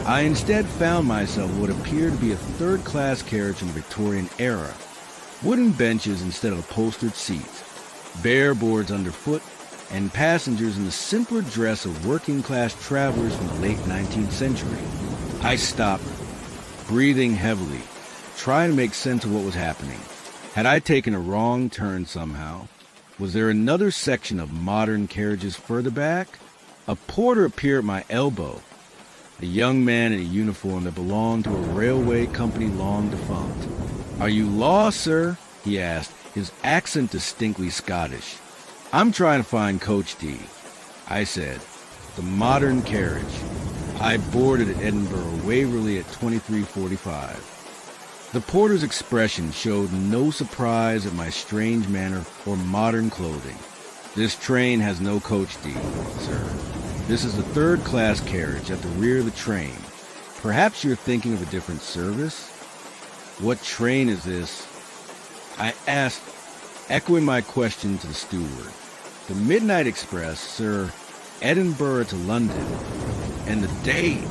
I instead found myself in what appeared to be a third-class carriage from the Victorian era. Wooden benches instead of upholstered seats, bare boards underfoot, and passengers in the simpler dress of working-class travelers from the late 19th century. I stopped, breathing heavily, trying to make sense of what was happening. Had I taken a wrong turn somehow? Was there another section of modern carriages further back? A porter appeared at my elbow, a young man in a uniform that belonged to a railway company long defunct. "Are you lost, sir?" he asked, his accent distinctly Scottish. "I'm trying to find Coach D," I said. "The modern carriage. I boarded at Edinburgh Waverley at 23:45. The porter's expression showed no surprise at my strange manner or modern clothing. "This train has no Coach D, sir. This is the third-class carriage at the rear of the train. Perhaps you're thinking of a different service?" "What train is this?" I asked, echoing my question to the steward. "The Midnight Express, sir. Edinburgh to London." "And the date?"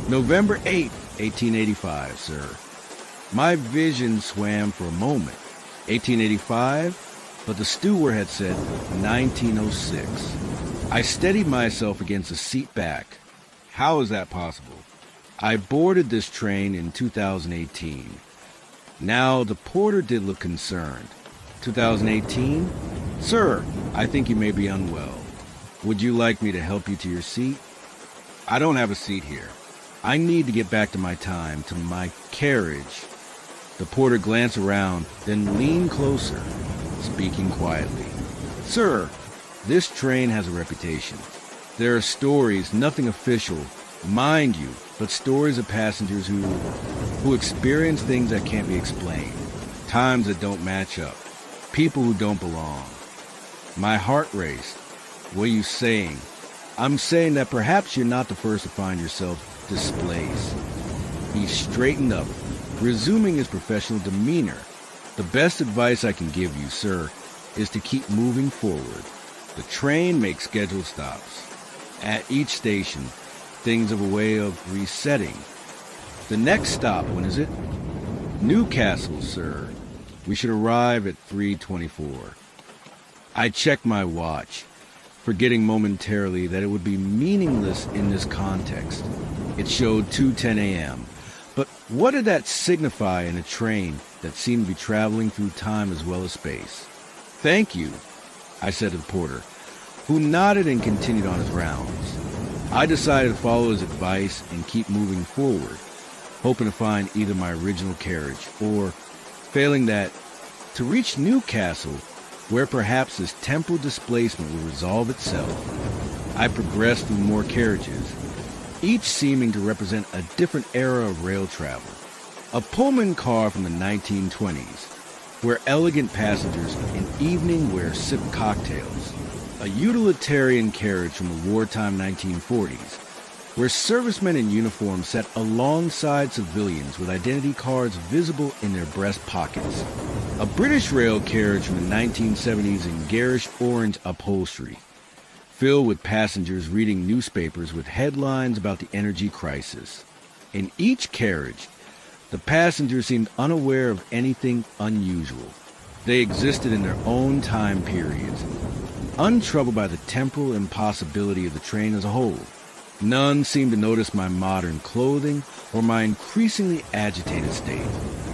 "November 8th, 1885, sir." My vision swam for a moment. 1885? But the steward had said 1906. I steadied myself against the seat back. How is that possible? I boarded this train in 2018. Now, the porter did look concerned. 2018? "Sir, I think you may be unwell. Would you like me to help you to your seat?" "I don't have a seat here. I need to get back to my time, to my carriage." The porter glanced around, then leaned closer, speaking quietly. "Sir, this train has a reputation. There are stories, nothing official, mind you, but stories of passengers who experience things that can't be explained, times that don't match up, people who don't belong." My heart raced. "What are you saying?" "I'm saying that perhaps you're not the first to find yourself displaced." He straightened up, resuming his professional demeanor. "The best advice I can give you, sir, is to keep moving forward. The train makes scheduled stops. At each station, things have a way of resetting. The next stop, when is it?" "Newcastle, sir. We should arrive at 3:24. I checked my watch, forgetting momentarily that it would be meaningless in this context. It showed 2:10 a.m. But what did that signify in a train that seemed to be traveling through time as well as space? "Thank you," I said to the porter, who nodded and continued on his rounds. I decided to follow his advice and keep moving forward, hoping to find either my original carriage or, failing that, to reach Newcastle, where perhaps this temporal displacement would resolve itself. I progressed through more carriages, each seeming to represent a different era of rail travel. A Pullman car from the 1920s, where elegant passengers in evening wear sip cocktails. A utilitarian carriage from the wartime 1940s, where servicemen in uniform sat alongside civilians with identity cards visible in their breast pockets. A British rail carriage from the 1970s in garish orange upholstery, filled with passengers reading newspapers with headlines about the energy crisis. In each carriage, the passengers seemed unaware of anything unusual. They existed in their own time periods, untroubled by the temporal impossibility of the train as a whole. None seemed to notice my modern clothing or my increasingly agitated state.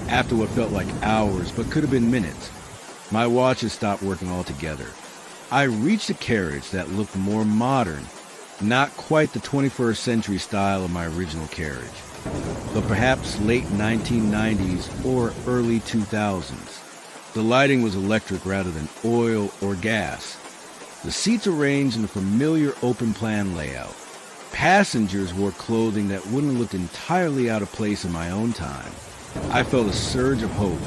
After what felt like hours but could have been minutes, my watch had stopped working altogether. I reached a carriage that looked more modern, not quite the 21st century style of my original carriage, but perhaps late 1990s or early 2000s. The lighting was electric rather than oil or gas. The seats arranged in a familiar open-plan layout. Passengers wore clothing that wouldn't have looked entirely out of place in my own time. I felt a surge of hope.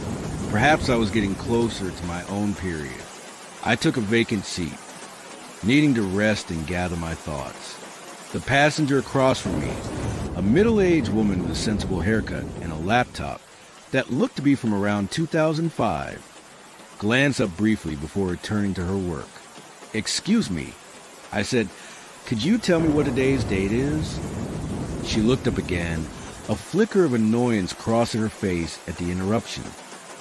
Perhaps I was getting closer to my own period. I took a vacant seat, needing to rest and gather my thoughts. The passenger across from me, a middle-aged woman with a sensible haircut and a laptop that looked to be from around 2005, glanced up briefly before returning to her work. "Excuse me," I said, "could you tell me what today's date is?" She looked up again, a flicker of annoyance crossing her face at the interruption.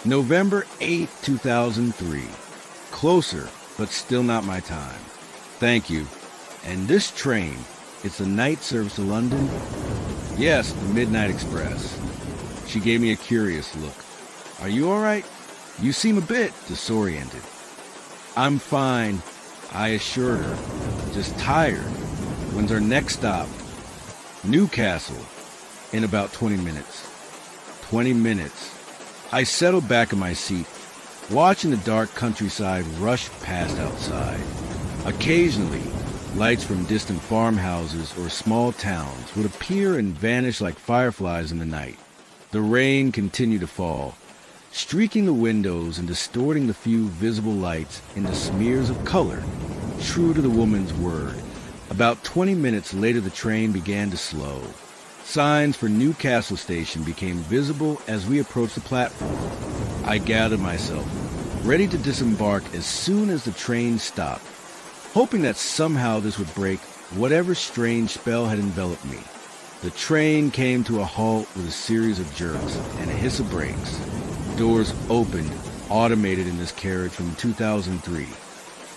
"November 8th, 2003. Closer, but still not my time. Thank you. And this train, it's the night service to London?" "Yes, the Midnight Express." She gave me a curious look. "Are you all right? You seem a bit disoriented." "I'm fine," I assured her. "Just tired." "When's our next stop?" "Newcastle. In about 20 minutes. 20 minutes. I settled back in my seat, watching the dark countryside rush past outside. Occasionally, lights from distant farmhouses or small towns would appear and vanish like fireflies in the night. The rain continued to fall, streaking the windows and distorting the few visible lights into smears of color. True to the woman's word, about 20 minutes later the train began to slow. Signs for Newcastle Station became visible as we approached the platform. I gathered myself, ready to disembark as soon as the train stopped, hoping that somehow this would break whatever strange spell had enveloped me. The train came to a halt with a series of jerks and a hiss of brakes. Doors opened, automated in this carriage from 2003,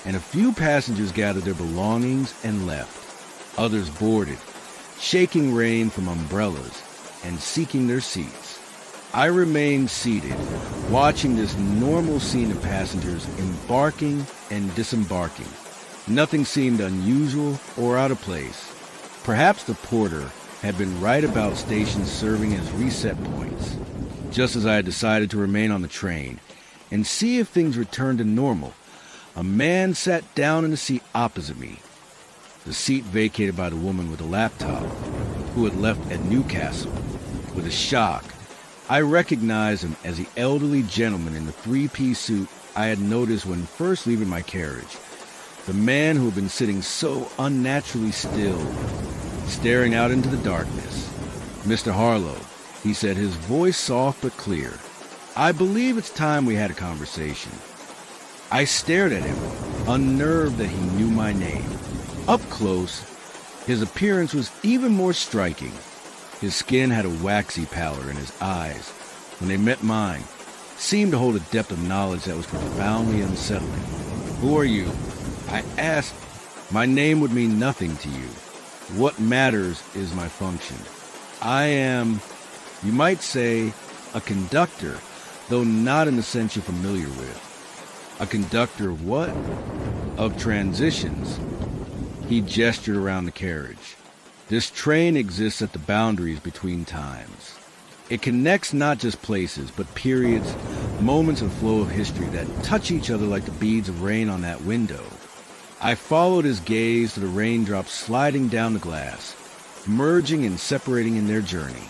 and a few passengers gathered their belongings and left. Others boarded, shaking rain from umbrellas and seeking their seats. I remained seated, watching this normal scene of passengers embarking and disembarking. Nothing seemed unusual or out of place. Perhaps the porter had been right about stations serving as reset points. Just as I had decided to remain on the train and see if things returned to normal, a man sat down in the seat opposite me, the seat vacated by the woman with the laptop, who had left at Newcastle. With a shock, I recognized him as the elderly gentleman in the three-piece suit I had noticed when first leaving my carriage. The man who had been sitting so unnaturally still, staring out into the darkness. "Mr. Harlow," he said, his voice soft but clear. "I believe it's time we had a conversation." I stared at him, unnerved that he knew my name. Up close, his appearance was even more striking. His skin had a waxy pallor, and his eyes, when they met mine, seemed to hold a depth of knowledge that was profoundly unsettling. "Who are you?" I asked. "My name would mean nothing to you. What matters is my function. I am, you might say, a conductor, though not in the sense you're familiar with." "A conductor of what?" "Of transitions." He gestured around the carriage. "This train exists at the boundaries between times. It connects not just places, but periods, moments of flow of history that touch each other like the beads of rain on that window." I followed his gaze to the raindrops sliding down the glass, merging and separating in their journey.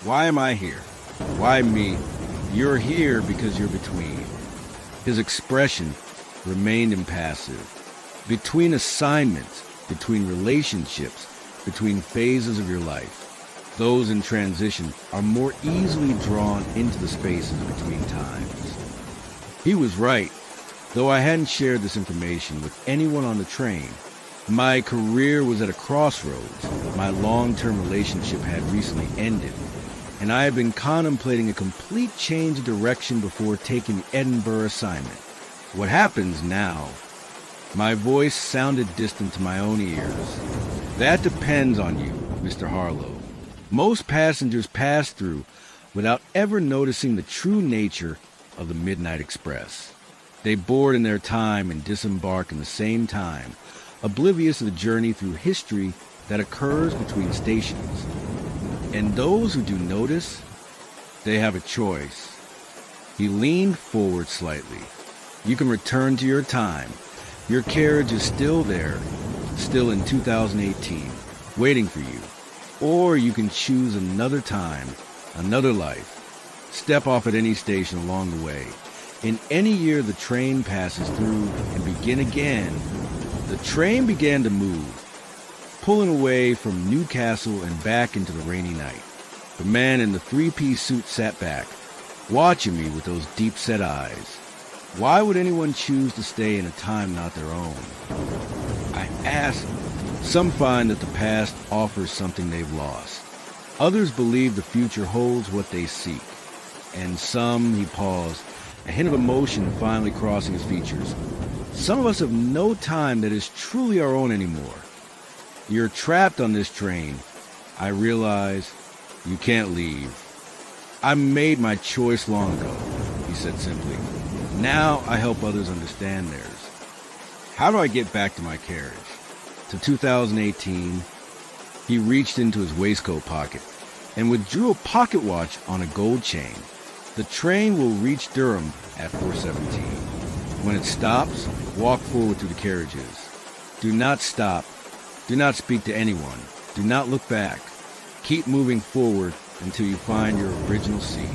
"Why am I here?" "Why me?" "You're here because you're between." His expression remained impassive. Between assignments, between relationships, between phases of your life. Those in transition are more easily drawn into the spaces between times. He was right, though I hadn't shared this information with anyone on the train. My career was at a crossroads. My long-term relationship had recently ended, and I had been contemplating a complete change of direction before taking the Edinburgh assignment. What happens now? My voice sounded distant to my own ears. "That depends on you, Mr. Harlow. Most passengers pass through without ever noticing the true nature of the Midnight Express. They board in their time and disembark in the same time, oblivious of the journey through history that occurs between stations. And those who do notice, they have a choice." He leaned forward slightly. "You can return to your time. Your carriage is still there, still in 2018. waiting for you. Or you can choose another time, another life. Step off at any station along the way. In any year the train passes through and begin again. The train began to move, pulling away from Newcastle and back into the rainy night. The man in the three-piece suit sat back, watching me with those deep-set eyes. Why would anyone choose to stay in a time not their own? I asked. Some find that the past offers something they've lost. Others believe the future holds what they seek. And some, he paused, a hint of emotion finally crossing his features. Some of us have no time that is truly our own anymore. You're trapped on this train. I realize you can't leave. I made my choice long ago, he said simply. Now I help others understand theirs. How do I get back to my carriage? To 2018, he reached into his waistcoat pocket and withdrew a pocket watch on a gold chain. The train will reach Durham at 4:17. When it stops, walk forward to the carriages. Do not stop. Do not speak to anyone. Do not look back. Keep moving forward until you find your original seat.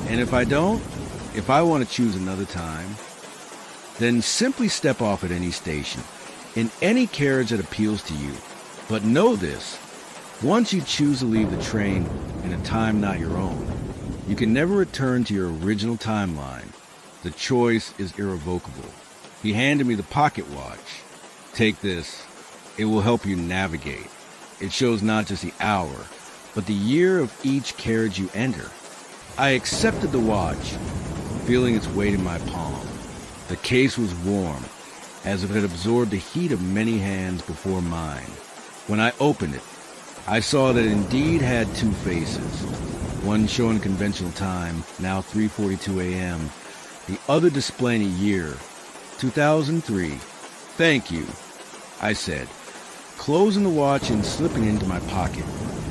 And if I want to choose another time, then simply step off at any station, in any carriage that appeals to you. But know this, once you choose to leave the train in a time not your own, you can never return to your original timeline. The choice is irrevocable. He handed me the pocket watch. Take this. It will help you navigate. It shows not just the hour, but the year of each carriage you enter. I accepted the watch, feeling its weight in my palm. The case was warm, as if it had absorbed the heat of many hands before mine. When I opened it, I saw that it indeed had two faces, one showing conventional time, now 3:42 a.m., the other displaying a year, 2003. Thank you, I said, closing the watch and slipping it into my pocket.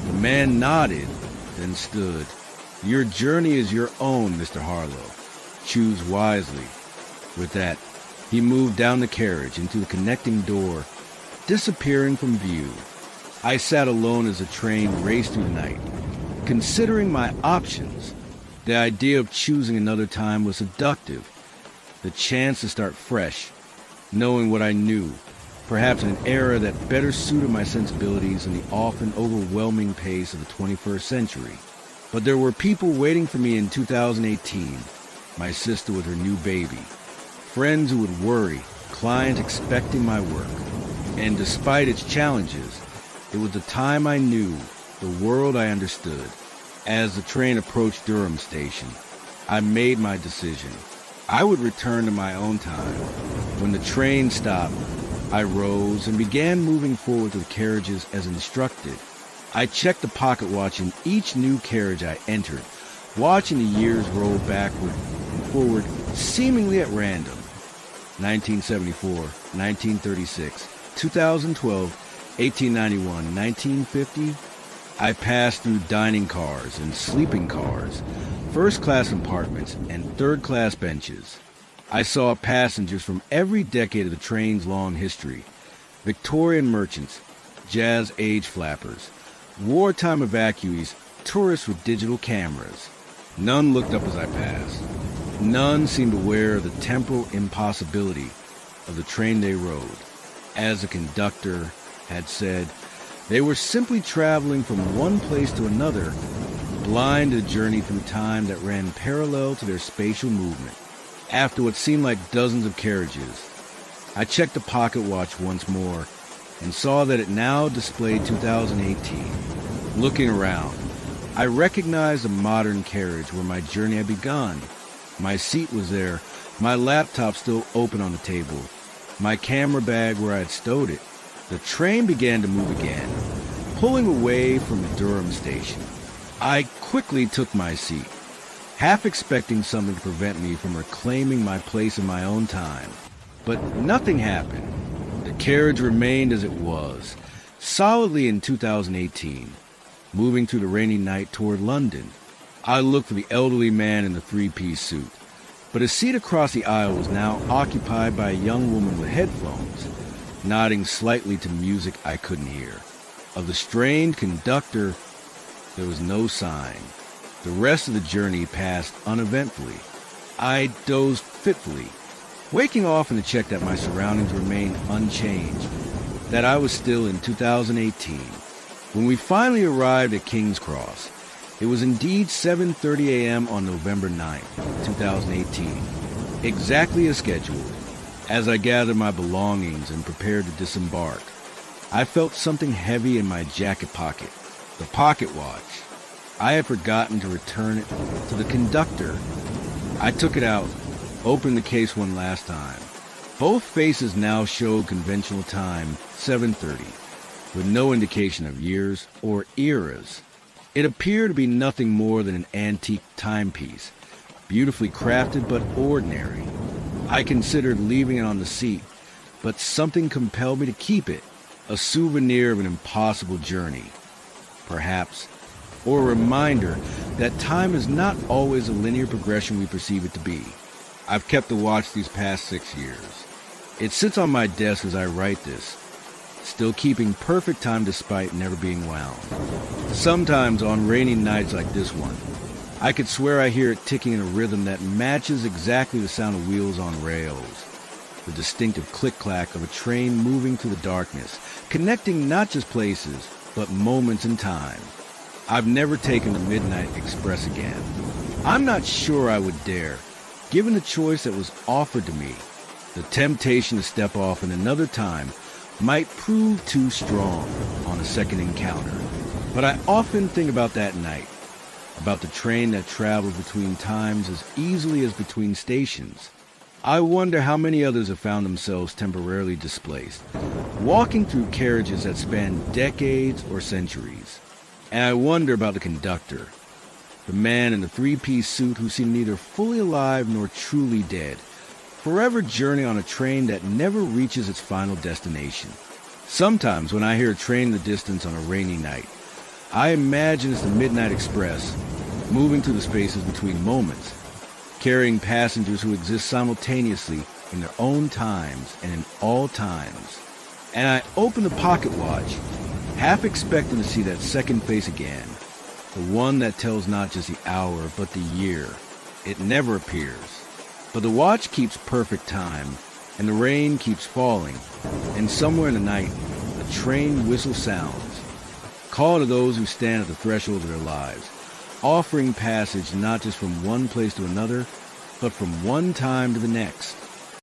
The man nodded, then stood. Your journey is your own, Mr. Harlow. Choose wisely. With that, he moved down the carriage into the connecting door, disappearing from view. I sat alone as the train raced through the night, considering my options. The idea of choosing another time was seductive. The chance to start fresh, knowing what I knew, perhaps in an era that better suited my sensibilities than the often overwhelming pace of the 21st century. But there were people waiting for me in 2018, my sister with her new baby, friends who would worry, clients expecting my work. And despite its challenges, it was the time I knew, the world I understood. As the train approached Durham Station, I made my decision. I would return to my own time. When the train stopped, I rose and began moving forward to the carriages as instructed. I checked the pocket watch in each new carriage I entered, watching the years roll backward and forward seemingly at random. 1974, 1936, 2012, 1891, 1950. I passed through dining cars and sleeping cars, first-class compartments and third-class benches. I saw passengers from every decade of the train's long history. Victorian merchants, jazz-age flappers, wartime evacuees, tourists with digital cameras. None looked up as I passed. None seemed aware of the temporal impossibility of the train they rode. As the conductor had said, they were simply traveling from one place to another, blind to a journey through time that ran parallel to their spatial movement. After what seemed like dozens of carriages, I checked the pocket watch once more and saw that it now displayed 2018. Looking around, I recognized a modern carriage where my journey had begun. My seat was there, my laptop still open on the table, my camera bag where I had stowed it. The train began to move again, pulling away from the Durham station. I quickly took my seat, half expecting something to prevent me from reclaiming my place in my own time. But nothing happened. The carriage remained as it was, solidly in 2018, moving through the rainy night toward London. I looked for the elderly man in the three-piece suit, but a seat across the aisle was now occupied by a young woman with headphones, nodding slightly to music I couldn't hear. Of the strained conductor, there was no sign. The rest of the journey passed uneventfully. I dozed fitfully, waking often to check that my surroundings remained unchanged, that I was still in 2018. When we finally arrived at King's Cross, it was indeed 7:30 a.m. on November 9th, 2018, exactly as scheduled. As I gathered my belongings and prepared to disembark, I felt something heavy in my jacket pocket, the pocket watch. I had forgotten to return it to the conductor. I took it out, opened the case one last time. Both faces now showed conventional time, 7:30, with no indication of years or eras. It appeared to be nothing more than an antique timepiece, beautifully crafted but ordinary. I considered leaving it on the seat, but something compelled me to keep it, a souvenir of an impossible journey, perhaps, or a reminder that time is not always a linear progression we perceive it to be. I've kept the watch these past 6 years. It sits on my desk as I write this, still keeping perfect time despite never being wound. Sometimes on rainy nights like this one, I could swear I hear it ticking in a rhythm that matches exactly the sound of wheels on rails, the distinctive click-clack of a train moving through the darkness, connecting not just places, but moments in time. I've never taken the Midnight Express again. I'm not sure I would dare, given the choice that was offered to me. The temptation to step off in another time might prove too strong on a second encounter. But I often think about that night, about the train that travels between times as easily as between stations. I wonder how many others have found themselves temporarily displaced, walking through carriages that span decades or centuries. And I wonder about the conductor, the man in the three-piece suit who seemed neither fully alive nor truly dead, forever journeying on a train that never reaches its final destination. Sometimes when I hear a train in the distance on a rainy night, I imagine it's the Midnight Express, moving through the spaces between moments, carrying passengers who exist simultaneously in their own times and in all times. And I open the pocket watch, half expecting to see that second face again, the one that tells not just the hour, but the year. It never appears. But the watch keeps perfect time, and the rain keeps falling, and somewhere in the night, a train whistle sounds. Call to those who stand at the threshold of their lives, offering passage not just from one place to another, but from one time to the next.